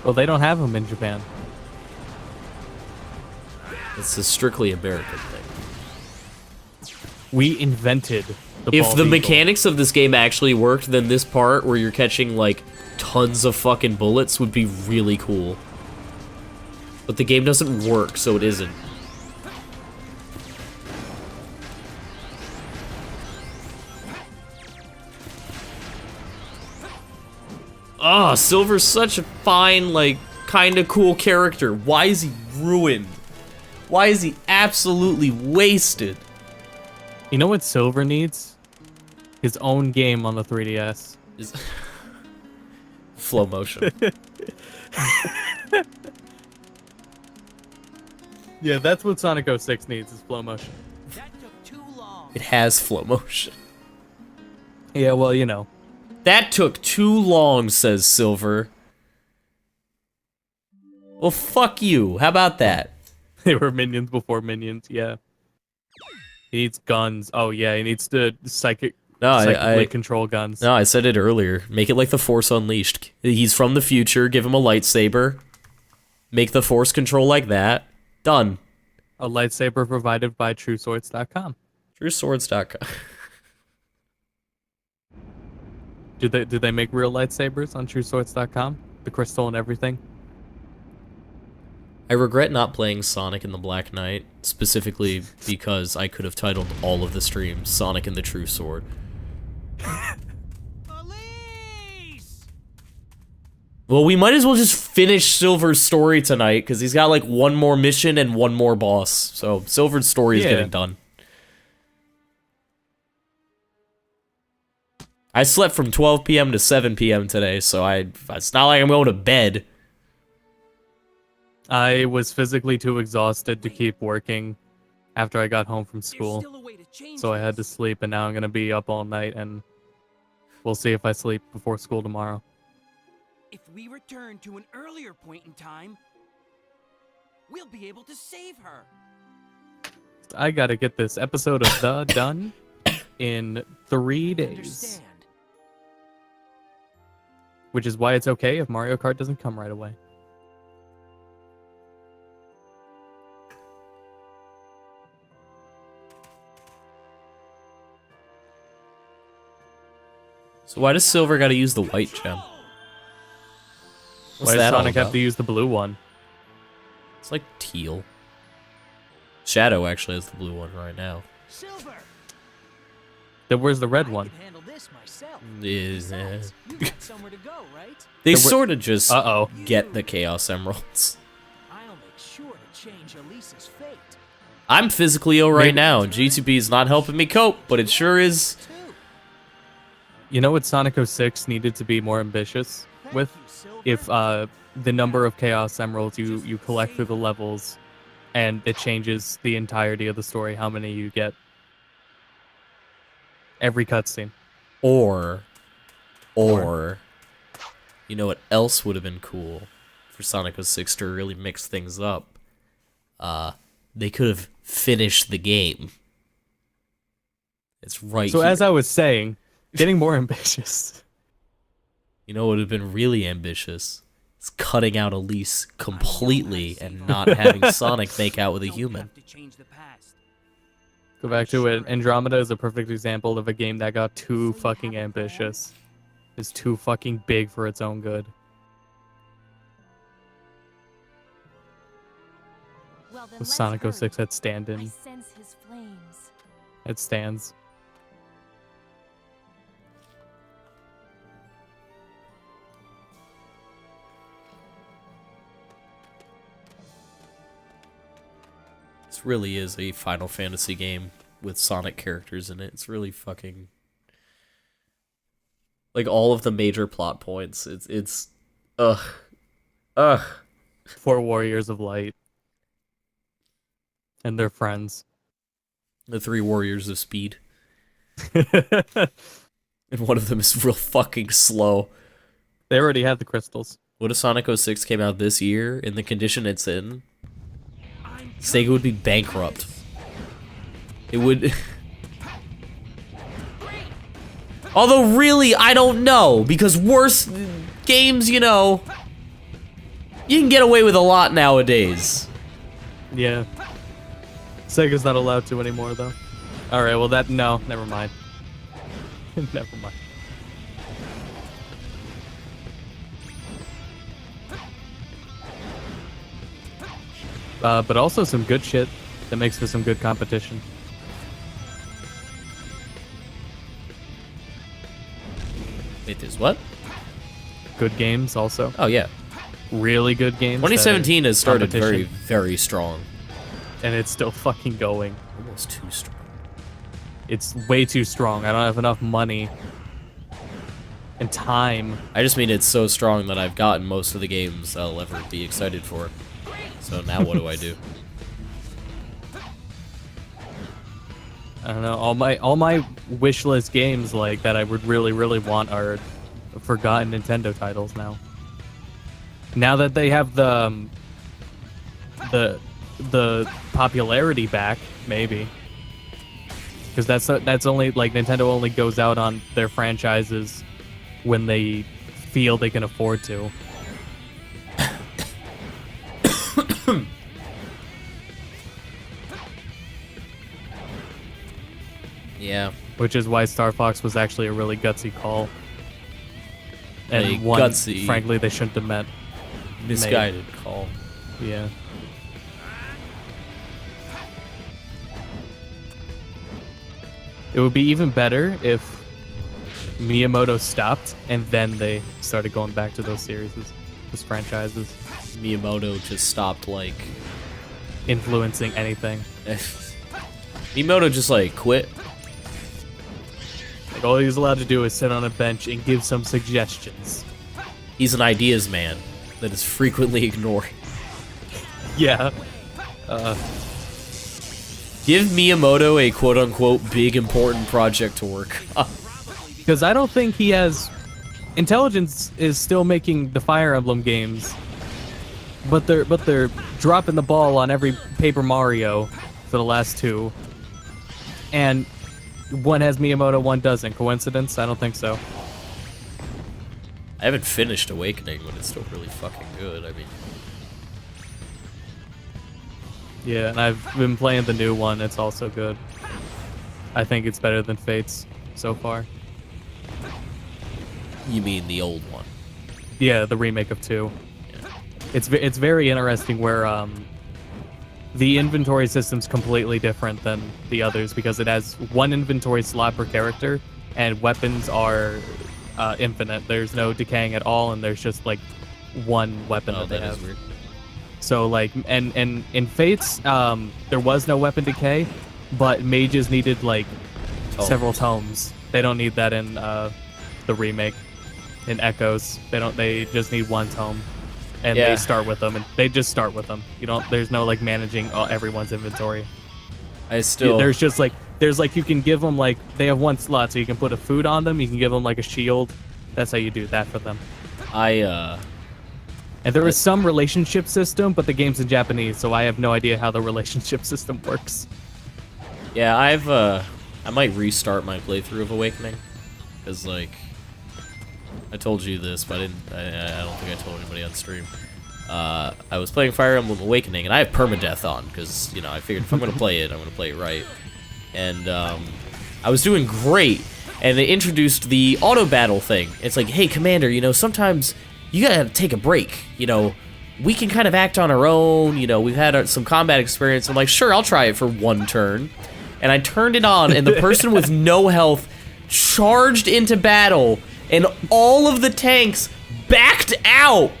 Well, they don't have them in Japan. It's a strictly American thing. We invented the If bald the eagle. mechanics of this game actually worked, then this part where you're catching, like, tons of fucking bullets would be really cool. But the game doesn't work, so it isn't. Ah, Silver's such a fine, like, kinda cool character. Why is he ruined? Why is he absolutely wasted? You know what Silver needs? His own game on the 3DS. Is flow motion. Yeah, that's what Sonic 06 needs, is flow motion. That took too long. It has flow motion. Yeah, well, you know. That took too long, says Silver. Well, fuck you. How about that? They were minions before minions, yeah. He needs guns. Oh, yeah, he needs to psychically control guns. No, I said it earlier. Make it like the Force Unleashed. He's from the future. Give him a lightsaber. Make the Force control like that. Done. A lightsaber provided by TrueSwords.com. TrueSwords.com. Do they make real lightsabers on TrueSwords.com? The crystal and everything? I regret not playing Sonic and the Black Knight, specifically because I could have titled all of the streams Sonic and the True Sword. Police! Well, we might as well just finish Silver's story tonight, because he's got like one more mission and one more boss. So Silver's story is getting done. I slept from 12 p.m. to 7 p.m. today, so it's not like I'm going to bed. I was physically too exhausted to keep working after I got home from school. There's still a way to change So I had to this. sleep, and now I'm going to be up all night, and we'll see if I sleep before school tomorrow. If we return to an earlier point in time, we'll be able to save her. I got to get this episode of The done in 3 days. Understand. Which is why it's okay if Mario Kart doesn't come right away. So why does Silver got to use the white gem? What's Why does that all Sonic have about? to use the blue one? It's like teal. Shadow actually has the blue one right now. Silver, Then where's the red I one? can handle this myself. Is Besides, you got somewhere to go, right? They The sort of just Uh-oh. get the Chaos Emeralds. I'll make sure to change Elisa's fate. I'm physically ill right Maybe- now, and G2B is not helping me cope, but it sure is. Too. You know what Sonic 06 needed to be more ambitious with? Thank you, Silver. If the number of Chaos Emeralds you collect through the levels, and it changes the entirety of the story, how many you get. Every cutscene. Or, you know what else would have been cool for Sonic 06 to really mix things up? They could have finished the game. It's right So here. as I was saying, getting more ambitious. You know what would have been really ambitious? It's cutting out Elise completely and not having Sonic make out with a Don't human. have to change the past. Go back to it. Andromeda is a perfect example of a game that got too fucking ambitious. It's too fucking big for its own good. Well, then With let's Sonic hurry. 06 at I stand-in. sense his flames. It stands. This really is a Final Fantasy game with Sonic characters in it. It's really fucking... like, all of the major plot points. It's... Ugh. 4 Warriors of Light. And their friends. The 3 Warriors of Speed. They And one of them is real fucking slow. already had the crystals. What if Sonic 06 came out this year in the condition it's in? Sega would be bankrupt. It would... Although, really, I don't know, because worse games, you know... You can get away with a lot nowadays. Yeah. Sega's not allowed to anymore, though. Alright, well no, never mind. Never mind. But also some good shit that makes for some good competition. Wait, there's what? Good games also. Oh, yeah. Really good games. 2017 has started very, competition. very strong. And it's still fucking going. Almost too strong. It's way too strong. I don't have enough money and time. I just mean it's so strong that I've gotten most of the games I'll ever be excited for. So now what do I do? I don't know. All my wish list games like that I would really, really want are forgotten Nintendo titles now. Now that they have the popularity back, maybe. Because that's only like Nintendo only goes out on their franchises when they feel they can afford to. Yeah. Which is why Star Fox was actually a really gutsy call. And A one, gutsy, frankly, they shouldn't have met. misguided call. Yeah. It would be even better if Miyamoto stopped and then they started going back to those series, those franchises, Miyamoto just stopped, like... influencing anything. Miyamoto just, like, quit. Like, all he's allowed to do is sit on a bench and give some suggestions. He's an ideas man that is frequently ignored. Yeah. Give Miyamoto a quote-unquote big important project to work on. Because I don't think he has... Intelligence is still making the Fire Emblem games, but they're dropping the ball on every Paper Mario for the last two. And one has Miyamoto, one doesn't. Coincidence? I don't think so. I haven't finished Awakening, but it's still really fucking good. I mean... Yeah, and I've been playing the new one. It's also good. I think it's better than Fates so far. You mean the old one? Yeah, the remake of 2. Yeah. It's very interesting where the inventory system's completely different than the others because it has one inventory slot per character, and weapons are infinite. There's no decaying at all, and there's just like one weapon that they have. Weird. So like, and in Fates, there was no weapon decay, but mages needed like several tomes. They don't need that in the remake. In Echoes, they just need one tome, and they start with them, and they just start with them. You don't. There's no like managing everyone's inventory. There's like you can give them like they have one slot, so you can put a food on them. You can give them like a shield. That's how you do that for them. And there is some relationship system, but the game's in Japanese, so I have no idea how the relationship system works. Yeah, I might restart my playthrough of Awakening, because like, I told you this, but I don't think I told anybody on stream. I was playing Fire Emblem Awakening, and I have permadeath on, because, you know, I figured if I'm going to play it, I'm going to play it right. And I was doing great, and they introduced the auto battle thing. It's like, hey, Commander, you know, sometimes you gotta take a break. You know, we can kind of act on our own. You know, we've had some combat experience. I'm like, sure, I'll try it for one turn. And I turned it on, and the person with no health charged into battle, and all of the tanks backed out.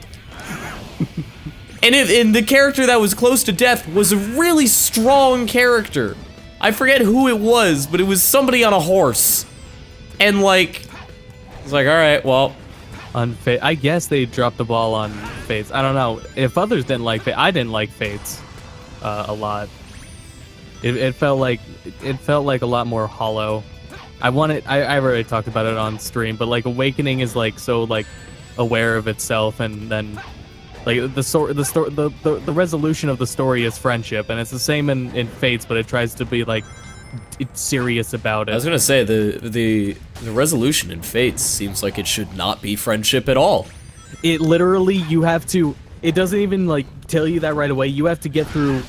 And the character that was close to death was a really strong character. I forget who it was, but it was somebody on a horse. And like, it's like, all right, well. I guess they dropped the ball on Fates. I don't know if others didn't like Fates. I didn't like Fates a lot. It felt like a lot more hollow. I already talked about it on stream, but like Awakening is like so like aware of itself, and then like the resolution of the story is friendship, and it's the same in Fates, but it tries to be like it's serious about it. I was gonna say the resolution in Fates seems like it should not be friendship at all. It literally, you have to it doesn't even like tell you that right away. You have to get through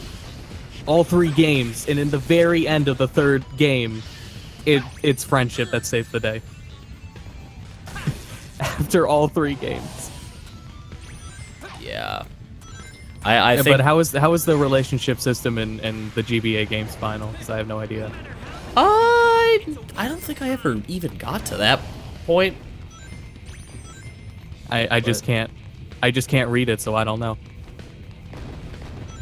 all 3 games, and in the very end of the 3rd game, it's friendship that saves the day. After all 3 games. Yeah. I think. But how is the relationship system in the GBA games final? Because I have no idea. I don't think I ever even got to that point. I just can't read it, so I don't know.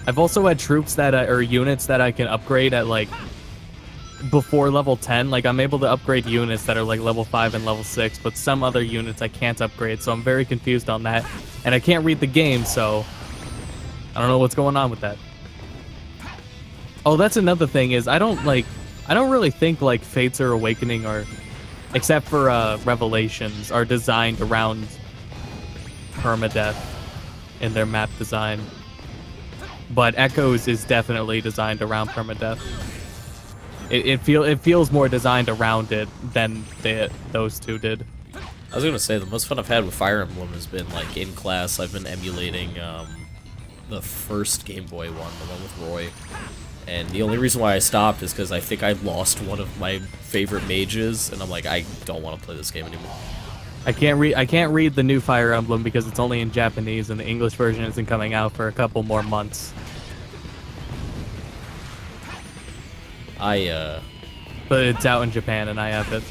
I've also had troops that or units that I can upgrade at like before level 10. Like I'm able to upgrade units that are like level 5 and level 6, but some other units I can't upgrade, so I'm very confused on that. And I can't read the game, so I don't know what's going on with that. Oh, that's another thing is I don't really think like Fates or Awakening are, except for Revelations, are designed around permadeath in their map design. But Echoes is definitely designed around permadeath. It feels more designed around it than those two did. I was gonna say the most fun I've had with Fire Emblem has been like in class. I've been emulating the first Game Boy one, the one with Roy. And the only reason why I stopped is because I think I lost one of my favorite mages, and I'm like, I don't want to play this game anymore. I can't read the new Fire Emblem because it's only in Japanese, and the English version isn't coming out for a couple more months. But it's out in Japan, and I have it.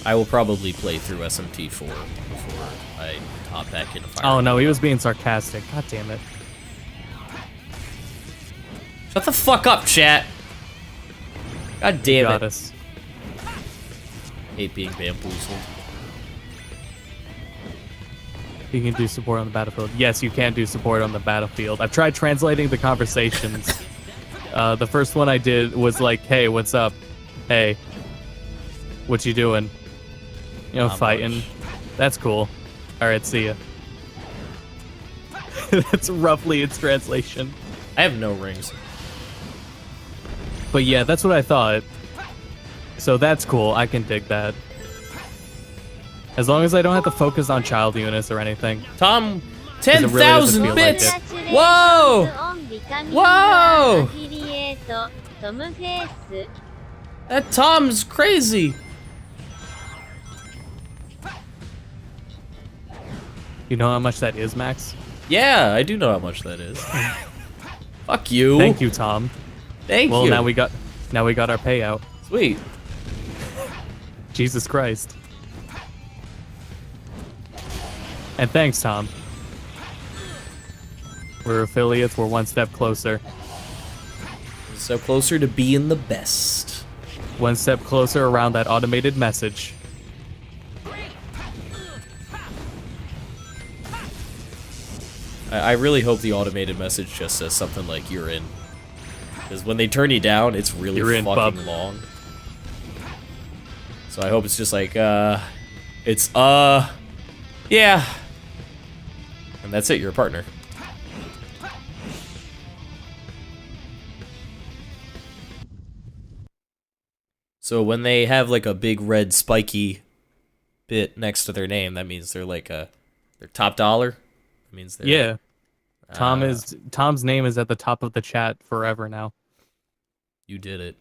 I will probably play through SMT4 before I hop back into Fire Oh Emblem. no, he was being sarcastic. God damn it. Shut the fuck up, chat. God damn Got it. us. Hate being bamboozled. You can do support on the battlefield. Yes, you can do support on the battlefield. I've tried translating the conversations. The first one I did was like, hey, what's up? Hey, what you doing? You know, Not fighting. much. That's cool. Alright, see ya. That's roughly its translation. I have no rings. But yeah, that's what I thought. So that's cool. I can dig that. As long as I don't have to focus on child units or anything. Tom, it really doesn't 10,000 feel like bits! it. Whoa! Whoa! That Tom's crazy. You know how much that is, Max? Yeah, I do know how much that is. Fuck you. Thank you, Tom. Thank Well, you. now we got our payout. Sweet. Jesus Christ. And thanks, Tom. We're affiliates. We're one step closer. So closer to being the best. One step closer around that automated message. I really hope the automated message just says something like "you're in," because when they turn you down, it's really You're in, fucking bub. long. So I hope it's just like it's yeah, and that's it. You're a partner. So when they have like a big red spiky bit next to their name, that means they're like they're top dollar. It means they're Yeah. Tom's name is at the top of the chat forever now. You did it.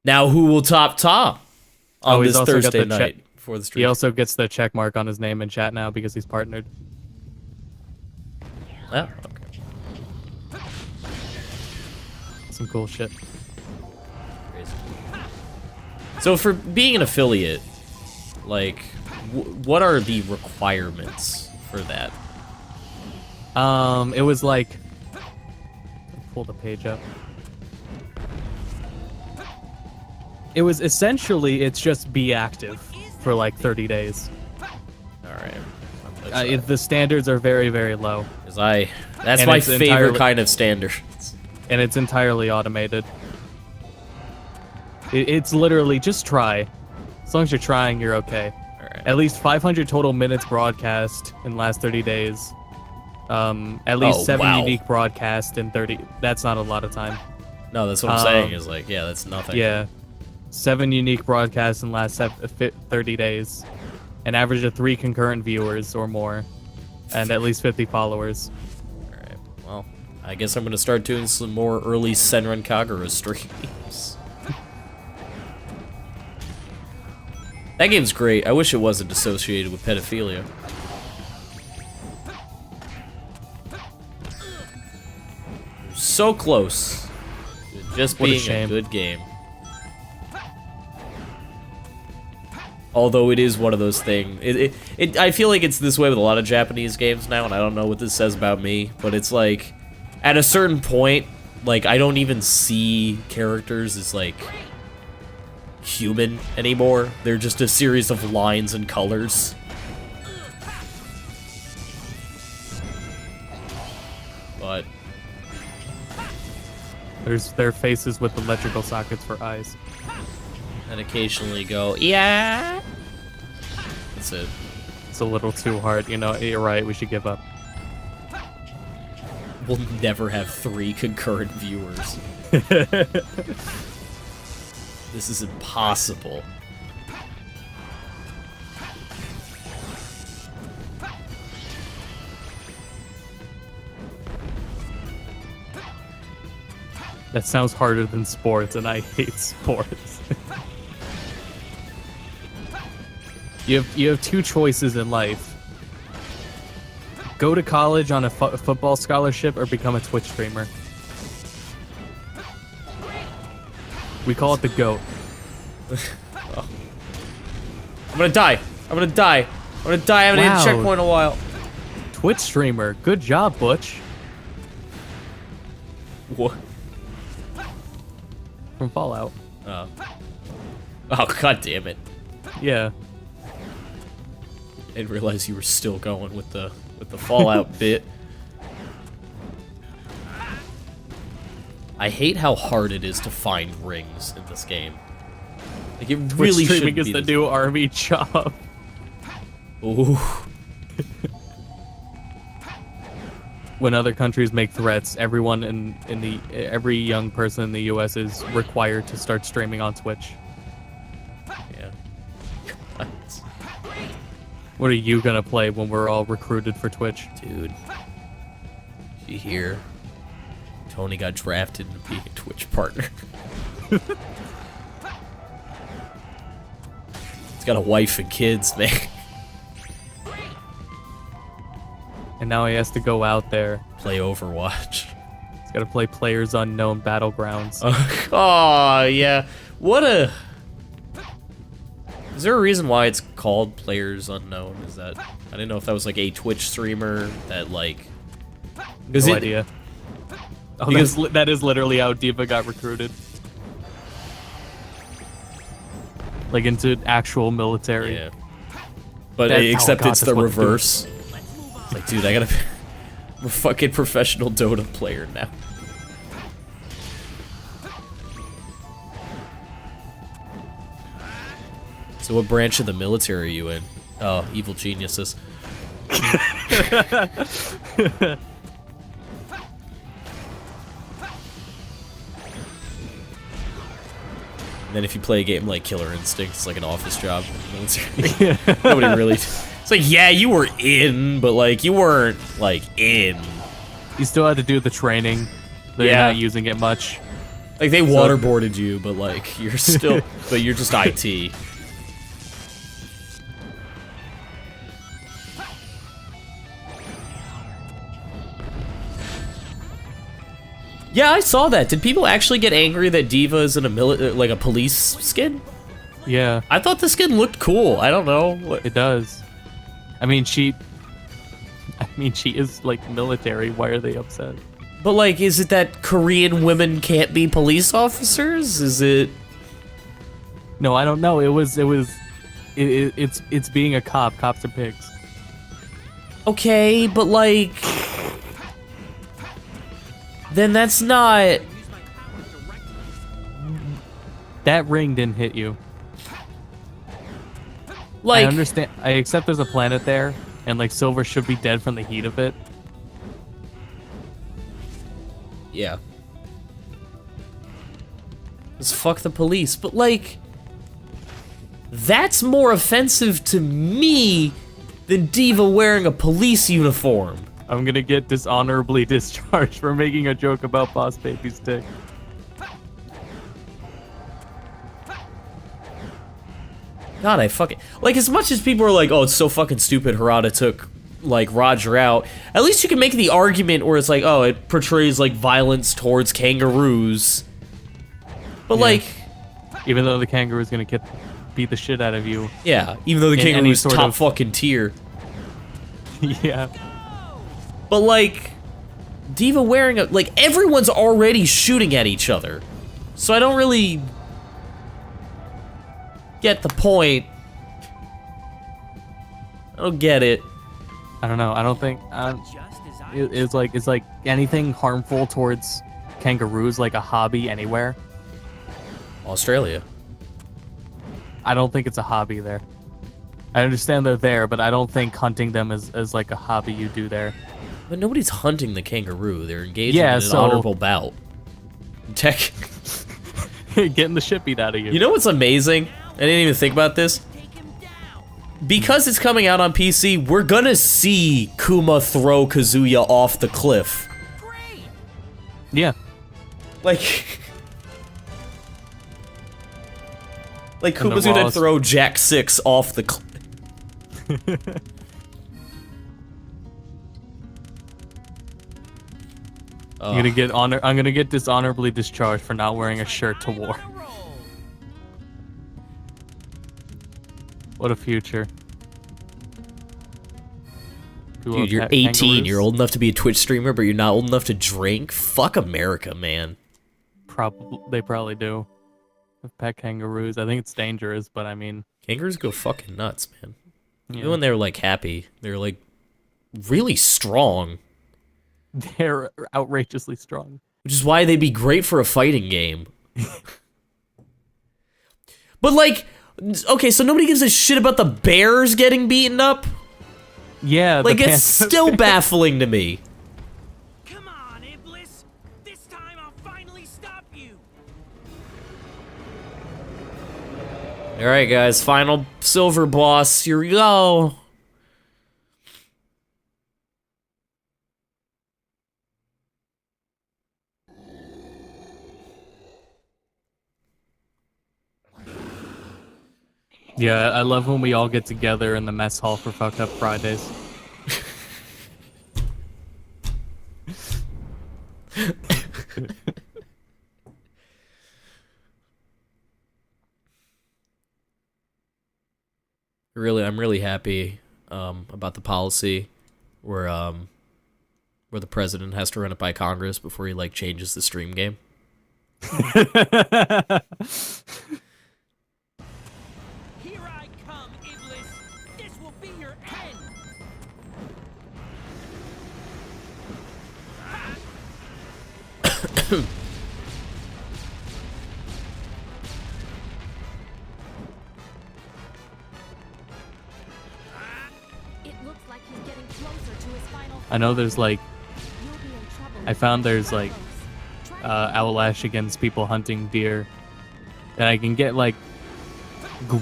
Now who will top Tom on he's this also got Thursday the night before the stream? He also gets the check mark on his name in chat now because he's partnered. Oh, okay. Some cool shit. Crazy. So for being an affiliate, like, what are the requirements for that? It was like, pull the page up. It was essentially, it's just be active for like 30 days. All right. The standards are very, very low. That's my it's favorite entirely- kind of standard. And it's entirely automated. It's literally just try. As long as you're trying, you're okay. All right. At least 500 total minutes broadcast in the last 30 days. At least 7 wow. unique broadcasts in 30. That's not a lot of time. No, that's what I'm saying. Is like, yeah, that's nothing. Yeah. 7 unique broadcasts in the last 30 days. An average of 3 concurrent viewers or more. and at least 50 followers. Alright, well, I guess I'm gonna start doing some more early Senran Kagura streams. That game's great. I wish it wasn't associated with pedophilia. So close to just What a being a shame. good game. Although it is one of those things. I feel like it's this way with a lot of Japanese games now, and I don't know what this says about me, but it's like, at a certain point, like, I don't even see characters as, like, human anymore. They're just a series of lines and colors. But There's their faces with electrical sockets for eyes. and occasionally go, yeah. That's it. It's a little too hard, you know. You're right. We should give up. We'll never have 3 concurrent viewers. This is impossible. That sounds harder than sports, and I hate sports. You have 2 choices in life. Go to college on a football scholarship or become a Twitch streamer. We call it the GOAT. I'm gonna die. I'm gonna die. I'm gonna die. I haven't hit a Wow. checkpoint in a while. Twitch streamer. Good job, Butch. What? From Fallout. Oh. Oh, god damn it. Yeah. I didn't realize you were still going with the Fallout bit. I hate how hard it is to find rings in this game. Like, it Twitch really streaming should is be the this- new army job. Ooh. When other countries make threats, everyone every young person in the U.S. is required to start streaming on Twitch. Yeah. What are you gonna play when we're all recruited for Twitch? Dude. You hear? Tony got drafted to be a Twitch partner. He's got a wife and kids, man. And now he has to go out there. Play Overwatch. He's got to play Players Unknown Battlegrounds. Oh, yeah. What a... Is there a reason why it's called Players Unknown? Is that... I didn't know if that was like a Twitch streamer that like... No idea. Oh, Because- that is literally how Diva got recruited. Like into actual military. Yeah. But That's how except I got it's this the one to do it. reverse. It's like, dude, I gotta... I'm a fucking professional Dota player now. So what branch of the military are you in? Oh, evil geniuses. And then if you play a game like Killer Instinct, it's like an office job in the military. Nobody really... It's like, yeah, you were in, but like, you weren't, like, in. You still had to do the training. They're Yeah. not using it much. Like, they waterboarded you, but like, you're still... but you're just IT. Yeah, I saw that. Did people actually get angry that Diva is in a like a police skin? Yeah, I thought the skin looked cool. I don't know. What... it does. I mean, she is like military. Why are they upset? But like, is it that Korean women can't be police officers? Is it? No, I don't know. It's being a cop. Cops are pigs. Okay, but like, then that's not. That ring didn't hit you. Like, I understand. I accept there's a planet there, and like Silver should be dead from the heat of it. yeah. Let's fuck the police, but like, that's more offensive to me than Diva wearing a police uniform. I'm gonna get dishonorably discharged for making a joke about Boss Baby's dick. God, I fucking... Like, as much as people are like, oh, it's so fucking stupid Harada took, like, Roger out, at least you can make the argument where it's like, oh, it portrays, like, violence towards kangaroos. But, Yeah. like... Even though the kangaroo's gonna beat the shit out of you. Yeah, even though the In any kangaroo's sort top of- fucking tier. Yeah. But, like, Diva wearing a... Like, everyone's already shooting at each other. So I don't really... get the point. I don't get it. I don't know. I don't think it's like anything harmful towards kangaroos, like a hobby anywhere. Australia. I don't think it's a hobby there. I understand they're there, but I don't think hunting them is like a hobby you do there. But nobody's hunting the kangaroo. They're engaging Yeah, in an so- honorable bout. Tech. Getting the shit beat out of you. You know what's amazing? I didn't even think about this. Because it's coming out on PC, we're gonna see Kuma throw Kazuya off the cliff. Yeah. Like... Like, And the Kuma's gonna Ross- throw Jack 6 off the cliff. I'm gonna get dishonorably discharged for not wearing a shirt to war. What a future. Dude, you're 18, you're old enough to be a Twitch streamer, but you're not old enough to drink? Fuck America, man. They probably do. With pet kangaroos. I think it's dangerous, but I mean... Kangaroos go fucking nuts, man. Yeah. Even when they're, like, happy, they're, like, really strong. They're outrageously strong. Which is why they'd be great for a fighting game. But, like, okay, so nobody gives a shit about the bears getting beaten up? Yeah, Like, the it's panther- still baffling to me. Come on, Iblis! This time I'll finally stop you! Alright, guys, final silver boss. Here we go. Yeah, I love when we all get together in the mess hall for Fucked Up Fridays. I'm really happy about the policy where the president has to run it by Congress before he like changes the stream game. Here I come, Iblis! This will be your end! It looks like he's getting closer to his final. I know there's like, You'll be in trouble. I found there's like outlash against people hunting deer. And I can get like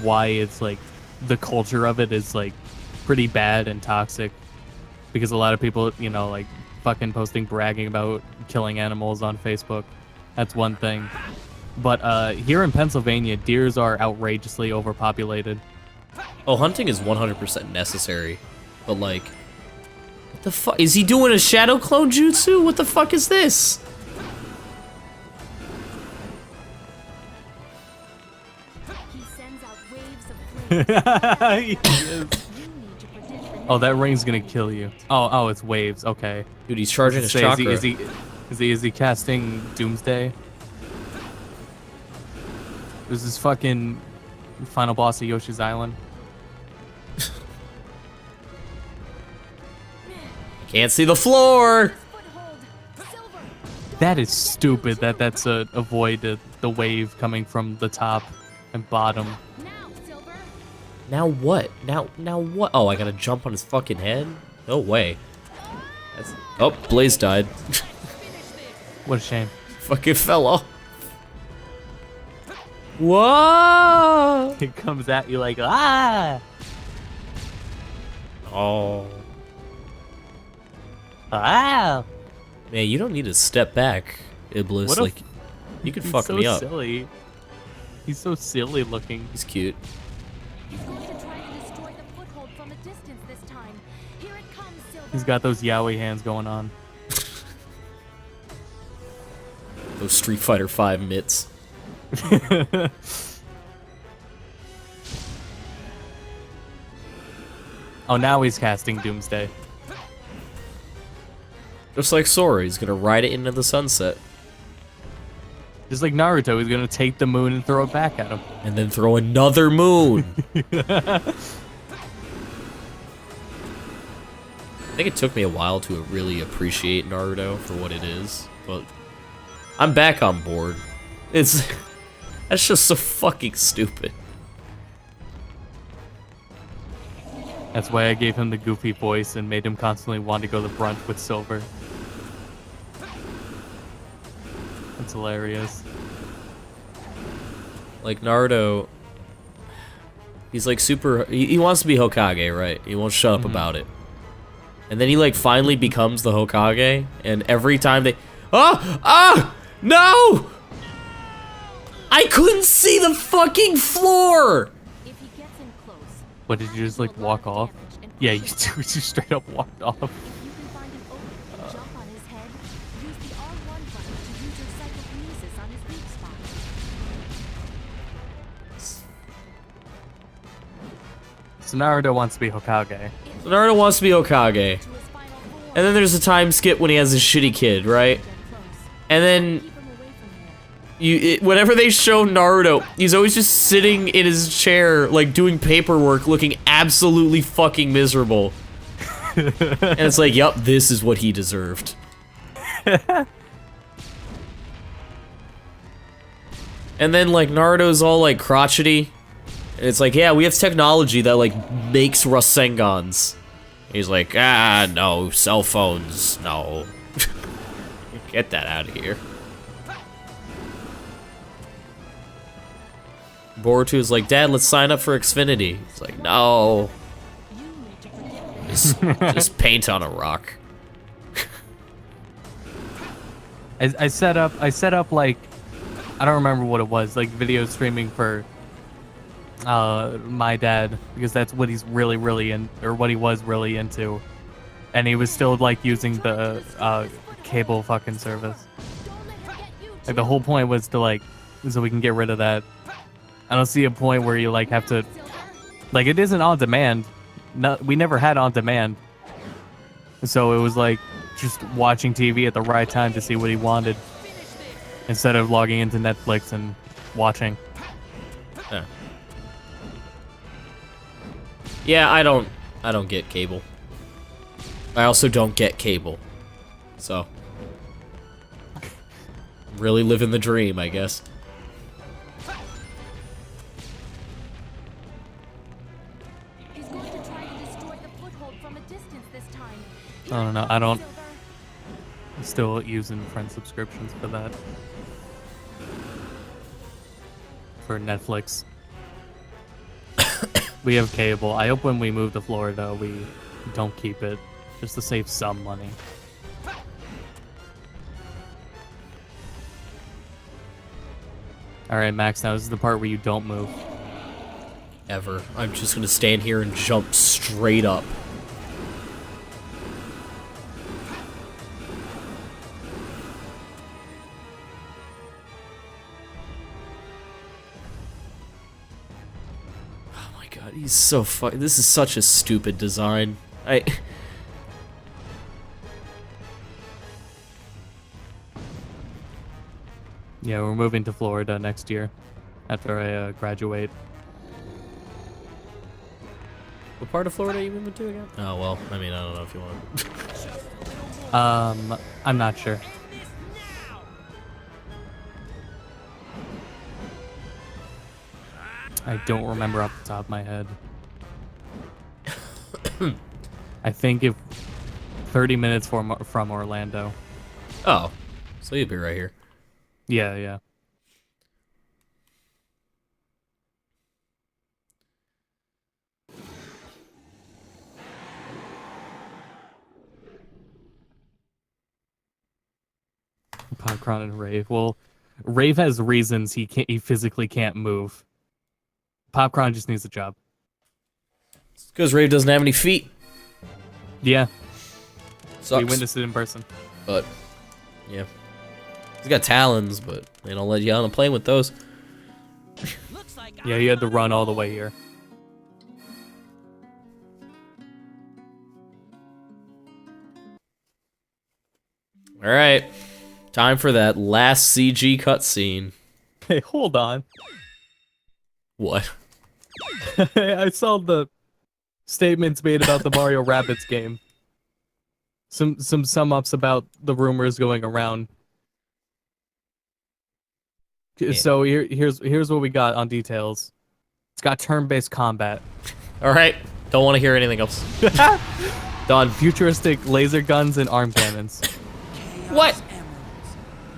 why it's like the culture of it is like pretty bad and toxic. Because a lot of people, you know, like fucking posting bragging about killing animals on Facebook. That's one thing. But here in Pennsylvania, deers are outrageously overpopulated. Oh, hunting is 100% necessary, but like, what the fuck? Is he doing a shadow clone jutsu? What the fuck is this? He sends out waves of flames. You need to predict the Oh, that ring's gonna kill you. Oh, it's waves. Okay. Dude, he's charging his Say, chakra. Is he casting Doomsday? This is fucking final boss of Yoshi's Island. Can't see the floor. foothold. Silver. That is stupid. That's to avoid the wave coming from the top and bottom. Now, Silver. Now what? Now what? Oh, I gotta jump on his fucking head? No way. Oh, Blaze died. What a shame. Fucking fell off. Whoa! It comes at you like ah. Oh. Ah! Man, you don't need to step back, Iblis. What a Like, you could He's fuck so me up. silly. He's so silly looking. He's cute. He's going to try to destroy the foothold from a distance this time. Here it comes, Silver. He's got those yaoi hands going on. Those Street Fighter 5 mitts. Oh, now he's casting Doomsday. Just like Sora, he's gonna ride it into the sunset. Just like Naruto, he's gonna take the moon and throw it back at him. And then throw another moon! I think it took me a while to really appreciate Naruto for what it is, but I'm back on board. It's... that's just so fucking stupid. That's why I gave him the goofy voice and made him constantly want to go to brunch with Silver. That's hilarious. Like, Naruto... he's like super... he wants to be Hokage, right? He won't shut up about it. And then he like finally becomes the Hokage, and every time they... No! I couldn't see the fucking floor! If he gets in close, What, did you just like walk off? Yeah, you just straight up walked off. if you can find an opening and jump on his head, use the R1 button to use your psychokinesis on his weak spot. So Naruto wants to be Hokage. So Naruto wants to be Hokage. To his final form, And then there's a time skip when he has his shitty kid, right? get close. And then Keep him away from here. whenever they show Naruto, he's always just sitting in his chair, like doing paperwork, looking absolutely fucking miserable. And it's like, yup, this is what he deserved. And then like Naruto's all like crotchety. And it's like, yeah, we have technology that like makes Rasengans. He's like, no, cell phones, no. Get that out of here. Boruto is like, Dad, let's sign up for Xfinity. He's like, no. You need to forget Just paint on a rock. I set up like, I don't remember what it was, like video streaming for my dad, because that's what he's really in, or what he was really into, and he was still like using the cable fucking service. Like the whole point was to like, so we can get rid of that. I don't see a point where you like have to, like it isn't on demand. No, we never had on demand, so it was like just watching TV at the right time to see what he wanted, instead of logging into Netflix and watching. Yeah, I don't get cable. I also don't get cable. So really living the dream, I guess. he's going to try to destroy the foothold from a distance this time. I don't know. I don't. I'm still using friend subscriptions for that. For Netflix. We have cable. I hope when we move to Florida, we don't keep it, just to save some money. Alright, Max, now this is the part where you don't move. Ever. I'm just gonna stand here and jump straight up. Oh my god, he's so this is such a stupid design. Yeah, we're moving to Florida next year, after I graduate. What part of Florida are you moving to again? Oh, well, I mean, I don't know if you want. I'm not sure. I don't remember off the top of my head. I think if 30 minutes from Orlando. Oh, so you'd be right here. Yeah, yeah. Popcorn and Rave. Well, Rave has reasons he physically can't move. Popcorn just needs a job. Because Rave doesn't have any feet. Yeah, Sucks. we witnessed it in person. But, yeah. He's got talons, but they don't let you on a plane with those. Yeah, you had to run all the way here. Alright. Time for that last CG cutscene. Hey, hold on. What? I saw the statements made about the Mario Rabbids game. Some sum-ups about the rumors going around. Yeah. So here's what we got on details. It's got turn-based combat. Alright. Don't want to hear anything else. Done. Futuristic laser guns and arm cannons. What?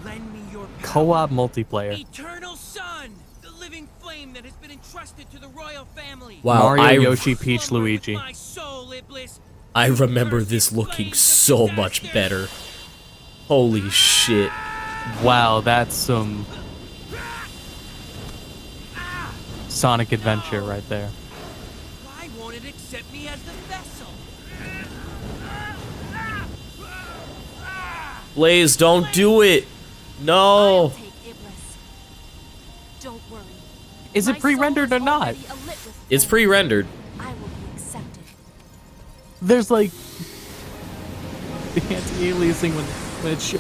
Lend me your Co-op multiplayer. eternal sun, the living flame that has been entrusted to the royal family. Wow, Mario, Yoshi, Peach, Slumber with Luigi. my soul, Iblis. I remember this looking so much better. Holy shit. Wow, that's some Sonic Adventure right there. Why won't it accept me as the vessel? Blaze, don't do it. I'll No. take Iblis. Don't worry. Is it My pre-rendered soul or is not? already alit with It's flame. pre-rendered. I will be accepted. There's like the anti-aliasing when it's oh,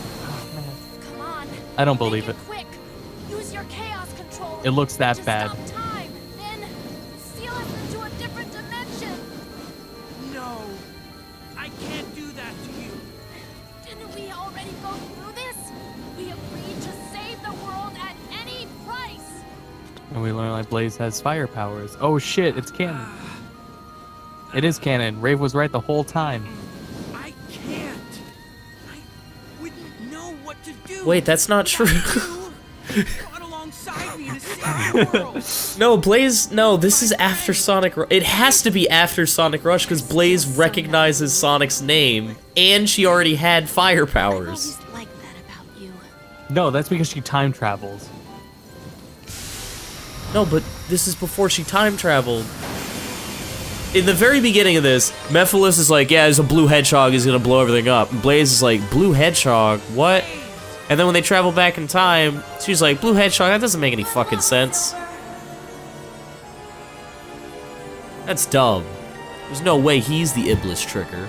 man. Come on. I don't Make believe it. Quick. Use your chaos control. It looks that to bad. Stop time. Then steal us into a different dimension. No, I can't do that to you. Didn't we already go through this? We agreed to save the world at any price. And we learn like Blaze has fire powers. Oh shit, it's canon. It is canon. Rave was right the whole time. I can't. I wouldn't know what to do. Wait, that's not true. You brought alongside me to save the world. No, Blaze, no, this is after Sonic Rush. It has to be after Sonic Rush because Blaze recognizes Sonic's name and she already had fire I've powers. always liked that about you. No, that's because she time travels. No, but this is before she time traveled. In the very beginning of this, Mephiles is like, yeah, there's a blue hedgehog, he's gonna blow everything up. And Blaze is like, blue hedgehog? What? And then when they travel back in time, she's like, blue hedgehog, that doesn't make any fucking sense. That's dumb. There's no way he's the Iblis trigger.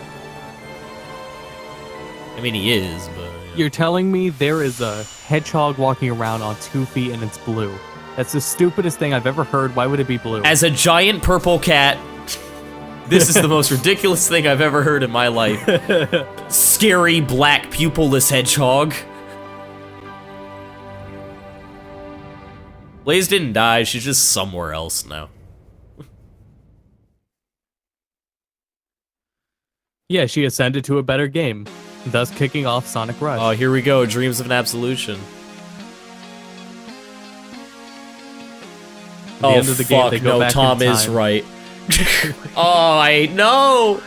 I mean, he is, but... You're telling me there is a hedgehog walking around on 2 feet and it's blue. That's the stupidest thing I've ever heard. Why would it be blue? As a giant purple cat, this is the most ridiculous thing I've ever heard in my life. Scary black pupilless hedgehog. Blaze didn't die, she's just somewhere else now. Yeah, she ascended to a better game, thus kicking off Sonic Rush. Oh, here we go, Dreams of an Absolution. At the end of the game, they go no, back in Tom is time. right. Oh, no!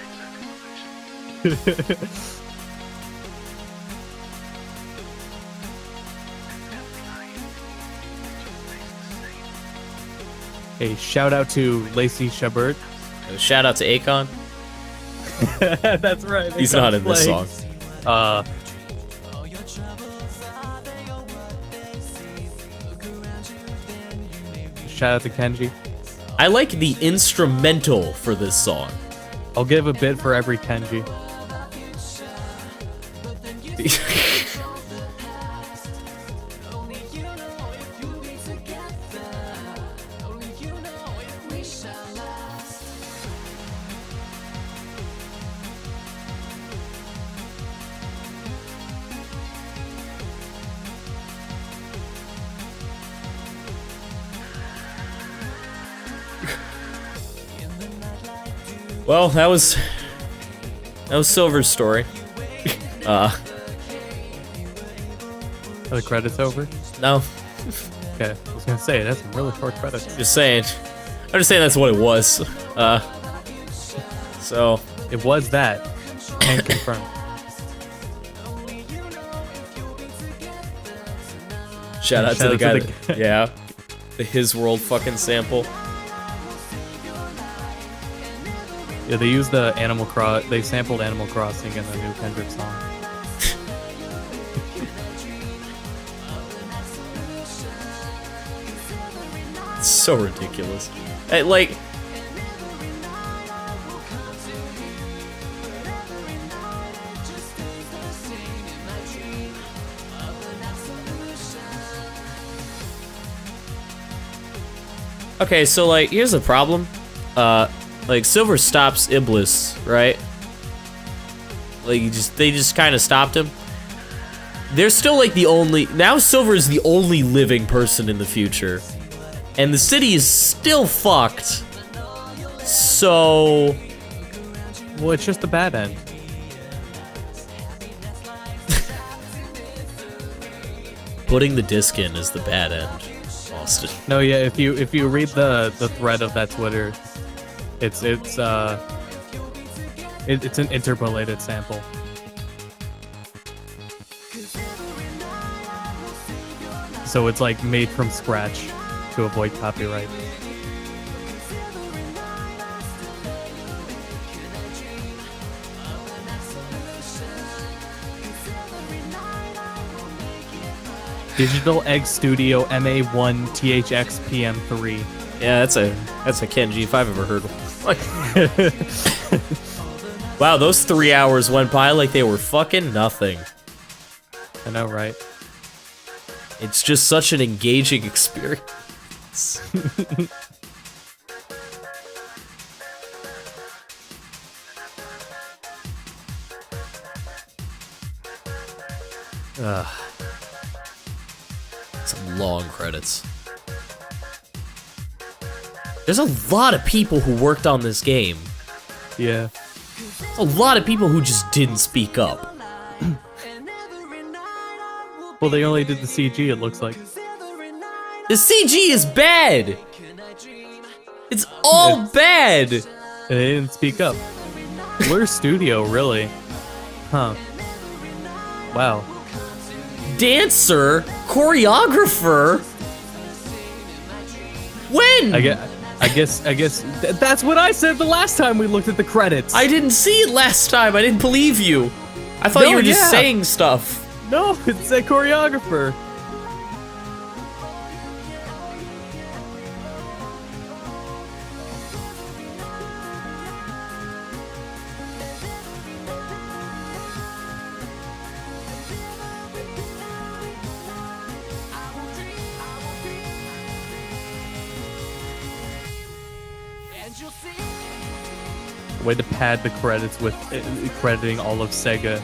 Hey, shout out to Lacey Chabert. Shout out to Akon. That's right. He's not in this song. Shout out to Kenji. I like the instrumental for this song. I'll give a bit for every Kenji. Well, that was Silver's story. Are the credits over? No, Okay, I was gonna say, that's some really short credits. just saying. I'm just saying that's what it was. So It was that. Can confirm. Shout out to the guy that, yeah, the His World fucking sample. Yeah, they used the they sampled Animal Crossing in the new Kendrick song. It's so ridiculous. Like, okay, so like, here's the problem. Like, Silver stops Iblis, right? Like, they just kind of stopped him. They're still like the only, now Silver is the only living person in the future. And the city is still fucked. So, Well, it's just the bad end. putting the disc in is the bad end, Austin. No, yeah, if you read the thread of that Twitter, it's an interpolated sample. So it's like made from scratch to avoid copyright. Digital Egg Studio MA1 THX PM3. Yeah, that's a Kenji if I've ever heard one. Wow, those 3 hours went by like they were fucking nothing. I know, right? It's just such an engaging experience. Some long credits. There's a lot of people who worked on this game. Yeah. A lot of people who just didn't speak up. Well, they only did the CG, it looks like. The CG is bad! It's all bad! They didn't speak up. Where's studio, really? Huh. Wow. Dancer? Choreographer? When? I guess that's what I said the last time we looked at the credits. I didn't see it last time. I didn't believe you. I thought you were just saying stuff. No, it's a choreographer. Way to pad the credits with crediting all of Sega.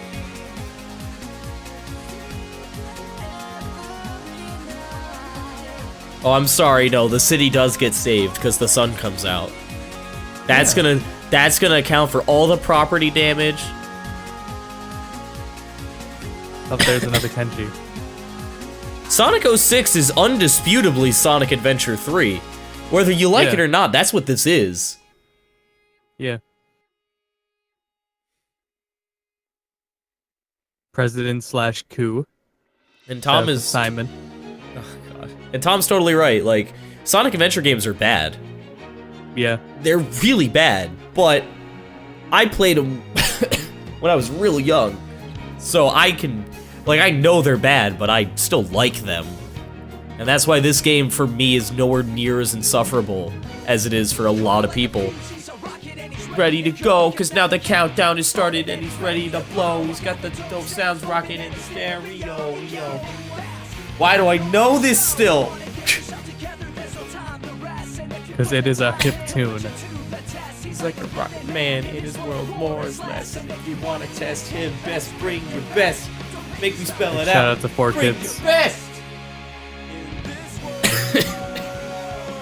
Oh, I'm sorry. No, the city does get saved because the sun comes out. That's gonna account for all the property damage. Oh, there's another Kenji. Sonic 06 is undisputably Sonic Adventure 3. Whether you like it or not, that's what this is. Yeah. President/coup. And Tom is Simon. Oh god. And Tom's totally right. Like, Sonic Adventure games are bad. Yeah. They're really bad, but I played them when I was real young. So I know they're bad, but I still like them. And that's why this game for me is nowhere near as insufferable as it is for a lot of people. Ready to go, cause now the countdown has started and he's ready to blow. He's got those sounds rocking in the stereo, yo. Why do I know this still? Because it is a hip tune. He's like a rocket man in his world, more is less. And if you want to test him, best bring your best. Make me spell it out. Shout out to 4 Bring Kids. your best.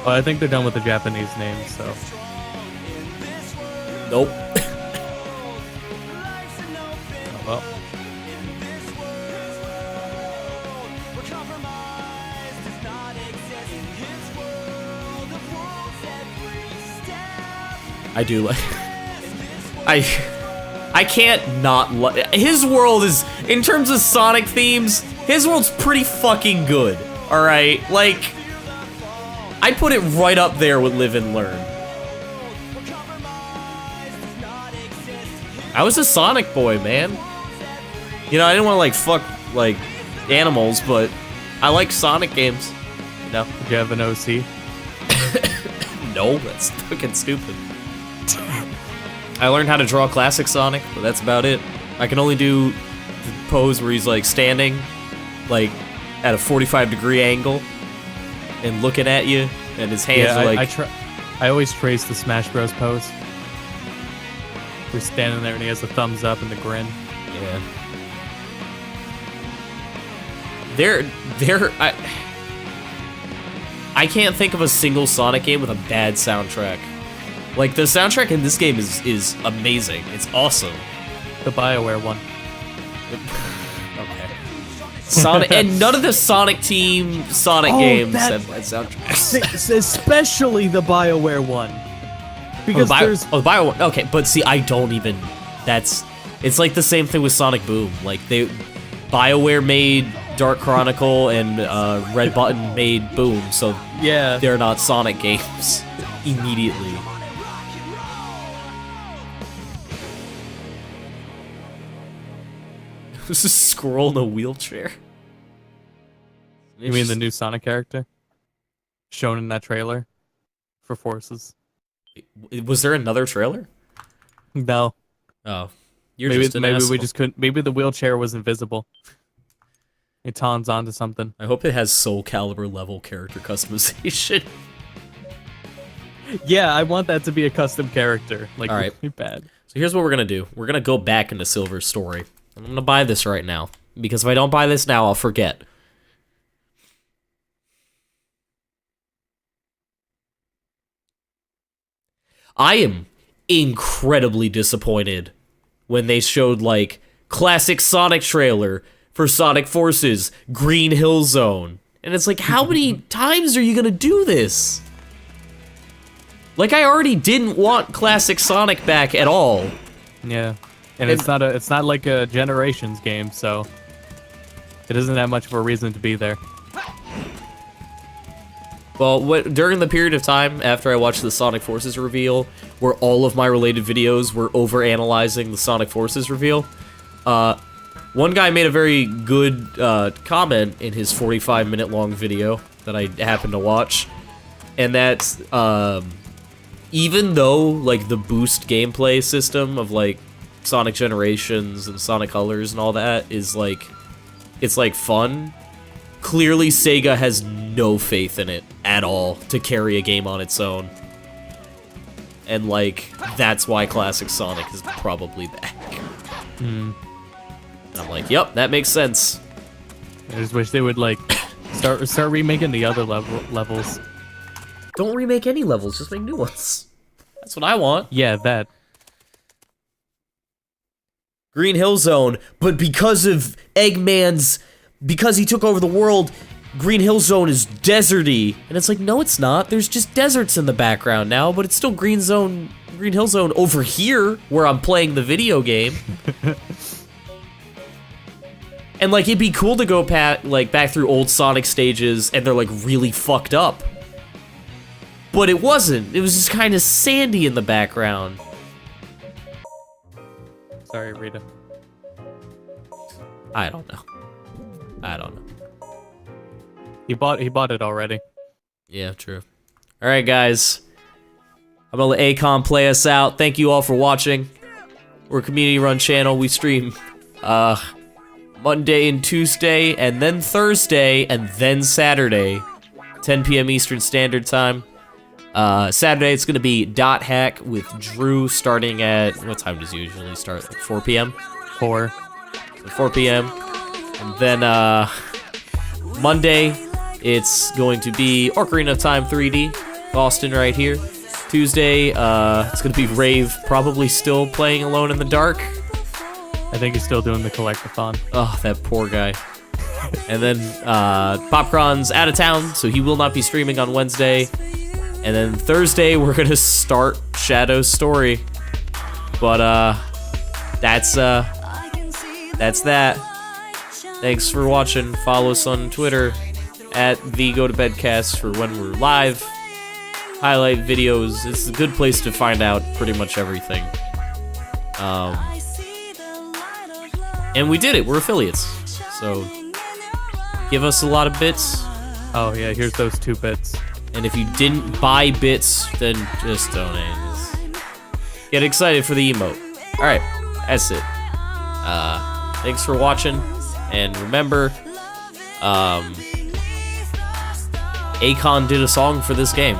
Well, I think they're done with the Japanese names, so. Nope. Oh, well. I do like. I can't not like. His world is, in terms of Sonic themes, his world's pretty fucking good. All right, like I put it right up there with Live and Learn. I was a Sonic boy, man. You know, I didn't want to like fuck like animals, but I like Sonic games. You know? Did you have an OC? No, that's fucking stupid. I learned how to draw classic Sonic, but that's about it. I can only do the pose where he's like standing, like at a 45-degree angle, and looking at you, and his hands are like. I always trace the Smash Bros pose. We're standing there and he has the thumbs up and the grin. Yeah. I can't think of a single Sonic game with a bad soundtrack. Like, the soundtrack in this game is amazing. It's awesome. The BioWare one. Okay. Sonic, and none of the Sonic Team Sonic games have bad soundtracks. Especially the BioWare one. Because BioWare. Okay, but see, I don't even. It's like the same thing with Sonic Boom. Like BioWare made Dark Chronicle and Red Button made Boom, so yeah, they're not Sonic games immediately. This is a squirrel in a wheelchair. You mean the new Sonic character shown in that trailer for Forces? Was there another trailer? No. Oh, maybe we just couldn't. Maybe the wheelchair was invisible. It tons onto something. I hope it has Soul Calibur level character customization. Yeah, I want that to be a custom character. Like, all right, really bad. So here's what we're gonna do. We're gonna go back into Silver's story. I'm gonna buy this right now because if I don't buy this now, I'll forget. I am incredibly disappointed when they showed, like, classic Sonic trailer for Sonic Forces, Green Hill Zone. And it's like, how many times are you gonna do this? Like, I already didn't want classic Sonic back at all. Yeah. And it's not like a Generations game, so it doesn't have much of a reason to be there. Well, during the period of time after I watched the Sonic Forces reveal, where all of my related videos were over-analyzing the Sonic Forces reveal, one guy made a very good comment in his 45-minute-long video that I happened to watch, and that's, even though, like, the boost gameplay system of, like, Sonic Generations and Sonic Colors and all that is, like, it's, like, fun, clearly Sega has no faith in it at all to carry a game on its own. And, like, that's why classic Sonic is probably back. And I'm like, yep, that makes sense. I just wish they would, like, start remaking the other levels. Don't remake any levels, just make new ones. That's what I want. Yeah, that. Green Hill Zone, but because of Eggman's, because he took over the world, Green Hill Zone is deserty. And it's like, no, it's not. There's just deserts in the background now, but it's still Green Hill Zone over here, where I'm playing the video game. And, like, it'd be cool to go back through old Sonic stages, and they're, like, really fucked up. But it wasn't. It was just kind of sandy in the background. Sorry, Rita. I don't know. He bought it already. Yeah, true. All right, guys. I'm gonna let Acom play us out. Thank you all for watching. We're a community-run channel. We stream Monday and Tuesday, and then Thursday, and then Saturday, 10 p.m. Eastern Standard Time. Saturday, it's gonna be Dot Hack with Drew starting at, what time does it usually start? Like 4 p.m.? 4. So 4 p.m. And then, Monday, it's going to be Ocarina of Time 3D, Boston right here. Tuesday, it's gonna be Rave, probably still playing Alone in the Dark. I think he's still doing the collectathon. Oh, that poor guy. And then, Popcron's out of town, so he will not be streaming on Wednesday. And then Thursday, we're gonna start Shadow's story. But, that's that. Thanks for watching. Follow us on Twitter, at the Go to Bedcast for when we're live. Highlight videos. It's a good place to find out pretty much everything. And we did it. We're affiliates. So give us a lot of bits. Oh yeah, here's those 2 bits. And if you didn't buy bits, then just donate. Just get excited for the emote. Alright, that's it. Thanks for watching. And remember, Akon did a song for this game.